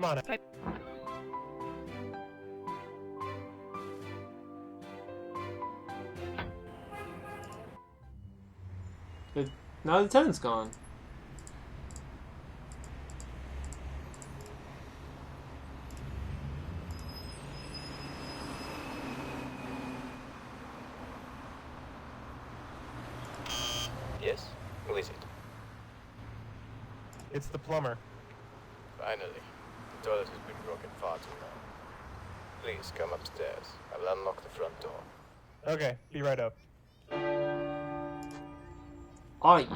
Come on. Now the tenant's gone. Yes? Who is it? It's the plumber. Finally. The toilet has been broken far too long. Please come upstairs. I will unlock the front door. Okay, be right up. Oh yeah.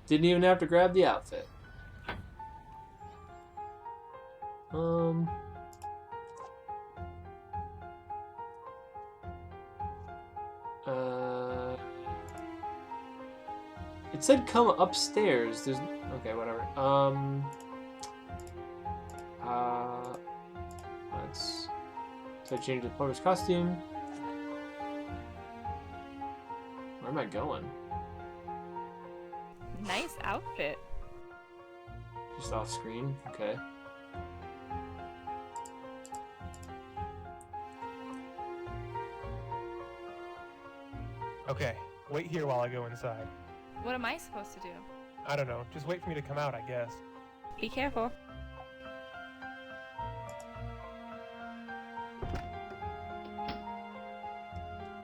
Didn't even have to grab the outfit. It said come upstairs. There's okay, whatever. Let's so change the plumber's costume. Where am I going? Nice outfit. Just off screen. Okay. Okay, wait here while I go inside. What am I supposed to do? I don't know, just wait for me to come out, I guess. Be careful.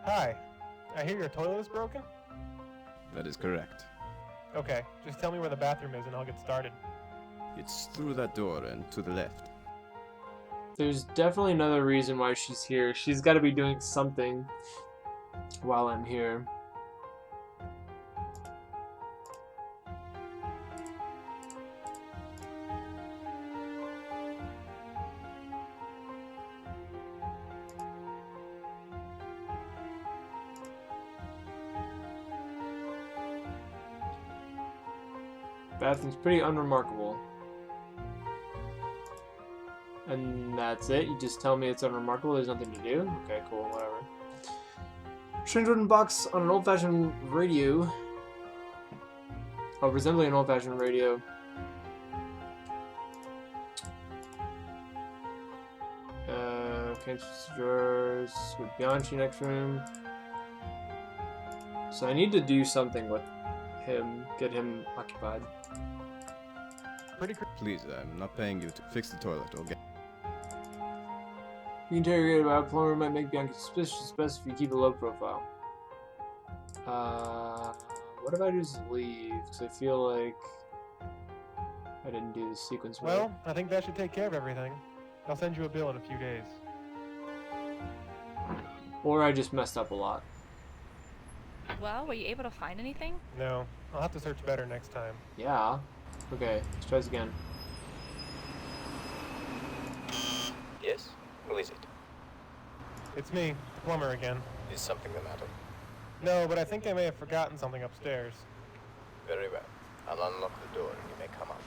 Hi, I hear your toilet is broken? That is correct. Okay, just tell me where the bathroom is and I'll get started. It's through that door and to the left. There's definitely another reason why she's here. She's got to be doing something while I'm here. Bathroom's pretty unremarkable. And that's it? You just tell me it's unremarkable, there's nothing to do? Okay, cool, whatever. Strange wooden box on an old-fashioned radio. Oh, resembling an old-fashioned radio. Can't drawers with Bianchi next room. So I need to do something with him, get him occupied. Please, I'm not paying you to fix the toilet, okay? You interrogate about a plumber might make Bianchi suspicious, best if you keep a low profile. What if I just leave? Because I feel like I didn't do the sequence right. Well, I think that should take care of everything. I'll send you a bill in a few days. Or I just messed up a lot. Well, were you able to find anything? No, I'll have to search better next time. Yeah. Okay, let's try this again. Yes? Who is it? It's me, the plumber again. Is something the matter? No, but I think I may have forgotten something upstairs. Very well. I'll unlock the door and you may come up.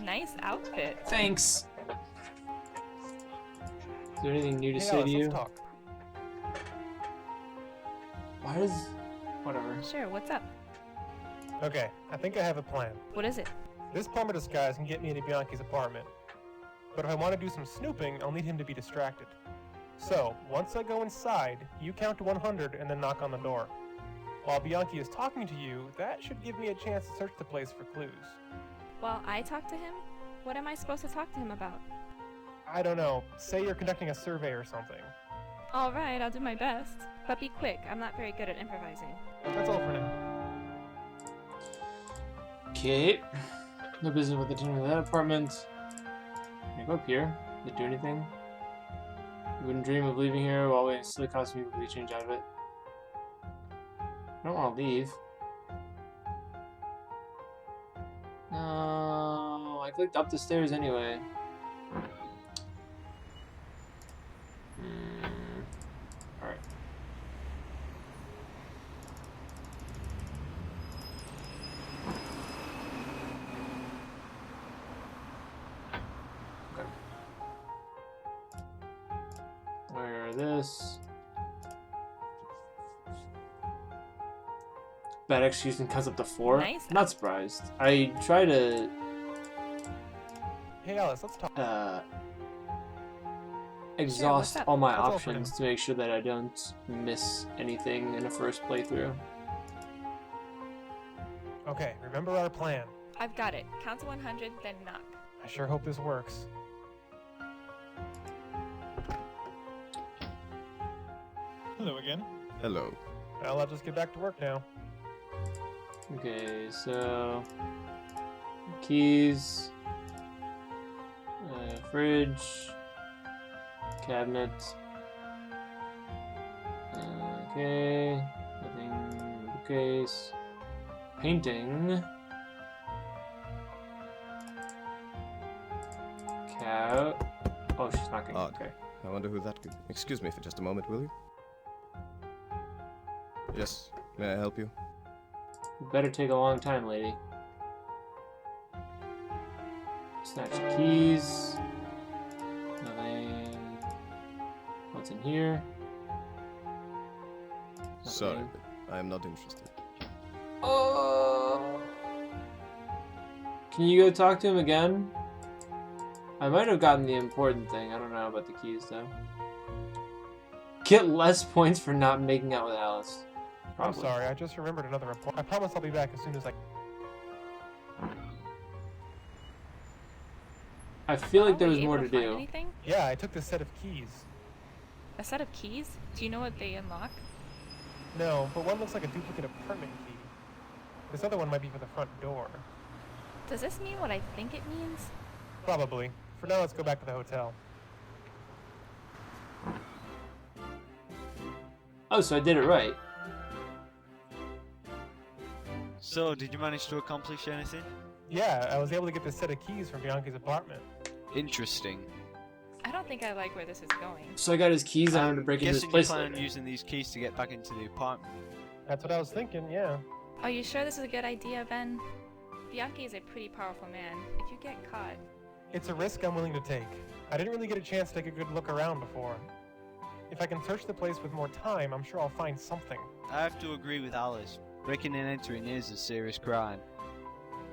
Nice outfit. Thanks. Is there anything new to say Alice, to you? let's talk. Why does... Whatever. Sure, what's up? Okay, I think I have a plan. What is it? This plumber disguise can get me into Bianchi's apartment. But if I want to do some snooping, I'll need him to be distracted. So, once I go inside, you count to 100 and then knock on the door. While Bianchi is talking to you, that should give me a chance to search the place for clues. While I talk to him? What am I supposed to talk to him about? I don't know, say you're conducting a survey or something. Alright, I'll do my best. But be quick, I'm not very good at improvising. That's all for now. Okay. No business with the tenant of that apartment. Can I go up here? Did it do anything? You wouldn't dream of leaving here while waiting silly costume people to change out of it. I don't want to leave. No, I clicked up the stairs anyway. Alright. Try this. Bad execution comes up to 4. Nice. Not surprised. I try to Hey Alice, let's talk. exhaust up? all my That's all for options to make sure that I don't miss anything in the first playthrough. Okay, remember our plan. I've got it. Count to 100, then knock. I sure hope this works. Hello again. Hello. Well, I'll just get back to work now. Okay, so keys, fridge, cabinet. Okay, nothing. Bookcase, painting. Cow. Oh, she's knocking. Odd. Okay. I wonder who that could... Excuse me for just a moment, will you? Yes, may I help you? Better take a long time, lady. Snatch the keys. Nothing. What's in here? Sorry, Nothing. but I am not interested. Oh. Can you go talk to him again? I might have gotten the important thing. I don't know about the keys, though. Get less points for not making out with Alice. Probably. I'm sorry, I just remembered another report. I promise I'll be back as soon as I... I feel like there Were was you more able to find do. Anything? Yeah, I took this set of keys. A set of keys? Do you know what they unlock? No, but one looks like a duplicate apartment key. This other one might be for the front door. Does this mean what I think it means? Probably. For now, let's go back to the hotel. Oh, so I did it right. So, did you manage to accomplish anything? Yeah, I was able to get this set of keys from Bianchi's apartment. Interesting. I don't think I like where this is going. So I got his keys. I had to break into his Guessing you place plan on later. using these keys to get back into the apartment. That's what I was thinking, yeah. Are you sure this is a good idea, Ben? Bianchi is a pretty powerful man. If you get caught... It's a risk I'm willing to take. I didn't really get a chance to take a good look around before. If I can search the place with more time, I'm sure I'll find something. I have to agree with Alice. Breaking and entering is a serious crime.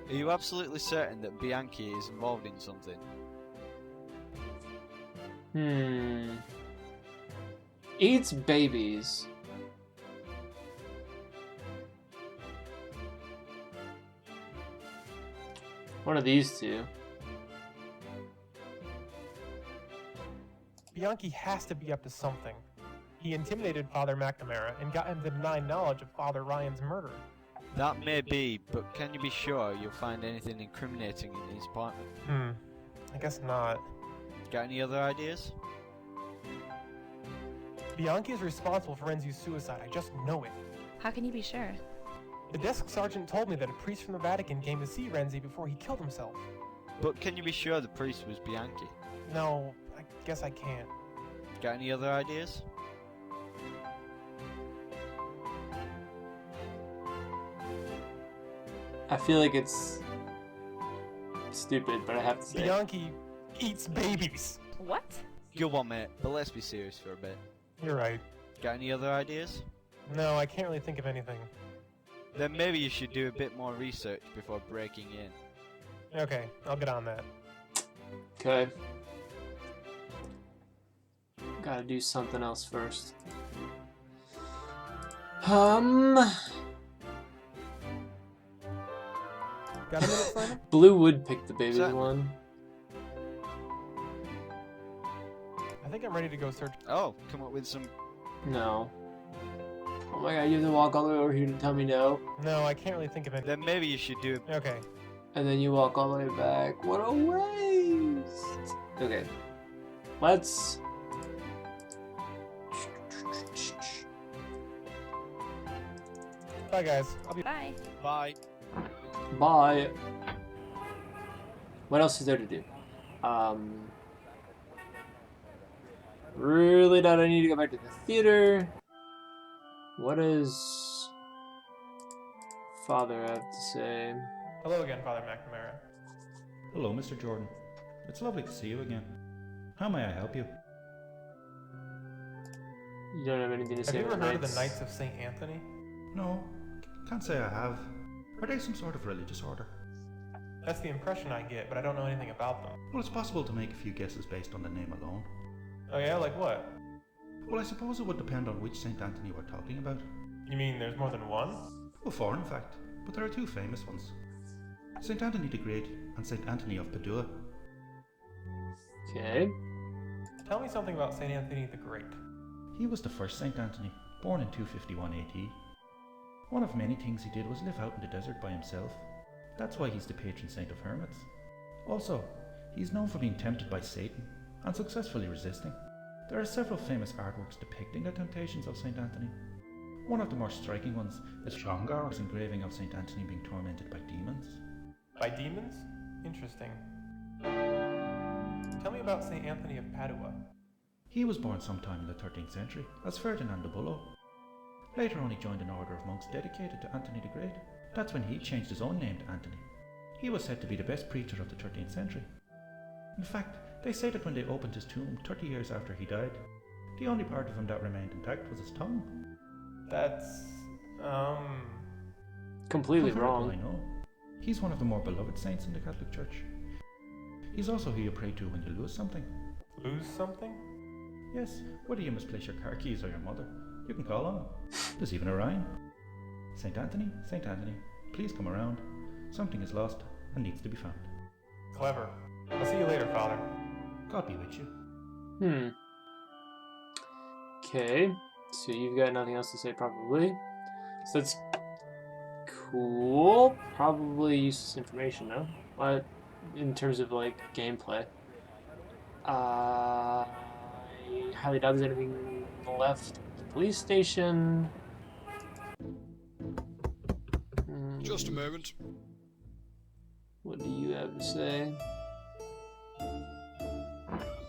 Are you absolutely certain that Bianchi is involved in something? Eats babies. One of these two. Bianchi has to be up to something. He intimidated Father McNamara and got him to deny knowledge of Father Ryan's murder. That may be, but can you be sure you'll find anything incriminating in his apartment? I guess not. Got any other ideas? Bianchi is responsible for Renzi's suicide, I just know it. How can you be sure? The desk sergeant told me that a priest from the Vatican came to see Renzi before he killed himself. But can you be sure the priest was Bianchi? No, I guess I can't. Got any other ideas? I feel like it's stupid, but I have to say. Bianchi eats babies. What? Good one, mate, but let's be serious for a bit. You're right. Got any other ideas? No, I can't really think of anything. Then maybe you should do a bit more research before breaking in. Okay, I'll get on that. Okay. Gotta do something else first. Got a minute, Simon? Blue would pick the baby Certainly. one. I think I'm ready to go search. Oh, come up with some... No. Oh my god, you have to walk all the way over here to tell me no. No, I can't really think of anything. Then maybe you should do... Okay. And then you walk all the way back. What a waste! Okay. Let's... Bye, guys. I'll be... Bye. Bye. Bye. What else is there to do? Really doubt I need to go back to the theater. What does Father have to say? Hello again, Father McNamara. Hello, Mr. Jordan. It's lovely to see you again. How may I help you? You don't have anything to say Have you ever about heard of the Knights of St. Anthony? No, can't say I have. Are they some sort of religious order? That's the impression I get, but I don't know anything about them. Well, it's possible to make a few guesses based on the name alone. Oh yeah, like what? Well, I suppose it would depend on which St. Anthony we're talking about. You mean there's more than one? Well, four in fact, but there are two famous ones. St. Anthony the Great and St. Anthony of Padua. Okay. Tell me something about St. Anthony the Great. He was the first St. Anthony, born in 251 AD. One of many things he did was live out in the desert by himself. That's why he's the patron saint of hermits. Also, he's known for being tempted by Satan and successfully resisting. There are several famous artworks depicting the temptations of St. Anthony. One of the more striking ones is Shangar's engraving of St. Anthony being tormented by demons. By demons? Interesting. Tell me about St. Anthony of Padua. He was born sometime in the 13th century as Ferdinand the Bullo. Later on he joined an order of monks dedicated to Anthony the Great. That's when he changed his own name to Anthony. He was said to be the best preacher of the 13th century. In fact, they say that when they opened his tomb 30 years after he died, the only part of him that remained intact was his tongue. That's, completely wrong. I know. He's one of the more beloved saints in the Catholic Church. He's also who you pray to when you lose something. Lose something? Yes, whether you misplace your car keys or your mother, you can call on him. There's even a rhyme. St. Anthony, please come around. Something is lost and needs to be found. Clever. I'll see you later, Father. God be with you. Okay, so you've got nothing else to say probably. So that's cool. Probably useless information though. But in terms of like gameplay. I highly doubt there's anything left at the police station. Just a moment. What do you have to say?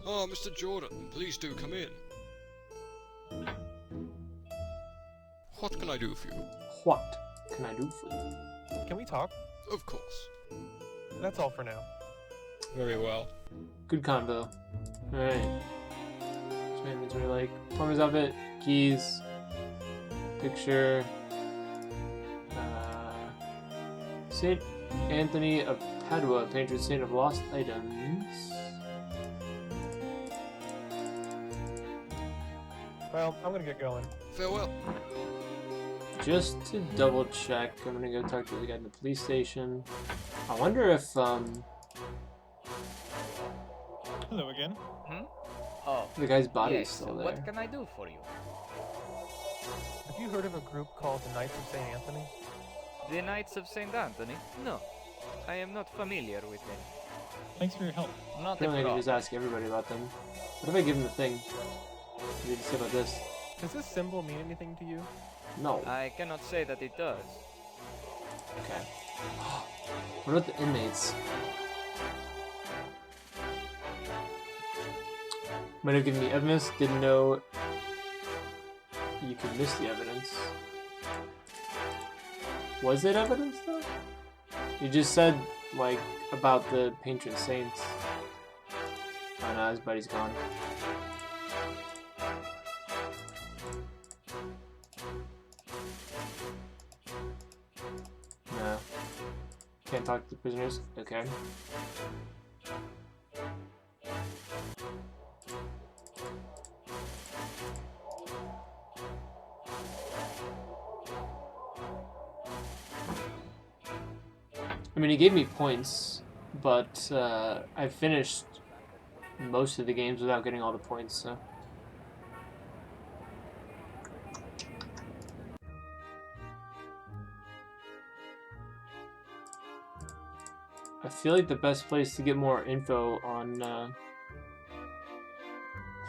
Ah, Mr. Jordan, please do come in. What can I do for you? What can I do for you? Can we talk? Of course. That's all for now. Very well. Good convo. Alright. So inventory like plumber's outfit, keys, picture, St. Anthony of Padua, patron saint of lost items. Well, I'm gonna get going. Farewell. Just to double check, I'm gonna go talk to the guy in the police station. I wonder if Hello again. Oh. the guy's body yes, is still there. What can I do for you? Have you heard of a group called the Knights of St. Anthony? The Knights of St. Anthony? No. I am not familiar with them. Thanks for your help. Not a Apparently I can problem. just ask everybody about them. What if I give him the thing? What do you say about this? Does this symbol mean anything to you? No. I cannot say that it does. Okay. What about the inmates? Might have given me evidence, didn't know you could miss the evidence. Was it evidence though? You just said, like, about the patron saints. Oh no, his buddy's gone. No. Can't talk to the prisoners? Okay. I mean, he gave me points, but I finished most of the games without getting all the points, so. I feel like the best place to get more info on,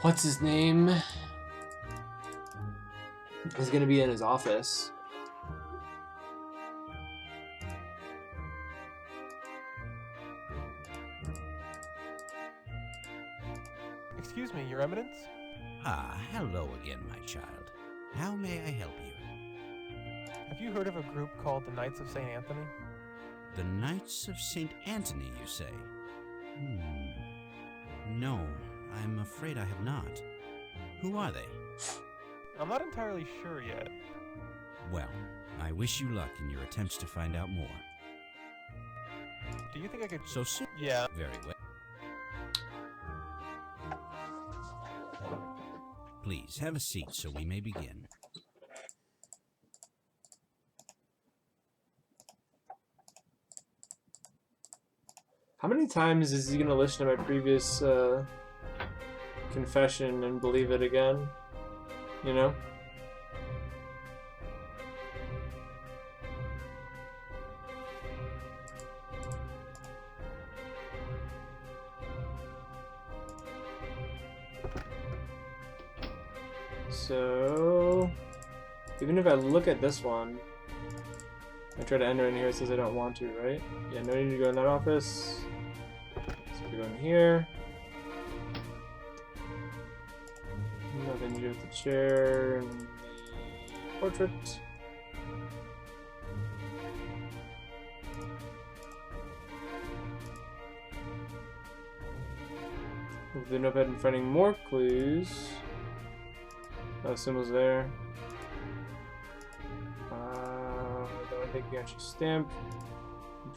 what's his name, is gonna be in his office. Excuse me, Your Eminence? Ah, hello again, my child. How may I help you? Have you heard of a group called the Knights of St. Anthony? The Knights of St. Anthony, you say? No, I'm afraid I have not. Who are they? I'm not entirely sure yet. Well, I wish you luck in your attempts to find out more. Do you think I could... So soon? Yeah. Very well. Please, have a seat so we may begin. How many times is he gonna listen to my previous confession and believe it again? You know? So, even if I look at this one, I try to enter in here, it says I don't want to, right? Yeah, no need to go in that office. So we go in here. Nothing to do with the chair and the portrait. Move the notepad and finding more clues. Oh, symbols there. Don't take the extra stamp.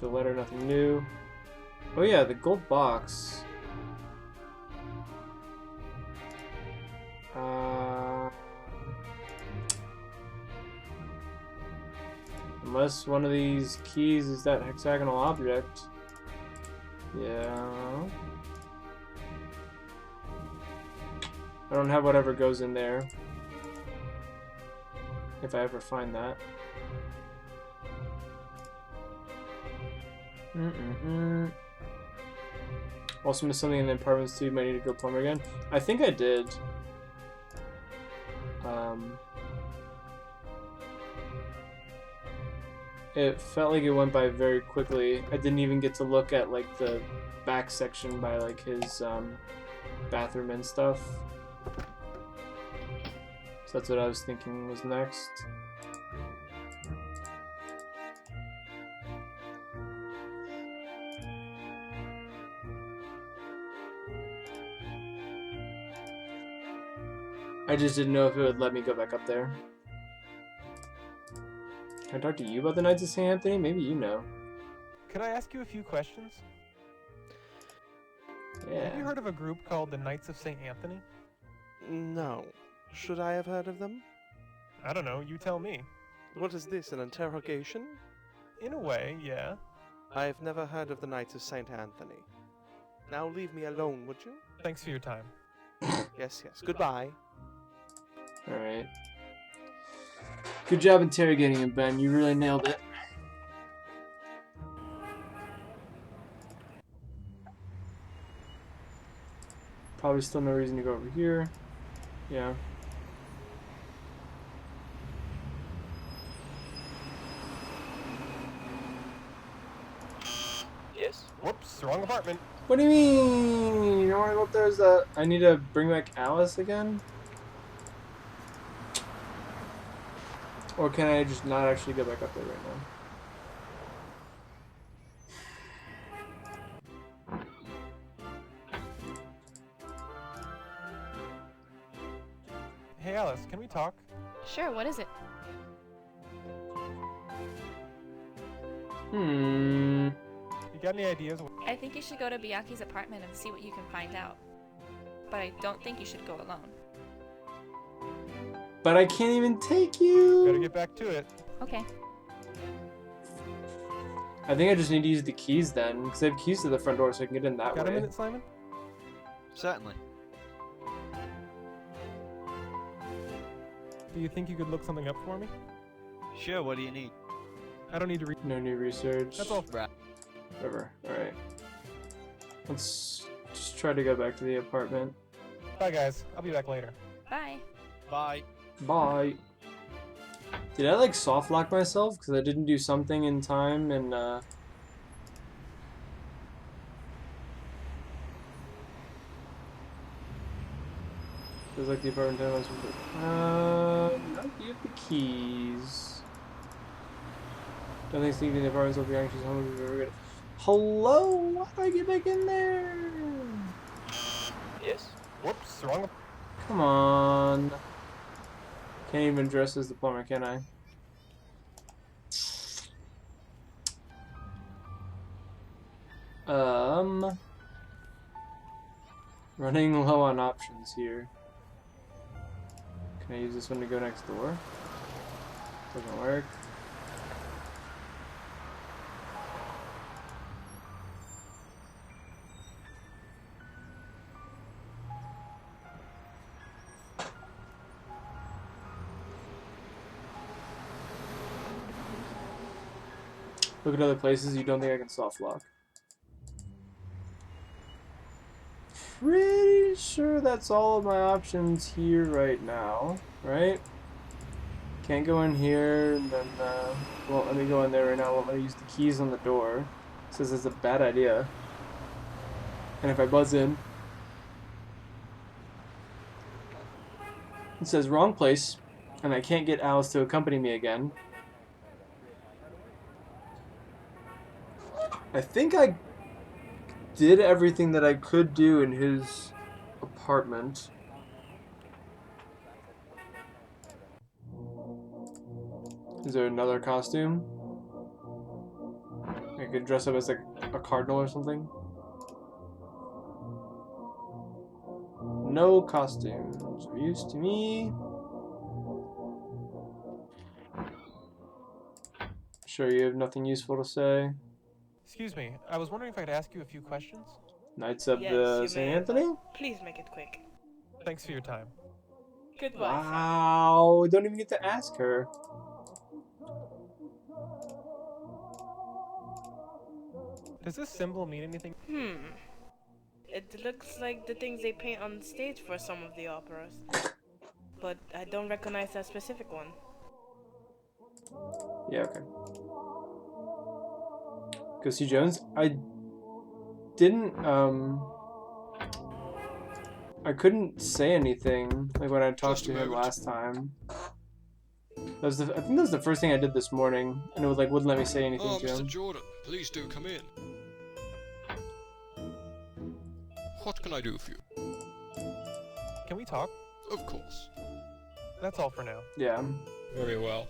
The letter, nothing new. Oh yeah, the gold box. Unless one of these keys is that hexagonal object. Yeah. I don't have whatever goes in there. If I ever find that. Also missed something in the apartments too. Might need to go plumber again. I think I did. It felt like it went by very quickly. I didn't even get to look at like the back section by like his bathroom and stuff. So that's what I was thinking was next. I just didn't know if it would let me go back up there. Can I talk to you about the Knights of St. Anthony? Maybe you know. Could I ask you a few questions? Yeah. Have you heard of a group called the Knights of St. Anthony? No. Should I have heard of them? I don't know, you tell me. What is this, an interrogation? In a way, yeah. I've never heard of the Knights of St. Anthony. Now leave me alone, would you? Thanks for your time. Yes, yes. Goodbye. Alright. Good job interrogating him, Ben. You really nailed it. Probably still no reason to go over here. Yeah. Yes. Whoops, wrong apartment. What do you mean? You don't want to go up there? Is that I need to bring back Alice again? Or can I just not actually go back up there right now? Hey Alice, can we talk? Sure, what is it? Hmm. You got any ideas? I think you should go to Biaki's apartment and see what you can find out. But I don't think you should go alone. But I can't even take you! Better get back to it. Okay. I think I just need to use the keys then, because I have keys to the front door so I can get in that Got way. a minute, Simon? Certainly. Do you think you could look something up for me? Sure, what do you need? I don't need to read. No new research. That's all. Right. Whatever. Alright. Let's just try to go back to the apartment. Bye guys, I'll be back later. Bye. Bye. Bye. Did I like soft lock myself because I didn't do something in time and feels like the apartment was no, you have the keys. Don't think sleeping in the apartment will be anxious. How much we've ever got. Hello? How do I get back in there? Yes. Whoops, wrong. Come on. Can't even dress as the plumber, can I? Running low on options here. Can I use this one to go next door? Doesn't work. Look at other places you don't think I can soft lock. Pretty sure that's all of my options here right now, right? Can't go in here, and then, won't let me go in there right now, won't let me use the keys on the door. Says it's a bad idea. And if I buzz in, it says wrong place, and I can't get Alice to accompany me again. I think I did everything that I could do in his apartment. Is there another costume? I could dress up as like a cardinal or something. No costumes are used to me. Sure, you have nothing useful to say. Excuse me, I was wondering if I could ask you a few questions? Knights of Yes, the you St. may, Anthony? but please make it quick. Thanks for your time. Goodbye. Wow, don't even get to ask her. Does this symbol mean anything? It looks like the things they paint on stage for some of the operas. But I don't recognize that specific one. Yeah, okay. Go see Jones. I didn't, I couldn't say anything, like when I talked to him last time. That was I think that was the first thing I did this morning, and it was like, wouldn't let me say anything Oh, to Mr. him. Jordan, please do come in. What can I do for you? Can we talk? Of course. That's all for now. Yeah. Very well.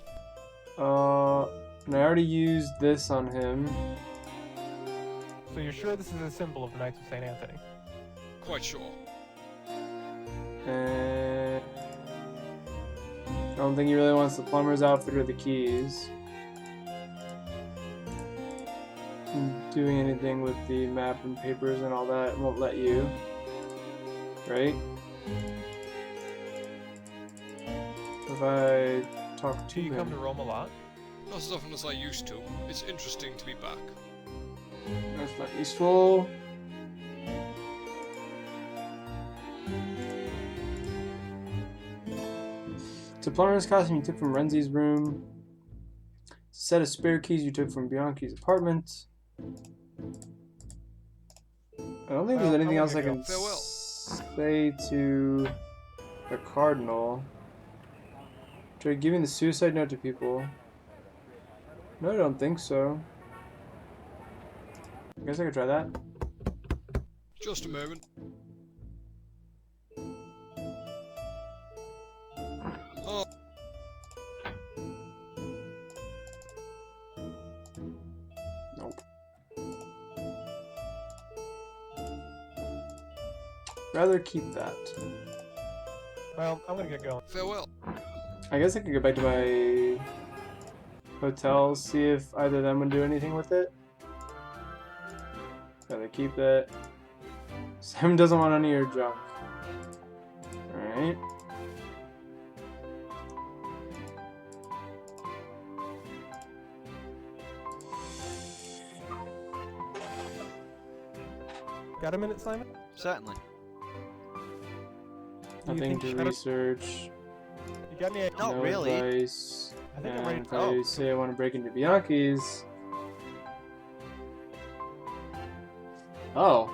And I already used this on him. So you're sure this is a symbol of the Knights of St. Anthony? Quite sure. And I don't think he really wants the plumber's outfit or the keys. And doing anything with the map and papers and all that won't let you. Right? If I talk to Do you him. come to Rome a lot? Not as often as I used to. It's interesting to be back. That's not useful. It's a plumber's costume you took from Renzi's room. It's a set of spare keys you took from Bianchi's apartment. I don't think there's anything else I can say to the Cardinal. Try giving the suicide note to people. No, I don't think so. I guess I could try that. Just a moment. Oh. Nope. Rather keep that. Well, I'm gonna get going. Farewell. I guess I could go back to my hotel, see if either of them would do anything with it. Rather keep that. Sam doesn't want any of your junk. Alright. Got a minute, Simon? Certainly. Nothing to research. You got any? Not no really. advice. I think I'm And ready if to- I oh. say I want to break into Bianchi's. Oh.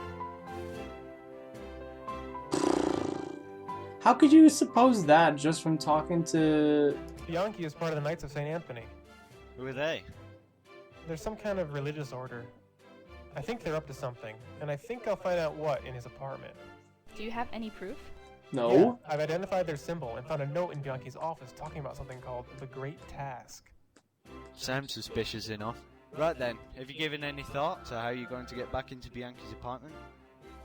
How could you suppose that just from talking to... Bianchi is part of the Knights of St. Anthony. Who are they? There's some kind of religious order. I think they're up to something, and I think I'll find out what in his apartment. Do you have any proof? No? Yeah, I've identified their symbol and found a note in Bianchi's office talking about something called the Great Task. Sounds suspicious enough. Right then, have you given any thought to how you're going to get back into Bianchi's apartment?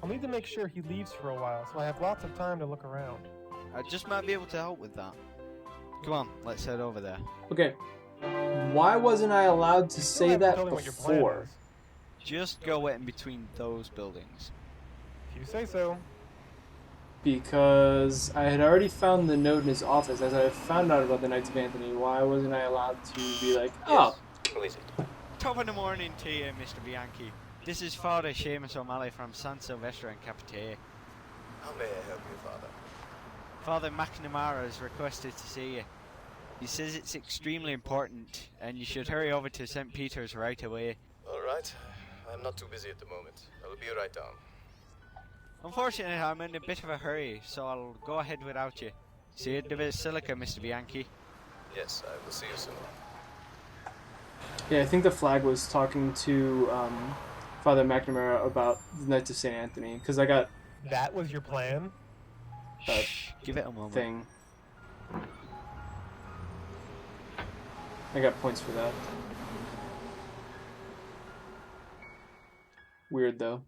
I'll need to make sure he leaves for a while, so I have lots of time to look around. I just might be able to help with that. Come on, let's head over there. Okay. Why wasn't I allowed to Still say haven't that told me what your plan before? is. Just go in between those buildings. If you say so. Because I had already found the note in his office. As I found out about the Knights of Anthony, why wasn't I allowed to be like, oh, Please. Top of the morning to you, Mr. Bianchi. This is Father Seamus O'Malley from San Silvestre and Capite. How may I help you, Father? Father McNamara has requested to see you. He says it's extremely important, and you should hurry over to St. Peter's right away. Alright. I'm not too busy at the moment. I will be right down. Unfortunately, I'm in a bit of a hurry, so I'll go ahead without you. See you at the Basilica, Mr. Bianchi. Yes, I will see you soon. yeah, I think the flag was talking to Father McNamara about the Knights of St. Anthony. Because I got That was your plan? that Give it a moment. thing. I got points for that. Weird though.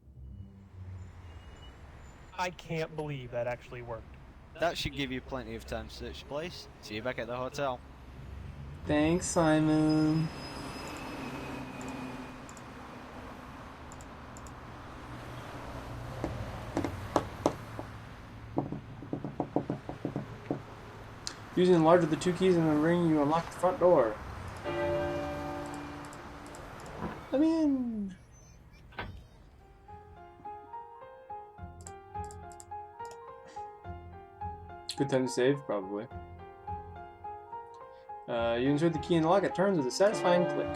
I can't believe that actually worked. That should give you plenty of time to search the place. See you back at the hotel. Thanks, Simon. Using the larger of the two keys in the ring, you unlock the front door. Let me in. Good time to save, probably. You insert the key in the lock, it turns with a satisfying click.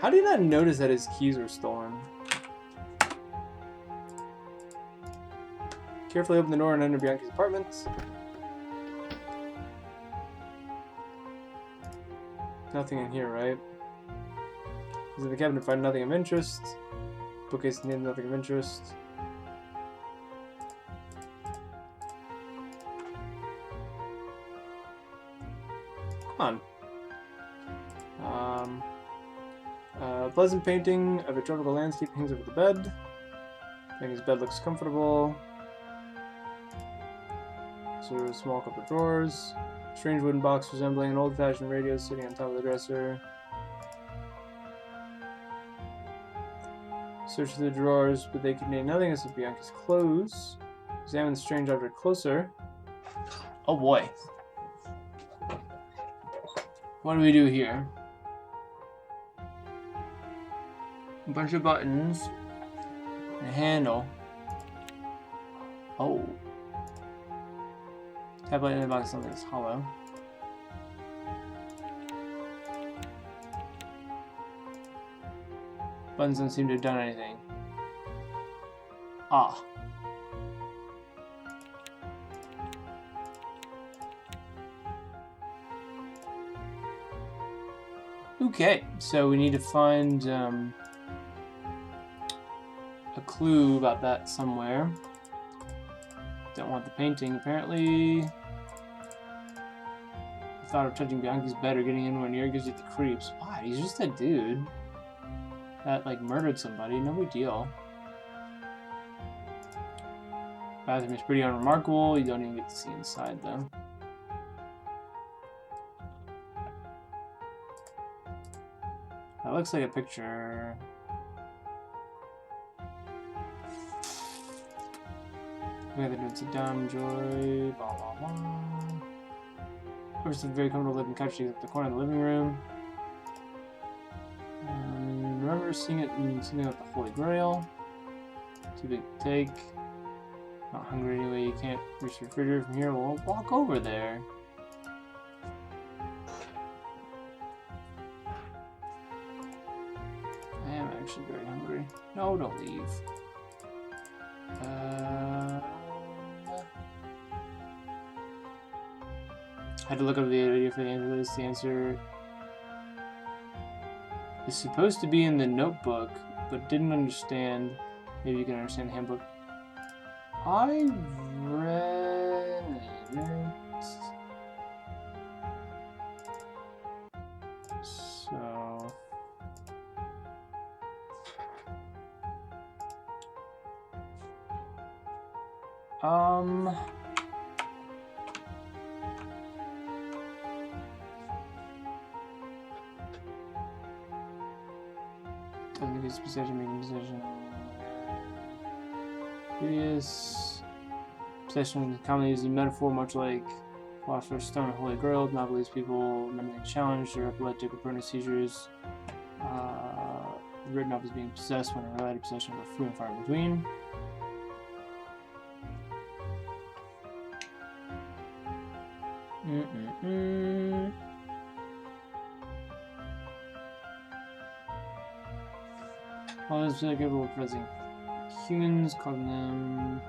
How did I not notice that his keys were stolen? Carefully open the door and enter Bianchi's apartment. Nothing in here, right? Is in the cabinet, find nothing of interest. Bookcase contains nothing of interest. Come on. Pleasant painting of a tropical landscape hangs over the bed. I think his bed looks comfortable. So a small couple of drawers. Strange wooden box resembling an old-fashioned radio sitting on top of the dresser. Search the drawers, but they contain nothing except Bianchi's clothes. Examine the strange object closer. Oh boy. What do we do here? A bunch of buttons. And a handle. Oh. Tablet in the box, something that's hollow. Buttons don't seem to have done anything. Ah. Okay, so we need to find a clue about that somewhere. Don't want the painting, apparently. The thought of touching Bianchi's bed or getting anywhere near gives you the creeps. Why? He's just a dude that, like, murdered somebody. No big deal. Bathroom is pretty unremarkable. You don't even get to see inside, though. That looks like a picture. Okay, they're doing sit down, enjoy, blah blah blah. First, a very comfortable living couch at the corner of the living room. Remember seeing it in something like the Holy Grail. Too big to take. Not hungry anyway, you can't reach the refrigerator from here. Well, walk over there. I am actually very hungry. No, don't leave. I had to look up the idea for the answer to this. The answer is supposed to be in the notebook, but didn't understand. Maybe you can understand the handbook. I read it. So doesn't get possession, making possession. Previous possession commonly used in metaphor, much like philosopher's stone or holy grail. Not believes people mentally challenged or epileptic or prone to seizures. Written up as being possessed when a related possession were few and far between. All those capable of possessing humans, calling them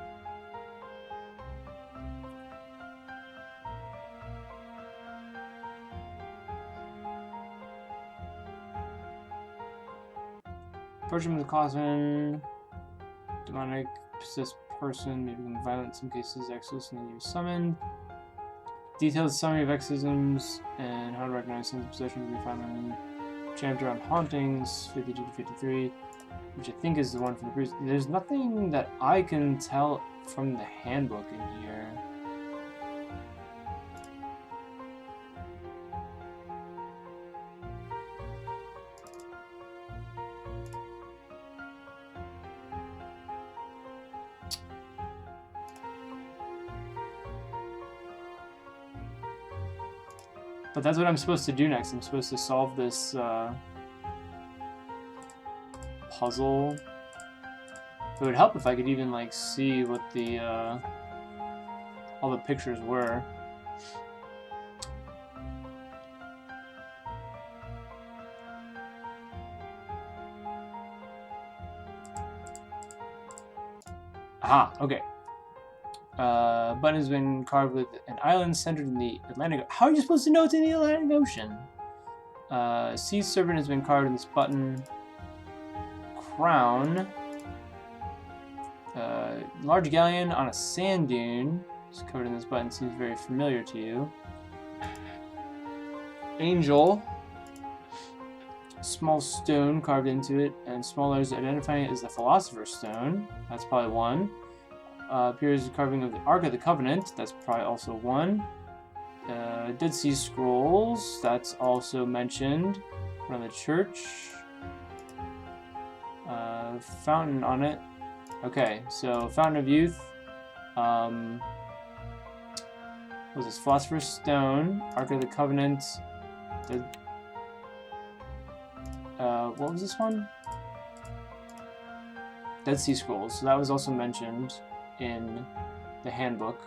approaching the coffin, demonic possessed person may become violent in some cases, exorcists need to be summoned. Detailed summary of exorcisms and how to recognize signs of possession can be found in chapter on hauntings 52 to 53, which I think is the one from the previous. There's nothing that I can tell from the handbook in here. But that's what I'm supposed to do next. I'm supposed to solve this puzzle. It would help if I could even like see what the all the pictures were. Aha, okay. Button has been carved with an island centered in the Atlantic. How are you supposed to know it's in the Atlantic Ocean? Sea serpent has been carved in this button. Crown. Large galleon on a sand dune. It's covered in this button. Seems very familiar to you. Angel. Small stone carved into it, and small letters identifying it as the Philosopher's Stone. That's probably one. Appears a carving of the Ark of the Covenant. That's probably also one. Dead Sea Scrolls. That's also mentioned. From the church. Fountain on it. Okay, so Fountain of Youth. What was this? Philosopher's Stone. Ark of the Covenant. What was this one? Dead Sea Scrolls. So that was also mentioned in the handbook.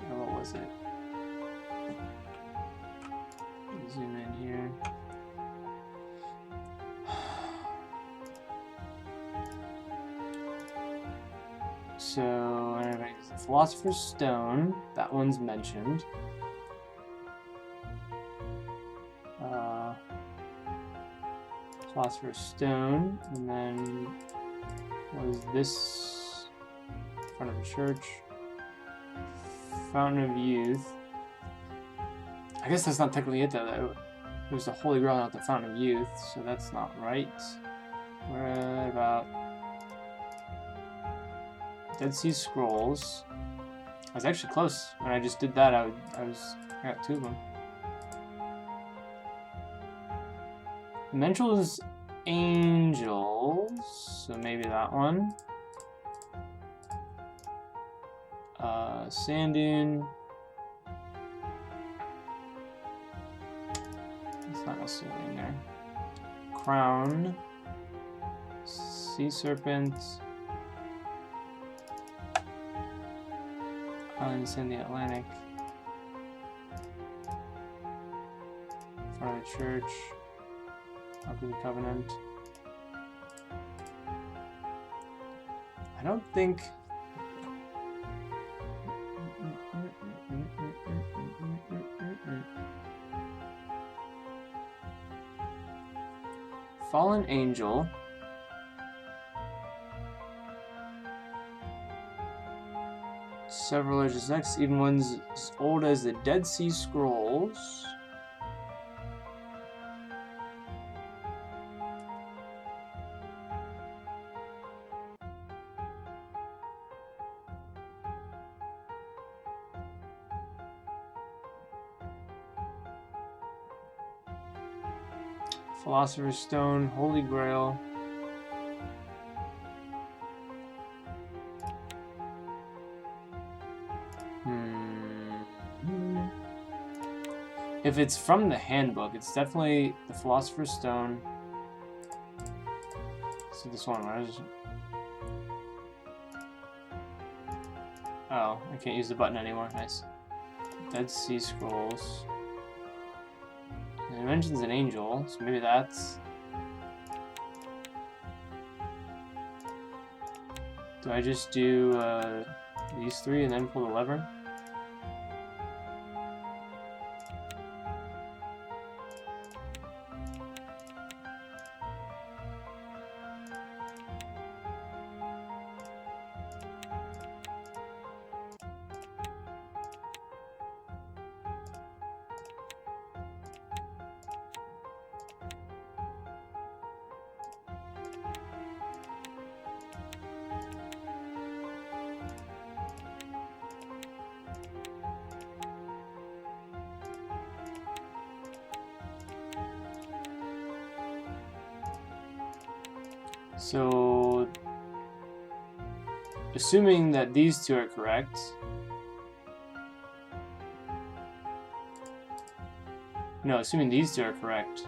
What was it? Zoom in here. So, the Philosopher's Stone, that one's mentioned. Philosopher's Stone, and then what is this? In front of a church. Fountain of Youth. I guess that's not technically it though. It was the Holy Grail, not the Fountain of Youth, so that's not right. What about Dead Sea Scrolls? I was actually close. When I just did that, I got two of them. Mentions angels, so maybe that one. Sand dune. It's not necessarily in there. Crown. Sea serpent. Islands in the Atlantic. Front of the church. Ark of the Covenant. I don't think. fallen angel. Several religious texts, even ones as old as the Dead Sea Scrolls. Philosopher's Stone, Holy Grail. If it's from the handbook, it's definitely the Philosopher's Stone. So this one, right? Oh, I can't use the button anymore. Nice. Dead Sea Scrolls. And it mentions an angel, so maybe that's... Do I just do these three and then pull the lever? So, assuming that these two are correct, no, assuming these two are correct,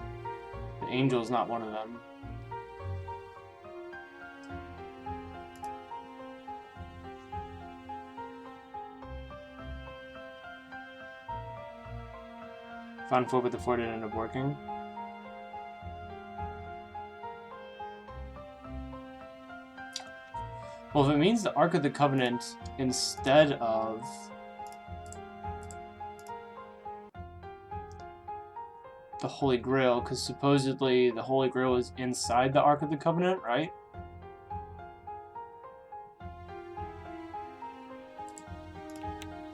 the angel is not one of them. Found 4, but the 4 didn't end up working. Well, if it means the Ark of the Covenant instead of the Holy Grail, because supposedly the Holy Grail is inside the Ark of the Covenant, right?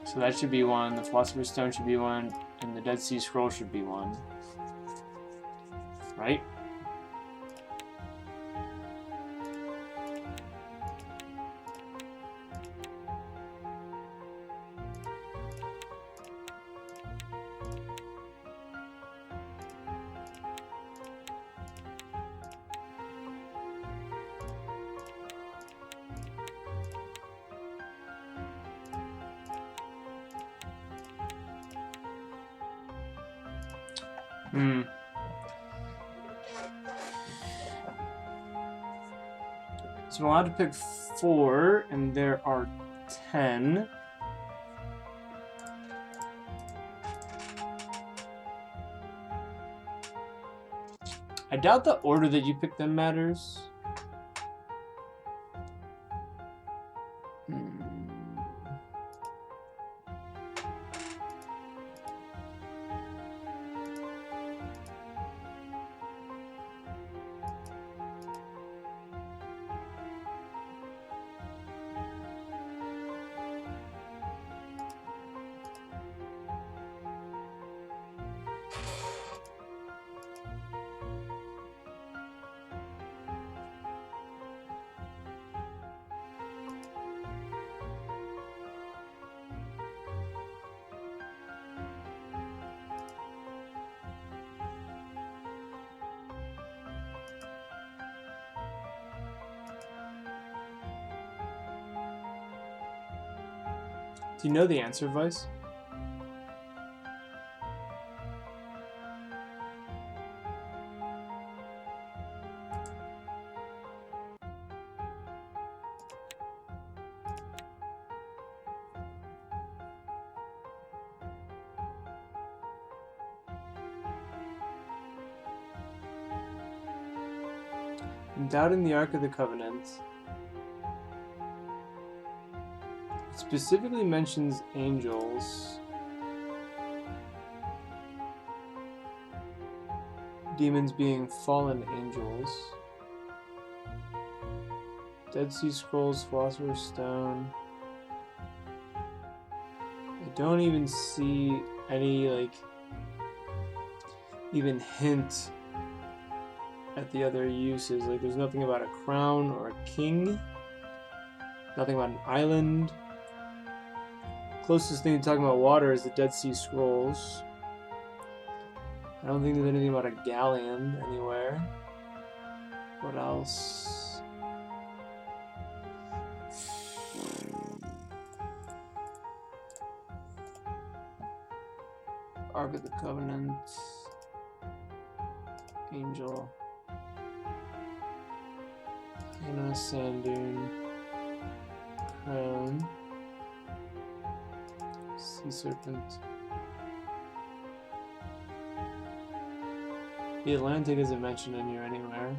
So that should be one, the Philosopher's Stone should be one, and the Dead Sea Scroll should be one. Right? So I'm allowed to pick 4, and there are 10. I doubt the order that you pick them matters. Do you know the answer, Vice? Endowed in the Ark of the Covenant. It specifically mentions angels. demons being fallen angels. Dead Sea Scrolls, Philosopher's Stone. I don't even see any, like, even hint at the other uses. Like, there's nothing about a crown or a king. Nothing about an island. Closest thing to talking about water is the Dead Sea Scrolls. I don't think there's anything about a galleon anywhere. What else? Ark of the Covenant. Angel. Hannah, Sand Dune. Crown. Sea Serpent. The Atlantic isn't mentioned in here anywhere.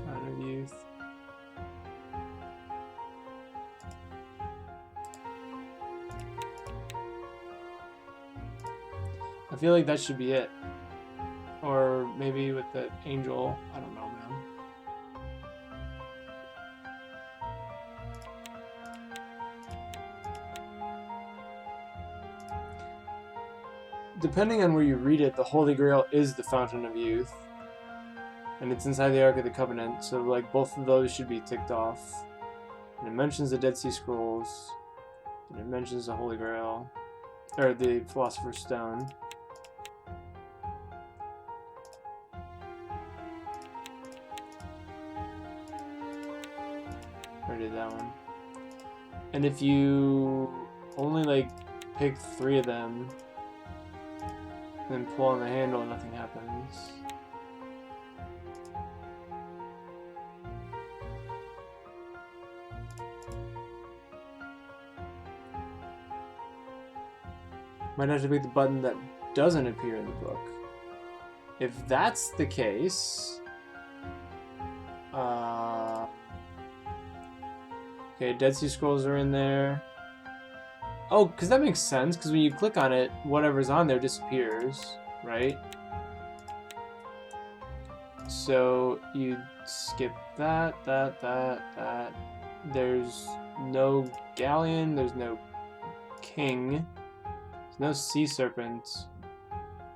Fountain of Youth. I feel like that should be it. Or maybe with the angel. I don't know, man. Depending on where you read it, the Holy Grail is the Fountain of Youth. And it's inside the Ark of the Covenant, so like both of those should be ticked off. And it mentions the Dead Sea Scrolls. And it mentions the Holy Grail. Or the Philosopher's Stone. I did that one. And if you only like pick 3 of them, then pull on the handle, nothing happens. Might have to pick the button that doesn't appear in the book. If that's the case, okay, Dead Sea Scrolls are in there. Oh, because that makes sense, because when you click on it, whatever's on there disappears, right? So you skip that. There's no galleon, there's no king, there's no sea serpent,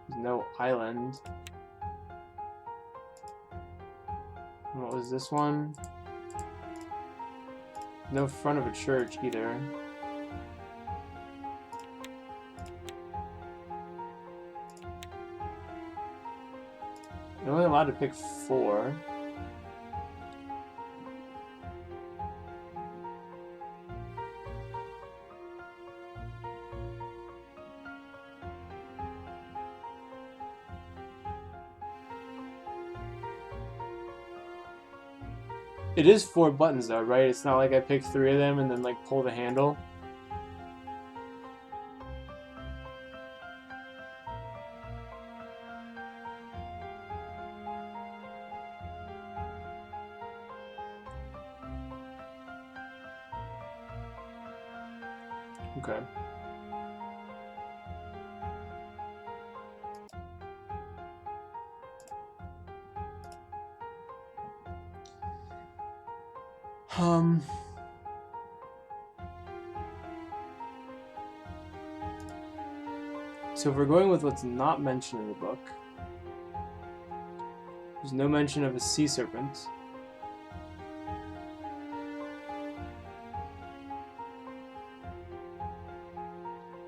there's no island. And what was this one? No front of a church either. You're only allowed to pick 4. It is 4 buttons though, right? It's not like I pick 3 of them and then like pull the handle. Okay. So if we're going with what's not mentioned in the book, there's no mention of a sea serpent.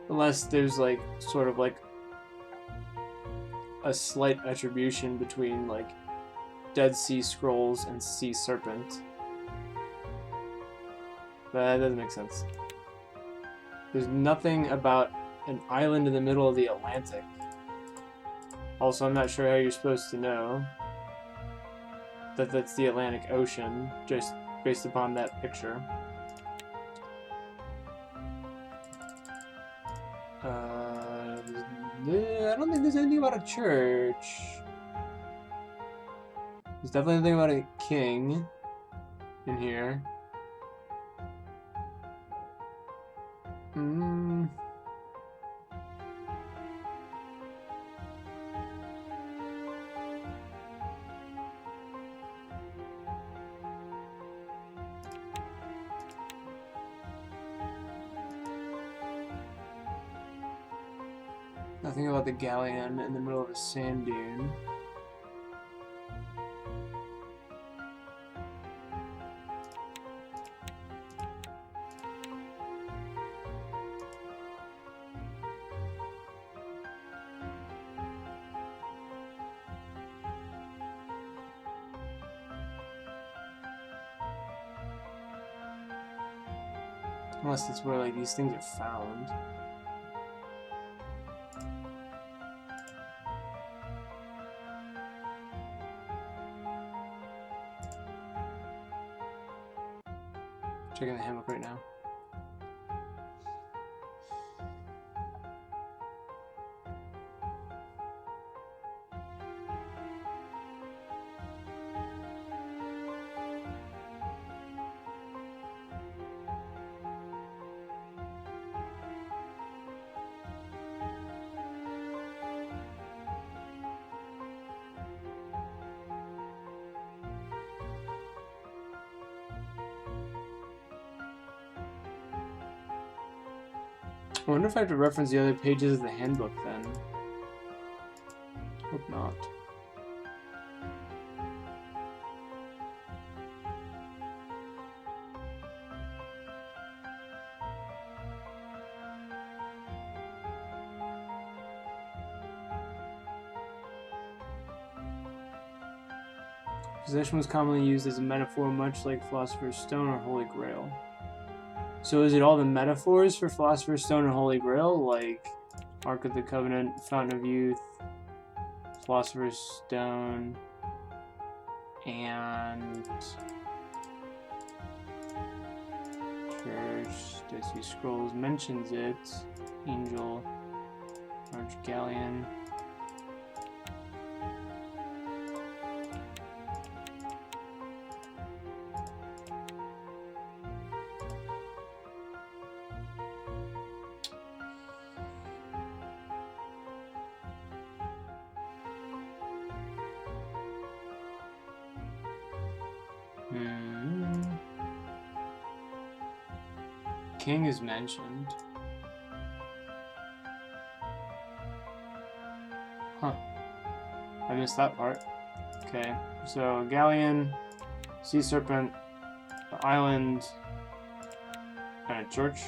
Unless there's like sort of like a slight attribution between like Dead Sea Scrolls and Sea Serpent. But that doesn't make sense. There's nothing about an island in the middle of the Atlantic. Also, I'm not sure how you're supposed to know that that's the Atlantic Ocean, just based upon that picture. I don't think there's anything about a church. There's definitely nothing about a king in here. Nothing about the galleon in the middle of a sand dune. Unless that's where like these things are found. Checking the handbook right now. I wonder if I have to reference the other pages of the handbook then. Hope not. Possession was commonly used as a metaphor, much like Philosopher's Stone or Holy Grail. So is it all the metaphors for Philosopher's Stone and Holy Grail, like Ark of the Covenant, Fountain of Youth, Philosopher's Stone, and Church? Dead Sea Scrolls mentions it. Angel, Large Galleon. King is mentioned. Huh. I missed that part. Okay, so Galleon, Sea Serpent, the island, and a church.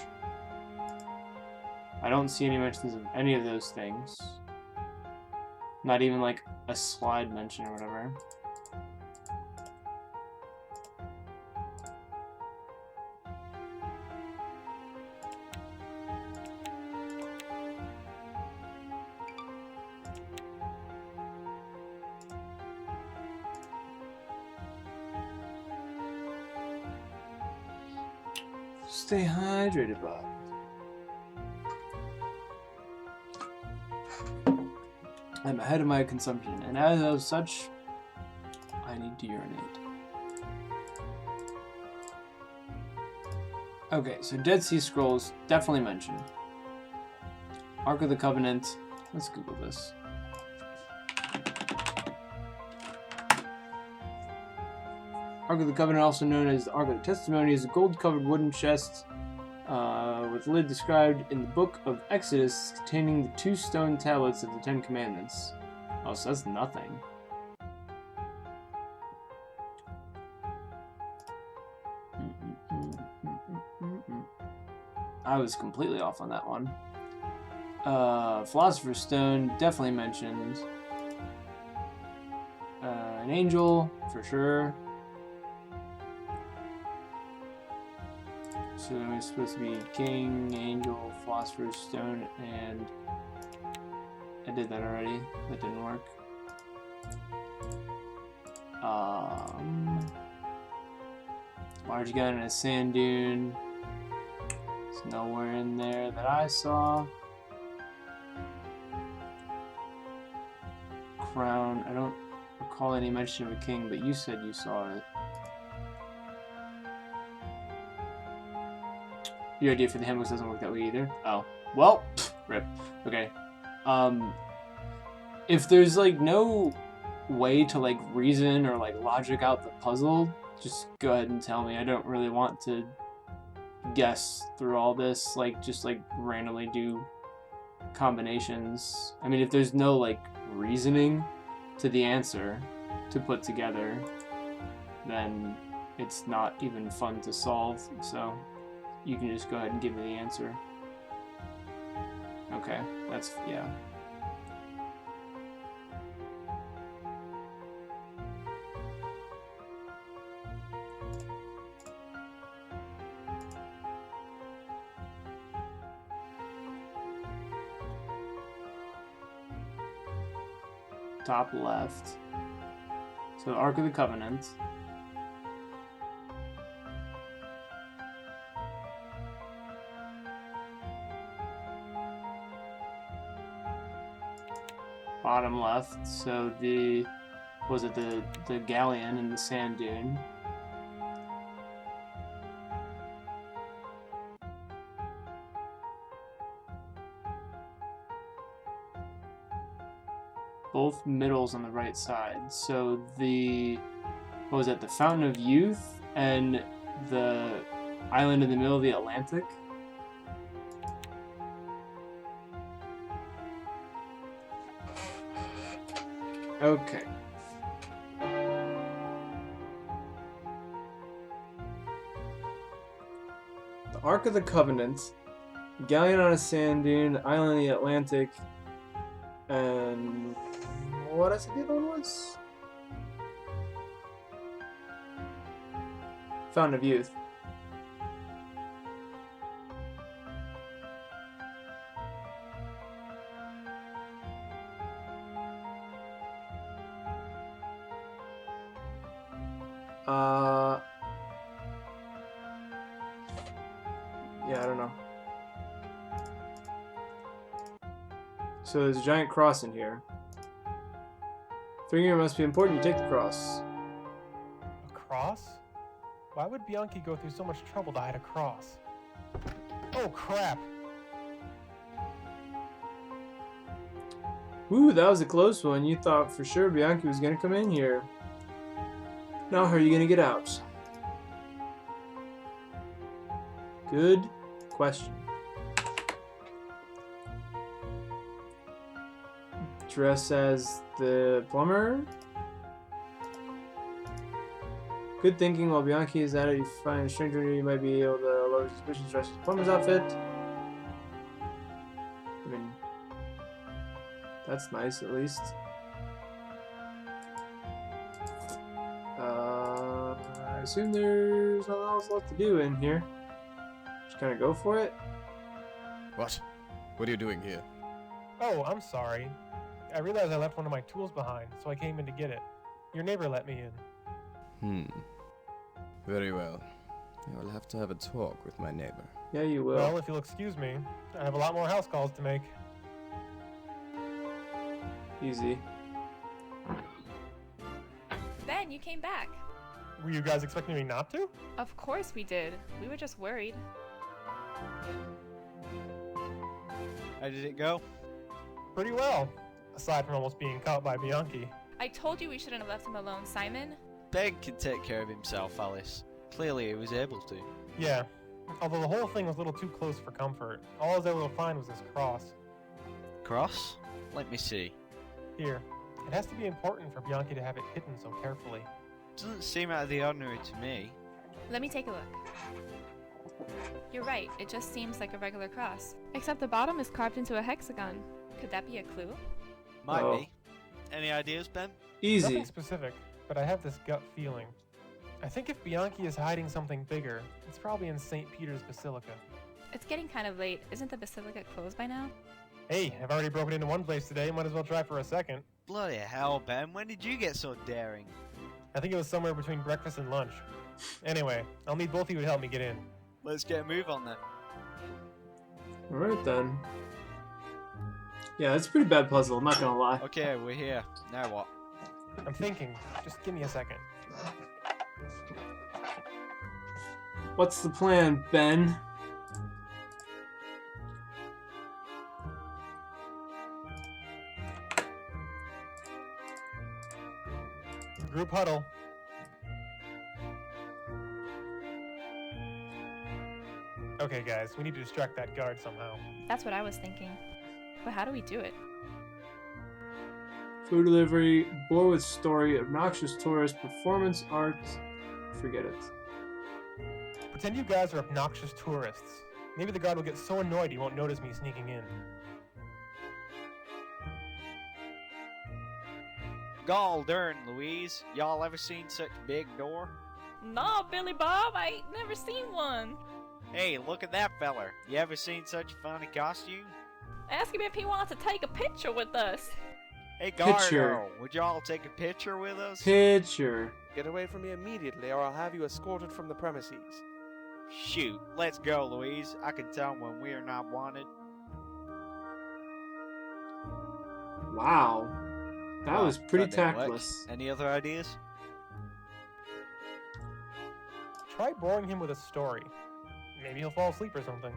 I don't see any mentions of any of those things. Not even like a slide mention or whatever. Stay hydrated, bud. I'm ahead of my consumption, and as of such, I need to urinate. Okay, so Dead Sea Scrolls, definitely mentioned. Ark of the Covenant, let's Google this. Ark of the Covenant, also known as the Ark of the Testimony, is a gold-covered wooden chest with lid described in the book of Exodus containing the 2 stone tablets of the 10 Commandments. Oh, so that's nothing. I was completely off on that one. Philosopher's Stone, definitely mentioned. An angel, for sure. So it's supposed to be King, Angel, Philosopher's Stone, and I did that already. That didn't work. Large gun and a sand dune. It's nowhere in there that I saw. Crown. I don't recall any mention of a king, but you said you saw it. Your idea for the handbook doesn't work that way either. Oh. Well, rip. Okay. If there's like no way to like reason or like logic out the puzzle, just go ahead and tell me. I don't really want to guess through all this, like just like randomly do combinations. I mean, if there's no like reasoning to the answer to put together, then it's not even fun to solve. So you can just go ahead and give me the answer. Okay, that's, yeah. Top left. So Ark of the Covenant. Bottom left. So the, was it the galleon and the sand dune? Both middles on the right side. So the, what was it, the Fountain of Youth and the island in the middle of the Atlantic? Okay. The Ark of the Covenant, galleon on a sand dune, island in the Atlantic, and what I said the other one was? Fountain of Youth. Yeah, I don't know. So there's a giant cross in here. Figuring it must be important you take the cross. A cross? Why would Bianchi go through so much trouble to hide a cross? Oh crap! Ooh, that was a close one. You thought for sure Bianchi was gonna come in here. Now how are you gonna get out? Good question. Dress as the plumber. Good thinking. While Bianchi is at it, you find a stranger you might be able to lower suspicions. Dress as the plumber's outfit. I mean, that's nice at least. I assume there's nothing else left to do in here. Just kind of go for it. What? What are you doing here? Oh, I'm sorry. I realized I left one of my tools behind, so I came in to get it. Your neighbor let me in. Very well. I will have to have a talk with my neighbor. Yeah, you will. Well, if you'll excuse me, I have a lot more house calls to make. Easy. Ben, you came back. Were you guys expecting me not to? Of course we did. We were just worried. How did it go? Pretty well. Aside from almost being caught by Bianchi. I told you we shouldn't have left him alone, Simon. Ben can take care of himself, Alice. Clearly he was able to. Yeah. Although the whole thing was a little too close for comfort. All I was able to find was this cross. Cross? Let me see. Here. It has to be important for Bianchi to have it hidden so carefully. Doesn't seem out of the ordinary to me. Let me take a look. You're right, it just seems like a regular cross. Except the bottom is carved into a hexagon. Could that be a clue? Might be. Any ideas, Ben? Easy. Nothing specific, but I have this gut feeling. I think if Bianchi is hiding something bigger, it's probably in St. Peter's Basilica. It's getting kind of late. Isn't the basilica closed by now? Hey, I've already broken into one place today, might as well try for a second. Bloody hell, Ben. When did you get so daring? I think it was somewhere between breakfast and lunch. Anyway, I'll need both of you to help me get in. Let's get a move on then. Alright then. Yeah, it's a pretty bad puzzle, I'm not gonna lie. Okay, we're here. Now what? I'm thinking. Just give me a second. What's the plan, Ben? Group huddle. Okay, guys, we need to distract that guard somehow. That's what I was thinking. But how do we do it? Food delivery, bore with story, obnoxious tourist, performance art. Forget it. Pretend you guys are obnoxious tourists. Maybe the guard will get so annoyed he won't notice me sneaking in. Gall darn, Louise. Y'all ever seen such a big door? No, Billy Bob, I ain't never seen one. Hey, look at that feller. You ever seen such a funny costume? Ask him if he wants to take a picture with us. Hey, Picture. Cardinal, would y'all take a picture with us? Picture. Get away from me immediately, or I'll have you escorted from the premises. Shoot, let's go, Louise. I can tell when we are not wanted. Wow. That was pretty that didn't work. tactless. Any other ideas? Try boring him with a story. Maybe he'll fall asleep or something.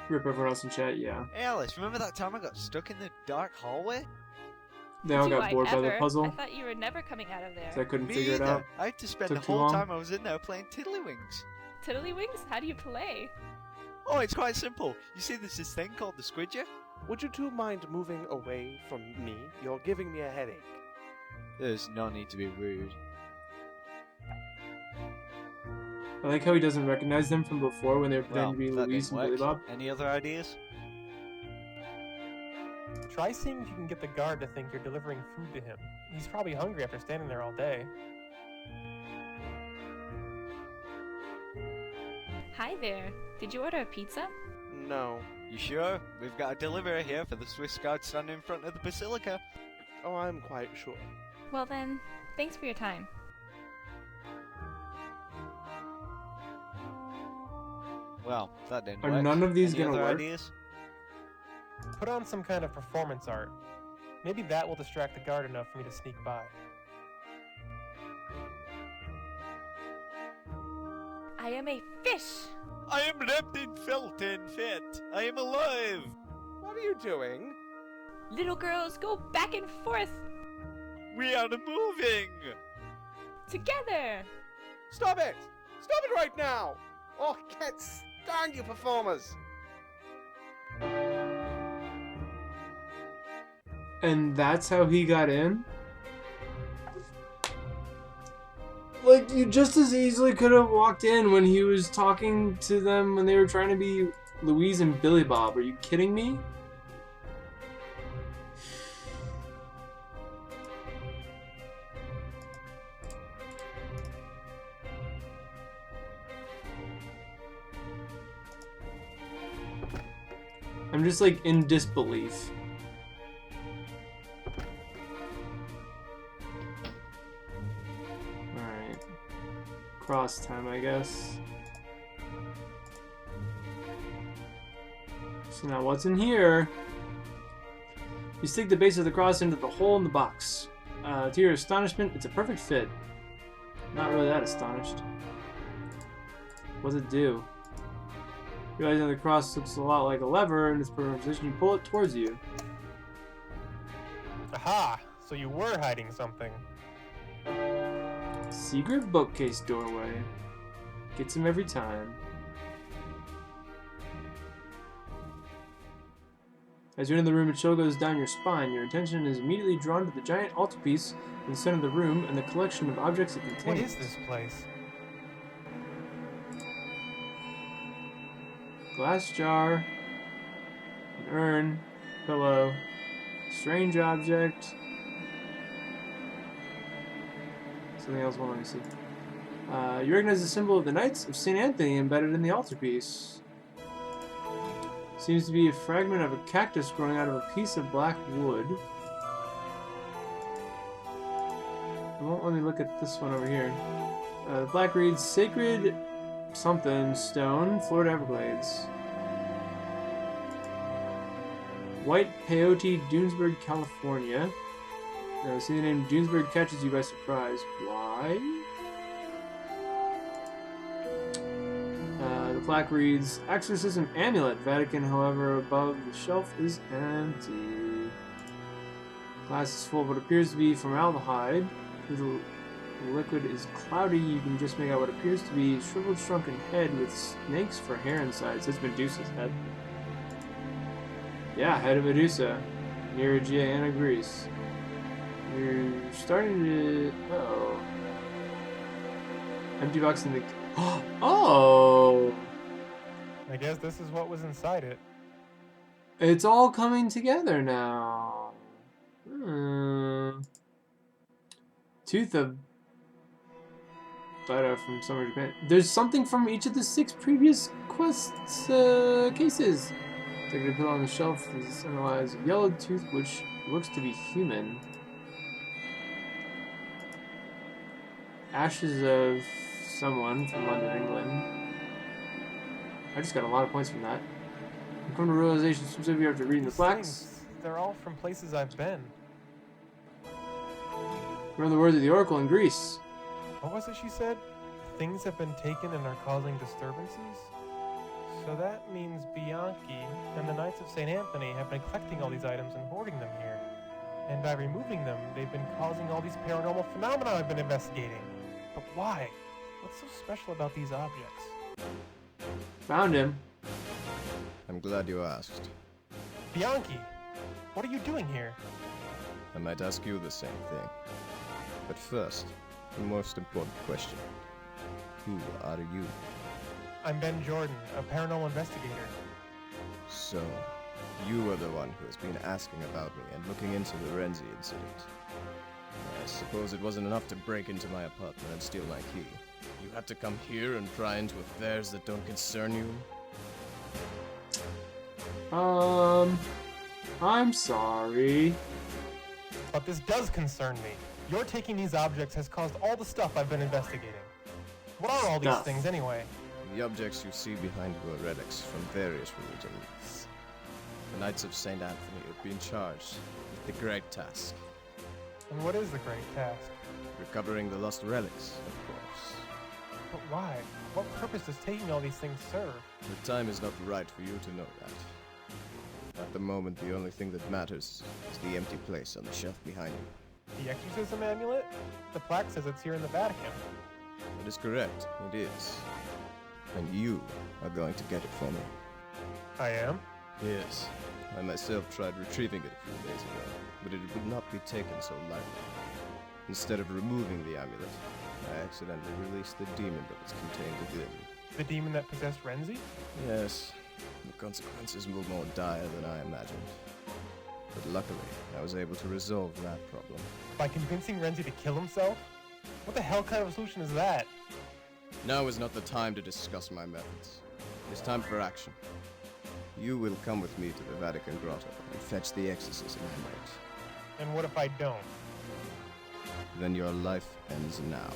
Rip everyone else in chat, yeah. Hey, Alice, remember that time I got stuck in the dark hallway? They all Do got I bored by the ever? puzzle, I thought you were never coming out of there. so I couldn't Me figure it either. out. I had to spend Took the too whole long. time I was in there playing Tiddlywinks. Tiddlywinks? How do you play? Oh, it's quite simple. You see, there's this thing called the Squidger. Would you two mind moving away from me? You're giving me a headache. There's no need to be rude. I like how he doesn't recognize them from before when they were Well, pretending to be that Louise didn't and Billy work. Bob. Any other ideas? Try seeing if you can get the guard to think you're delivering food to him. He's probably hungry after standing there all day. Hi there. Did you order a pizza? No. You sure? We've got a delivery here for the Swiss Guard standing in front of the Basilica. Oh, I'm quite sure. Well then, thanks for your time. Well, that didn't Are work. none of these Any gonna other work? ideas? Put on some kind of performance art. Maybe that will distract the guard enough for me to sneak by. I am a fish! I am wrapped in felt and fat. I am alive. What are you doing? Little girls, go back and forth! We are moving. Together! Stop it! Stop it right now! Oh, I can't stand you performers! And that's how he got in? Like, you just as easily could have walked in when he was talking to them when they were trying to be Louise and Billy Bob. Are you kidding me? I'm just like in disbelief. Alright. Cross time, I guess. So now what's in here? You stick the base of the cross into the hole in the box. To your astonishment, it's a perfect fit. Not really that astonished. What's it do? Realizing the cross looks a lot like a lever in its perfect position, you pull it towards you. Aha! So you were hiding something. Secret bookcase doorway. Gets him every time. As you enter the room, a chill goes down your spine. Your attention is immediately drawn to the giant altarpiece in the center of the room and the collection of objects it contains. What is this place? Glass jar, an urn, pillow, strange object. Something else, well, let me see. You recognize the symbol of the Knights of St. Anthony embedded in the altarpiece. Seems to be a fragment of a cactus growing out of a piece of black wood. It won't let me look at this one over here. The black reads, Sacred something stone, Florida Everglades. White Peyote, Dunesburg, California. Now, see the name Dunesburg catches you by surprise. Why? The plaque reads, Exorcism Amulet, Vatican, however, above the shelf is empty. Glass is full of what appears to be formaldehyde. The liquid is cloudy. You can just make out what appears to be a shriveled, shrunken head with snakes for hair inside. So it's Medusa's head. Yeah, head of Medusa, near Aegea, Greece. You're starting to... oh. Empty box in the... oh! I guess this is what was inside it. It's all coming together now. Tooth of butter from Summer Japan. There's something from each of the 6 previous quests cases. Take a put on the shelf is analyze a yellow tooth which looks to be human. Ashes of someone from London, England. I just got a lot of points from that. I come to realization specifically after reading the plaques. They're all from places I've been. Remember the words of the Oracle in Greece. What was it she said? Things have been taken and are causing disturbances? So that means Bianchi and the Knights of St. Anthony have been collecting all these items and hoarding them here. And by removing them, they've been causing all these paranormal phenomena I've been investigating. But why? What's so special about these objects? Found him. I'm glad you asked. Bianchi, what are you doing here? I might ask you the same thing. But first, the most important question. Who are you? I'm Ben Jordan, a paranormal investigator. So, you are the one who has been asking about me and looking into the Renzi incident. I suppose it wasn't enough to break into my apartment and steal my key. You had to come here and pry into affairs that don't concern you? I'm sorry. But this does concern me. Your taking these objects has caused all the stuff I've been investigating. What are all these things anyway? The objects you see behind you are relics from various religions. The Knights of St. Anthony have been charged with the great task. And what is the great task? Recovering the lost relics, of course. But why? What purpose does taking all these things serve? The time is not right for you to know that. At the moment, the only thing that matters is the empty place on the shelf behind you. The exorcism amulet? The plaque says it's here in the Vatican. That is correct, it is. And you are going to get it for me. I am? Yes. I myself tried retrieving it a few days ago, but it would not be taken so lightly. Instead of removing the amulet, I accidentally released the demon that was contained within. The demon that possessed Renzi? Yes. The consequences were more dire than I imagined. But luckily, I was able to resolve that problem. By convincing Renzi to kill himself? What the hell kind of a solution is that? Now is not the time to discuss my methods. It is time for action. You will come with me to the Vatican Grotto and fetch the exorcism amulet. And what if I don't? Then your life ends now.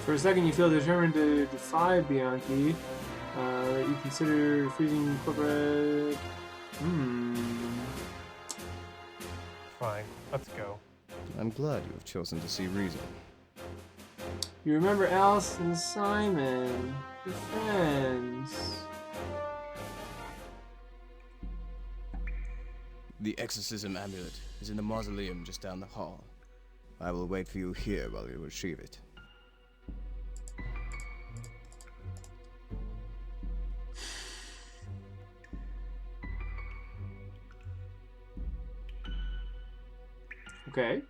For a second, you feel determined to defy Bianchi. You consider freezing corporate... Fine, let's go. I'm glad you have chosen to see reason. You remember Alice and Simon, your friends. The exorcism amulet is in the mausoleum just down the hall. I will wait for you here while you retrieve it. Okay.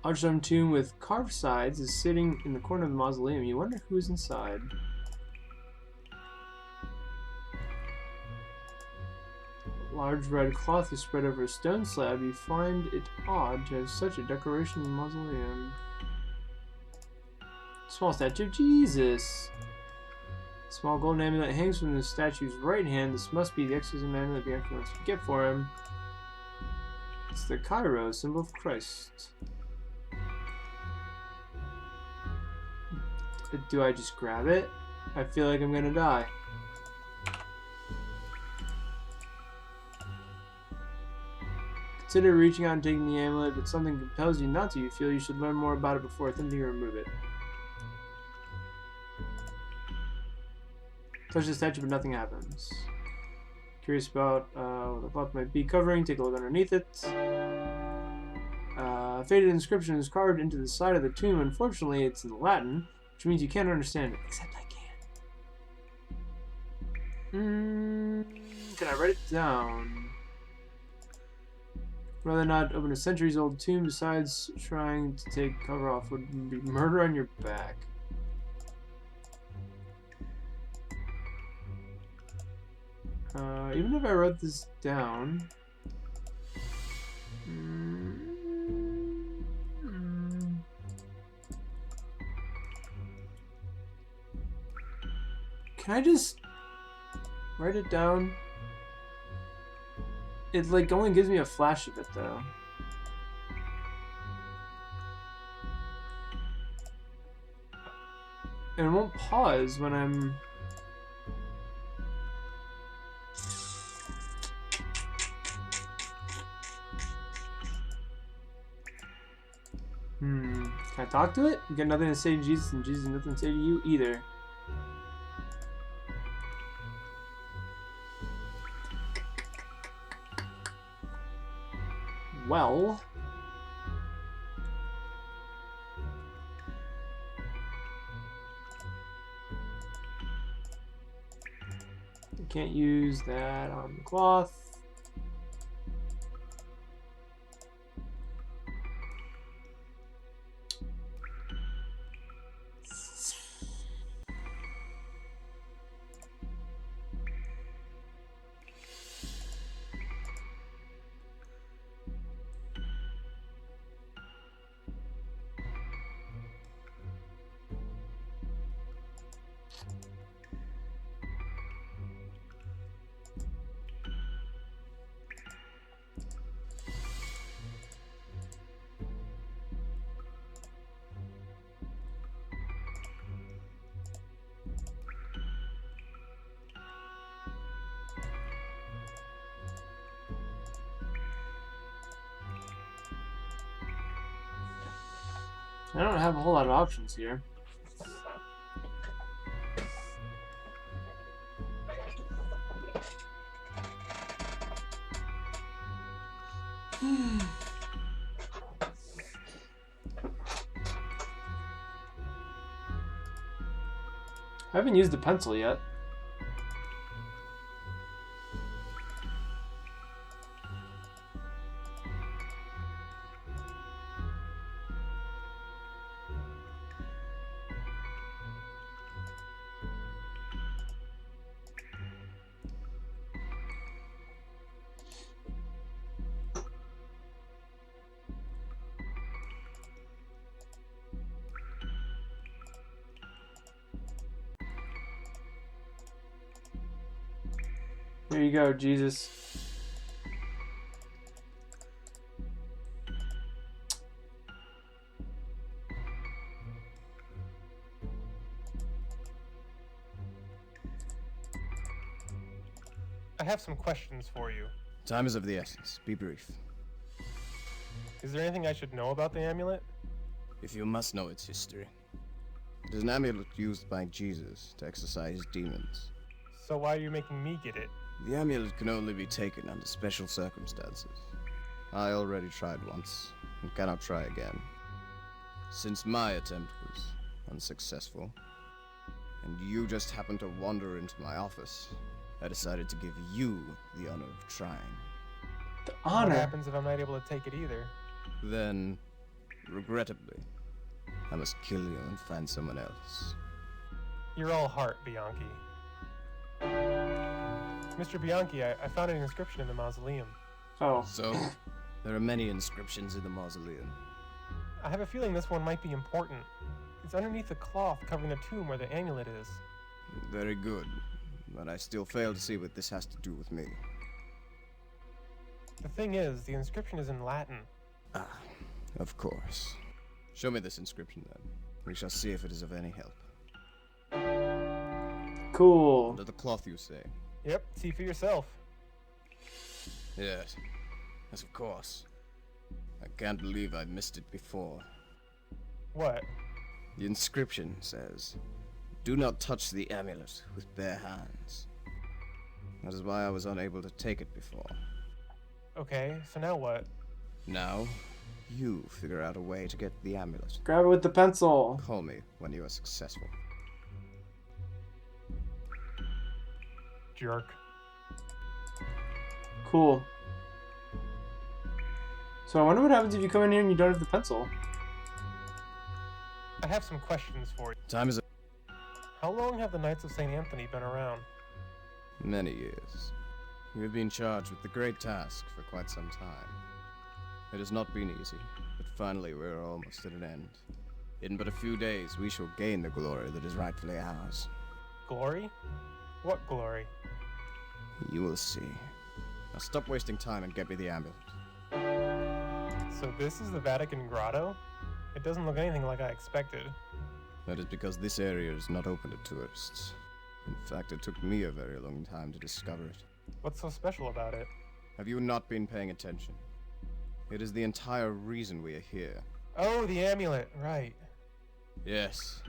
Archstone tomb with carved sides is sitting in the corner of the mausoleum. You wonder who is inside. Large red cloth is spread over a stone slab. You find it odd to have such a decoration in the mausoleum. Small statue of Jesus. Small golden amulet hangs from the statue's right hand. This must be the exorcism amulet Bianchi wants to get for him. It's the Cairo, symbol of Christ. Do I just grab it? I feel like I'm gonna die. Consider reaching out and taking the amulet, but something compels you not to. You feel you should learn more about it before attempting to remove it. Touch the statue, but nothing happens. Curious about what the cloth might be covering. Take a look underneath it. Faded inscription is carved into the side of the tomb. Unfortunately, it's in Latin, which means you can't understand it, except I can. Can I write it down? Rather not open a centuries-old tomb. Besides, trying to take cover off would be murder on your back. Even if I wrote this down. Can I just write it down? It like only gives me a flash of it though. And it won't pause when I'm... Can I talk to it? You got nothing to say to Jesus, and Jesus has nothing to say to you either. Well... you can't use that on the cloth. I don't have a whole lot of options here. I haven't used the pencil yet. Here you go, Jesus. I have some questions for you. Time is of the essence. Be brief. Is there anything I should know about the amulet? If you must know its history. It is an amulet used by Jesus to exorcise demons. So why are you making me get it? The amulet can only be taken under special circumstances. I already tried once, and cannot try again. Since my attempt was unsuccessful, and you just happened to wander into my office, I decided to give you the honor of trying. The honor? What happens if I'm not able to take it either? Then, regrettably, I must kill you and find someone else. You're all heart, Bianchi. Mr. Bianchi, I found an inscription in the mausoleum. Oh. So, there are many inscriptions in the mausoleum. I have a feeling this one might be important. It's underneath the cloth covering the tomb where the amulet is. Very good, but I still fail to see what this has to do with me. The thing is, the inscription is in Latin. Ah, of course. Show me this inscription then. We shall see if it is of any help. Cool. Under the cloth, you say? Yep, see for yourself. Yes. Yes, of course. I can't believe I missed it before. What? The inscription says, "Do not touch the amulet with bare hands." That is why I was unable to take it before. Okay, so now what? Now, you figure out a way to get the amulet. Grab it with the pencil. Call me when you are successful. Jerk. Cool. So I wonder what happens if you come in here and you don't have the pencil. I have some questions for you. Time is How long have the Knights of St. Anthony been around? many years. We have been charged with the great task for quite some time. It has not been easy, but finally we are almost at an end. In but a few days, we shall gain the glory that is rightfully ours. Glory? What glory? You will see. Now stop wasting time and get me the amulet. So this is the Vatican Grotto? It doesn't look anything like I expected. That is because this area is not open to tourists. In fact, it took me a very long time to discover it. What's so special about it? Have you not been paying attention? It is the entire reason we are here. Oh, the amulet, right. Yes.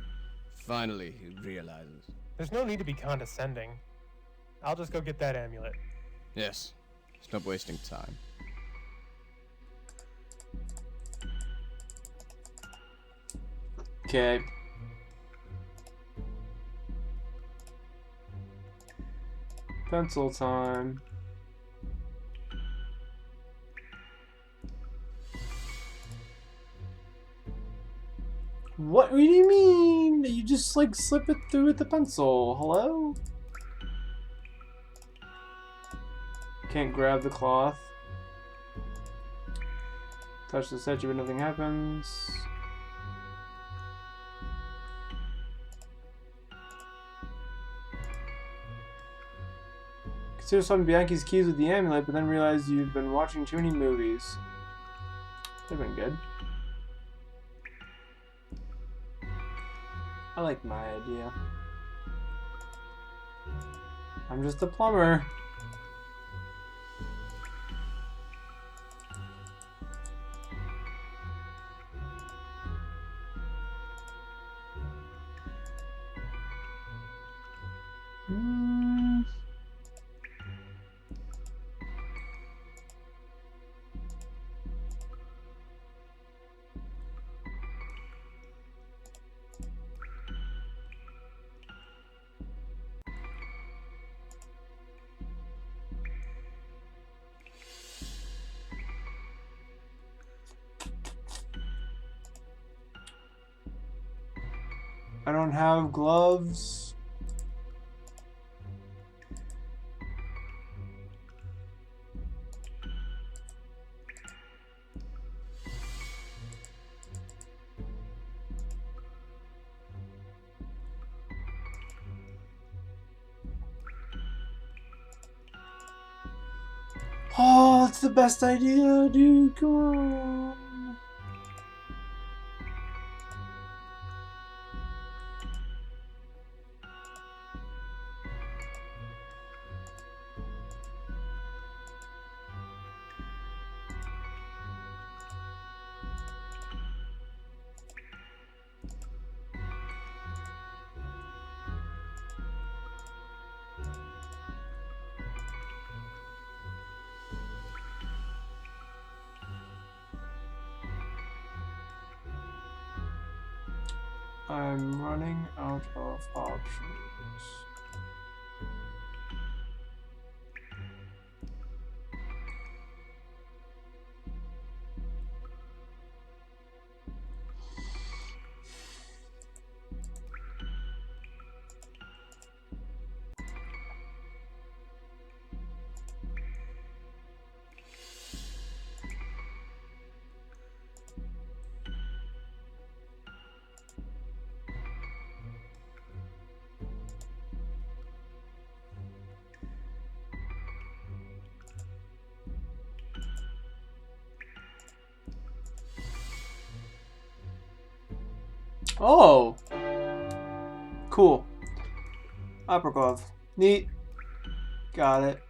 Finally, he realizes. There's no need to be condescending. I'll just go get that amulet. Yes. Stop wasting time. Okay. Pencil time. What do you mean? You just like slip it through with the pencil. Hello? Can't grab the cloth. Touch the statue but nothing happens. Consider swapping Bianchi's keys with the amulet, but then realize you've been watching too many movies. They've been good. I like my idea. I'm just a plumber. I don't have gloves. Oh, it's the best idea, dude. Come on. I'm running out of options. Oh! Cool. Opera glove. Neat. Got it.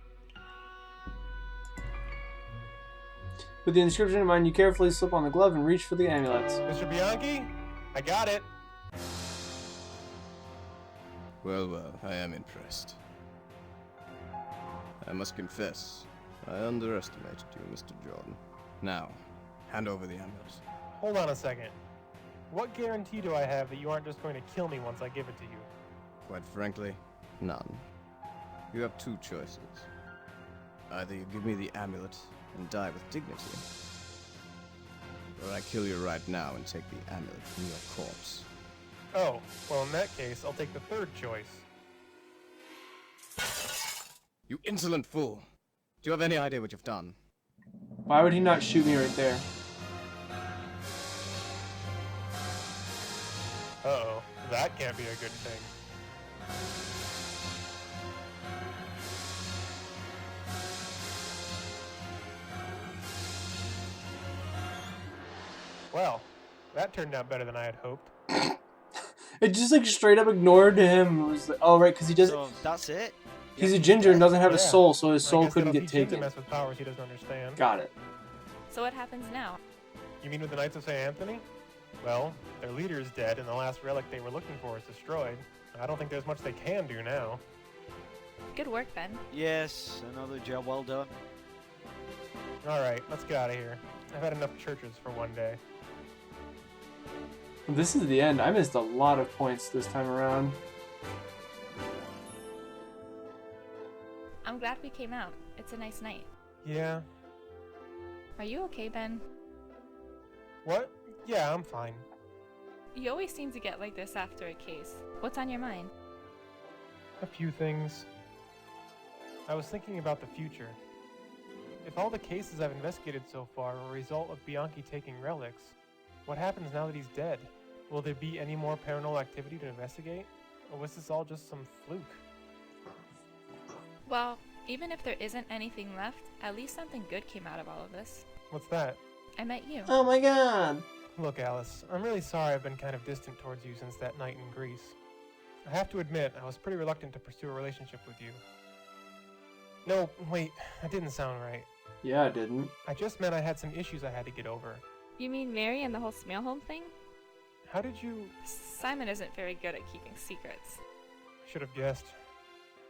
With the inscription in mind, you carefully slip on the glove and reach for the amulets. Mr. Bianchi? I got it. Well, well, I am impressed. I must confess, I underestimated you, Mr. Jordan. Now, hand over the amulet. Hold on a second. What guarantee do I have that you aren't just going to kill me once I give it to you? Quite frankly, none. You have two choices. Either you give me the amulet and die with dignity, or I kill you right now and take the amulet from your corpse. Oh, well in that case, I'll take the third choice. You insolent fool! Do you have any idea what you've done? Why would he not shoot me right there? Uh-oh, that can't be a good thing. Well, that turned out better than I had hoped. It just like straight up ignored him. It was like, oh right, because he doesn't. So that's it. He's a ginger and doesn't have a Yeah. soul, so his I soul guess couldn't that'll get teach him to taken. mess with powers he doesn't understand. Got it. So what happens now? You mean with the Knights of St. Anthony? Well, their leader is dead and the last relic they were looking for is destroyed. I don't think there's much they can do now. Good work, Ben. Yes, another job well done. Alright, let's get out of here. I've had enough churches for one day. This is the end. I missed a lot of points this time around. I'm glad we came out. It's a nice night. Yeah. Are you okay, Ben? What? Yeah, I'm fine. You always seem to get like this after a case. What's on your mind? A few things. I was thinking about the future. If all the cases I've investigated so far are a result of Bianchi taking relics, what happens now that he's dead? Will there be any more paranormal activity to investigate? Or was this all just some fluke? Well, even if there isn't anything left, at least something good came out of all of this. What's that? I met you. Oh my god! Look, Alice, I'm really sorry I've been kind of distant towards you since that night in Greece. I have to admit, I was pretty reluctant to pursue a relationship with you. No, wait, that didn't sound right. Yeah, I didn't. I just meant I had some issues I had to get over. You mean Mary and the whole Smale Home thing? How did you... Simon isn't very good at keeping secrets. Should have guessed.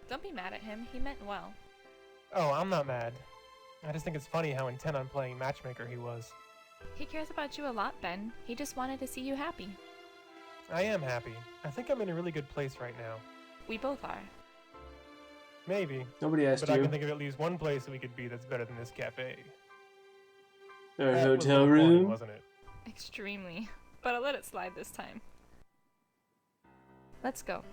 Don't be mad at him. He meant well. Oh, I'm not mad. I just think it's funny how intent on playing matchmaker he was. He cares about you a lot, Ben. He just wanted to see you happy. I am happy. I think I'm in a really good place right now. We both are. Maybe. Nobody asked but you. I can think of at least one place that we could be that's better than this cafe. Our That was a hotel little corny, room? wasn't it? Extremely. But I'll let it slide this time. Let's go.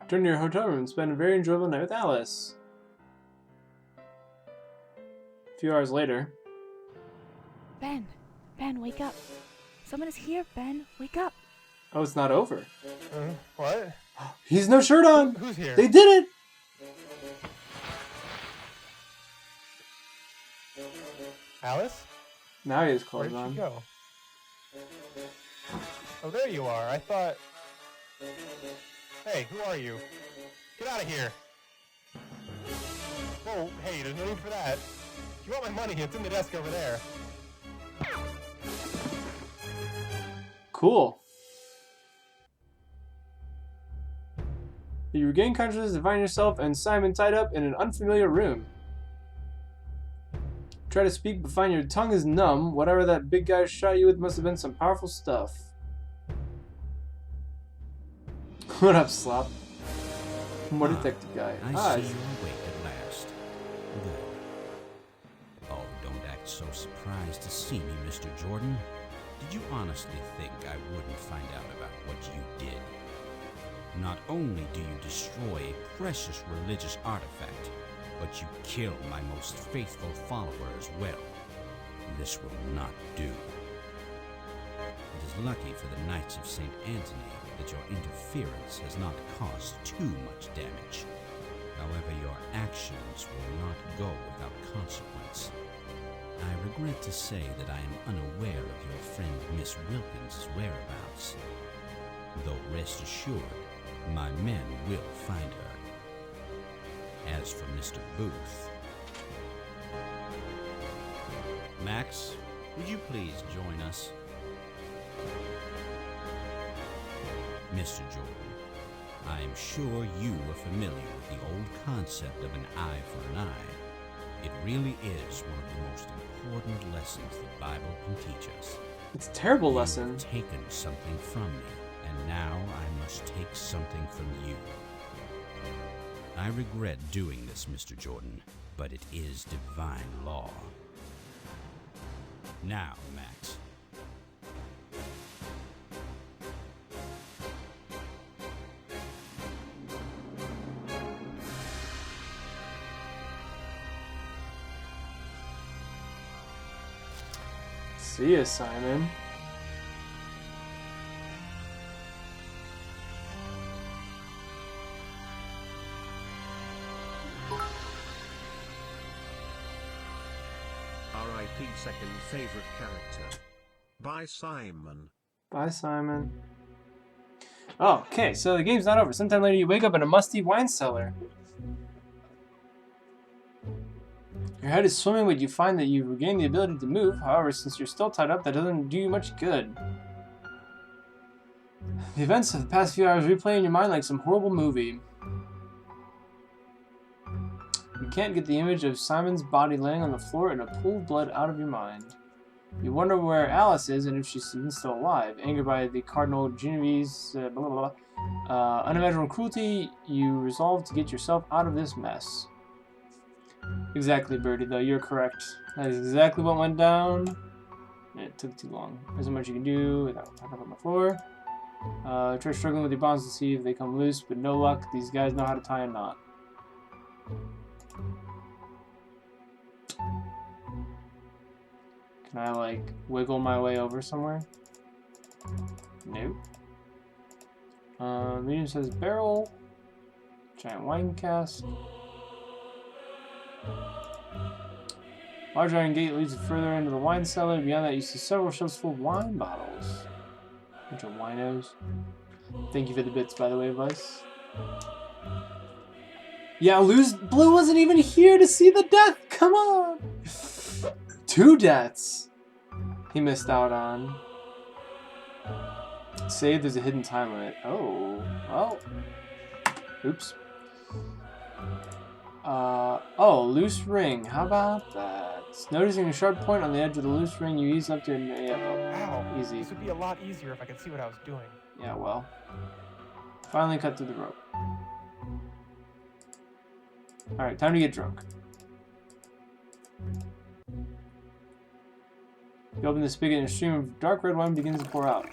Return to your hotel room and spend a very enjoyable night with Alice. A few hours later. Ben! Ben, wake up! Someone is here, Ben! Wake up! Oh, it's not over. What? He's no shirt on! Who's here? They did it! Alice? Now he has Where clothes did on. she go? Oh, there you are. I thought... Hey, who are you? Get out of here! Whoa, hey, there's no need for that. If you want my money, it's in the desk over there. Cool. You regain consciousness and find yourself and Simon tied up in an unfamiliar room. Try to speak, but find your tongue is numb. Whatever that big guy shot you with must have been some powerful stuff. What up, Slop? More detective guy. I see you awake at last. Good. Oh, don't act so surprised to see me, Mr. Jordan. Did you honestly think I wouldn't find out about what you did? Not only do you destroy a precious religious artifact, but you kill my most faithful follower as well. This will not do. It is lucky for the Knights of St. Anthony that your interference has not caused too much damage. However, your actions will not go without consequence. I regret to say that I am unaware of your friend Miss Wilkins' whereabouts. Though rest assured, my men will find her. As for Mr. Booth... Max, would you please join us? Mr. Jordan, I am sure you are familiar with the old concept of an eye for an eye. It really is one of the most important lessons the Bible can teach us. It's a terrible lesson. You've taken something from me, And now I must take something from you. I regret doing this, Mr. Jordan, but it is divine law. Now, Max. See ya, Simon. R.I.P. second favorite character. Bye, Simon. Bye, Simon. Oh, okay, so the game's not over. Sometime later you wake up in a musty wine cellar. Your head is swimming, but you find that you've regained the ability to move. However, since you're still tied up, that doesn't do you much good. The events of the past few hours replay in your mind like some horrible movie. You can't get the image of Simon's body laying on the floor in a pool of blood out of your mind. You wonder where Alice is and if she's even still alive. Angered by the Cardinal Genevieve's unimaginable cruelty, you resolve to get yourself out of this mess. Exactly, Birdie, though. You're correct. That is exactly what went down. It took too long. There's not much you can do without popping up on the floor. Try struggling with your bonds to see if they come loose, but no luck. These guys know how to tie a knot. Can I, like, wiggle my way over somewhere? Nope. Medium sized barrel. Giant wine cask. Large iron gate leads further into the wine cellar. Beyond that, you see several shelves full of wine bottles. Bunch of winos. Thank you for the bits, by the way, Vice. Yeah, Blue wasn't even here to see the death! Come on! 2 deaths he missed out on. Save, there's a hidden time limit. Oh, well. Oops. Oh, loose ring. How about that? Noticing a sharp point on the edge of the loose ring, you ease up to Ow. easy. This would be a lot easier if I could see what I was doing. Yeah, well. Finally cut through the rope. Alright, time to get drunk. You open the spigot and a stream of dark red wine begins to pour out.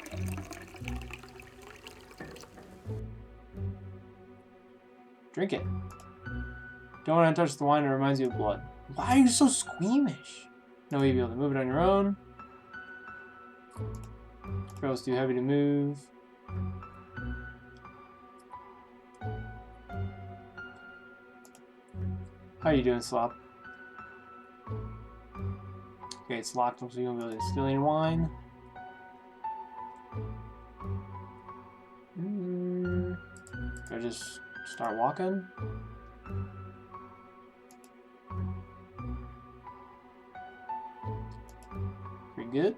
Drink it. Don't want to touch the wine, it reminds you of blood. Why are you so squeamish? No way you'll be able to move it on your own. Barrel's too heavy to move. How are you doing, Slop? Okay, it's locked up so you won't be able to steal any wine. Should I just start walking? Pretty good.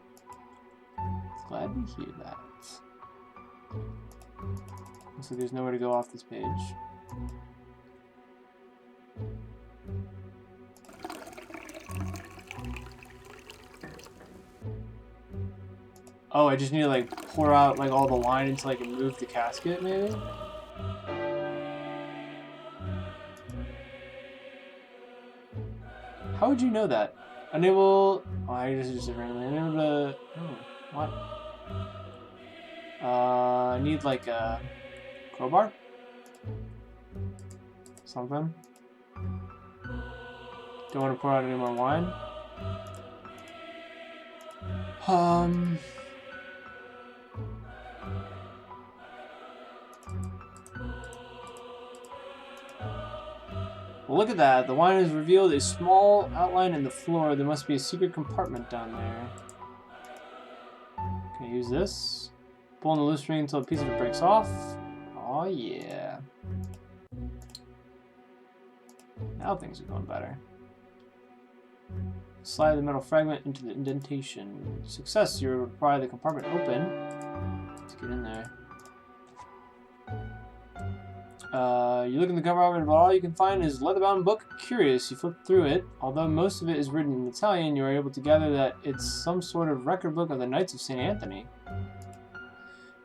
Glad to hear that. Looks like there's nowhere to go off this page. Oh, I just need to like pour out like all the wine until I can move the casket, maybe? How would you know that? Unable... Oh, I just did randomly. Unable to... Oh, what? I need like a crowbar? Something? Don't want to pour out any more wine? Well, look at that. The wine has revealed a small outline in the floor. There must be a secret compartment down there. Okay, use this. Pull on the loose ring until a piece of it breaks off. Oh, yeah. Now things are going better. Slide the metal fragment into the indentation. Success. You pry the compartment open. Let's get in there. You look in the compartment, but all you can find is a leather-bound book. Curious, you flip through it. Although most of it is written in Italian, you are able to gather that it's some sort of record book of the Knights of St. Anthony.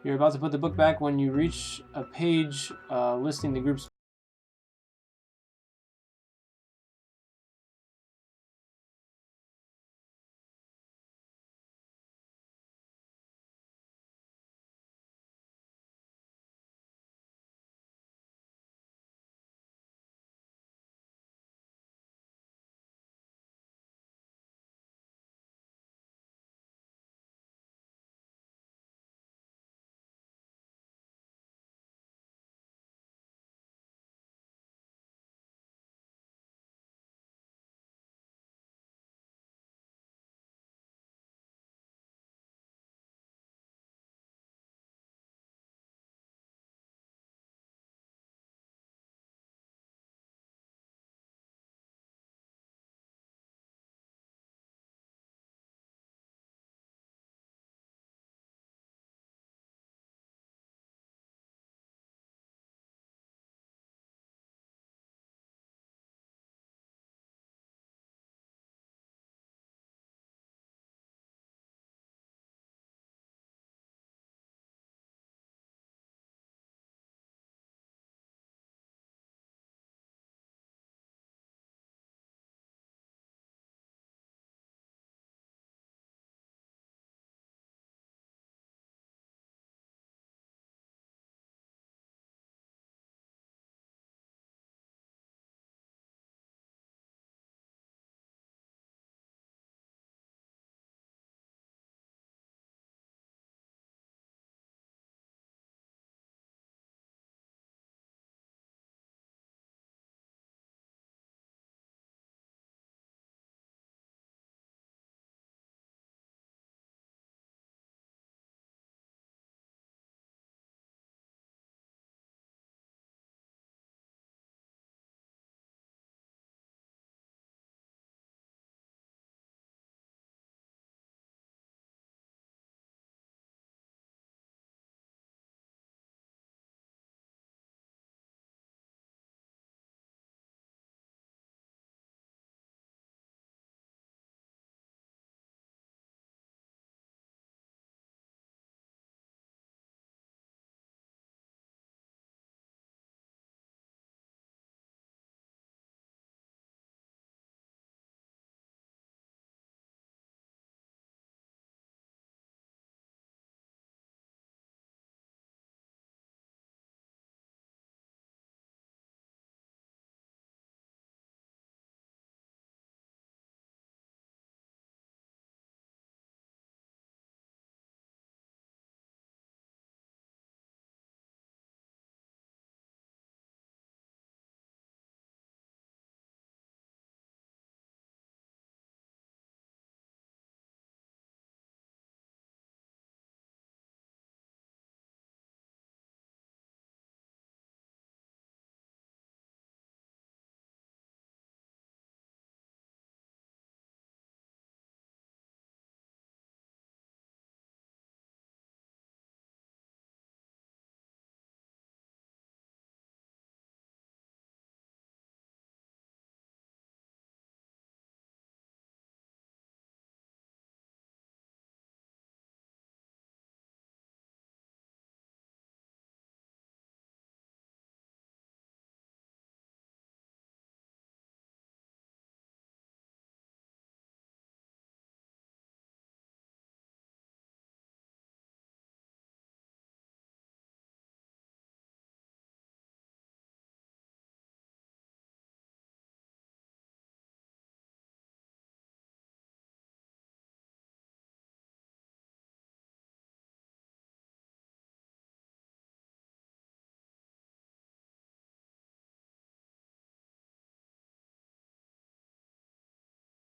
You're about to put the book back when you reach a page listing the group's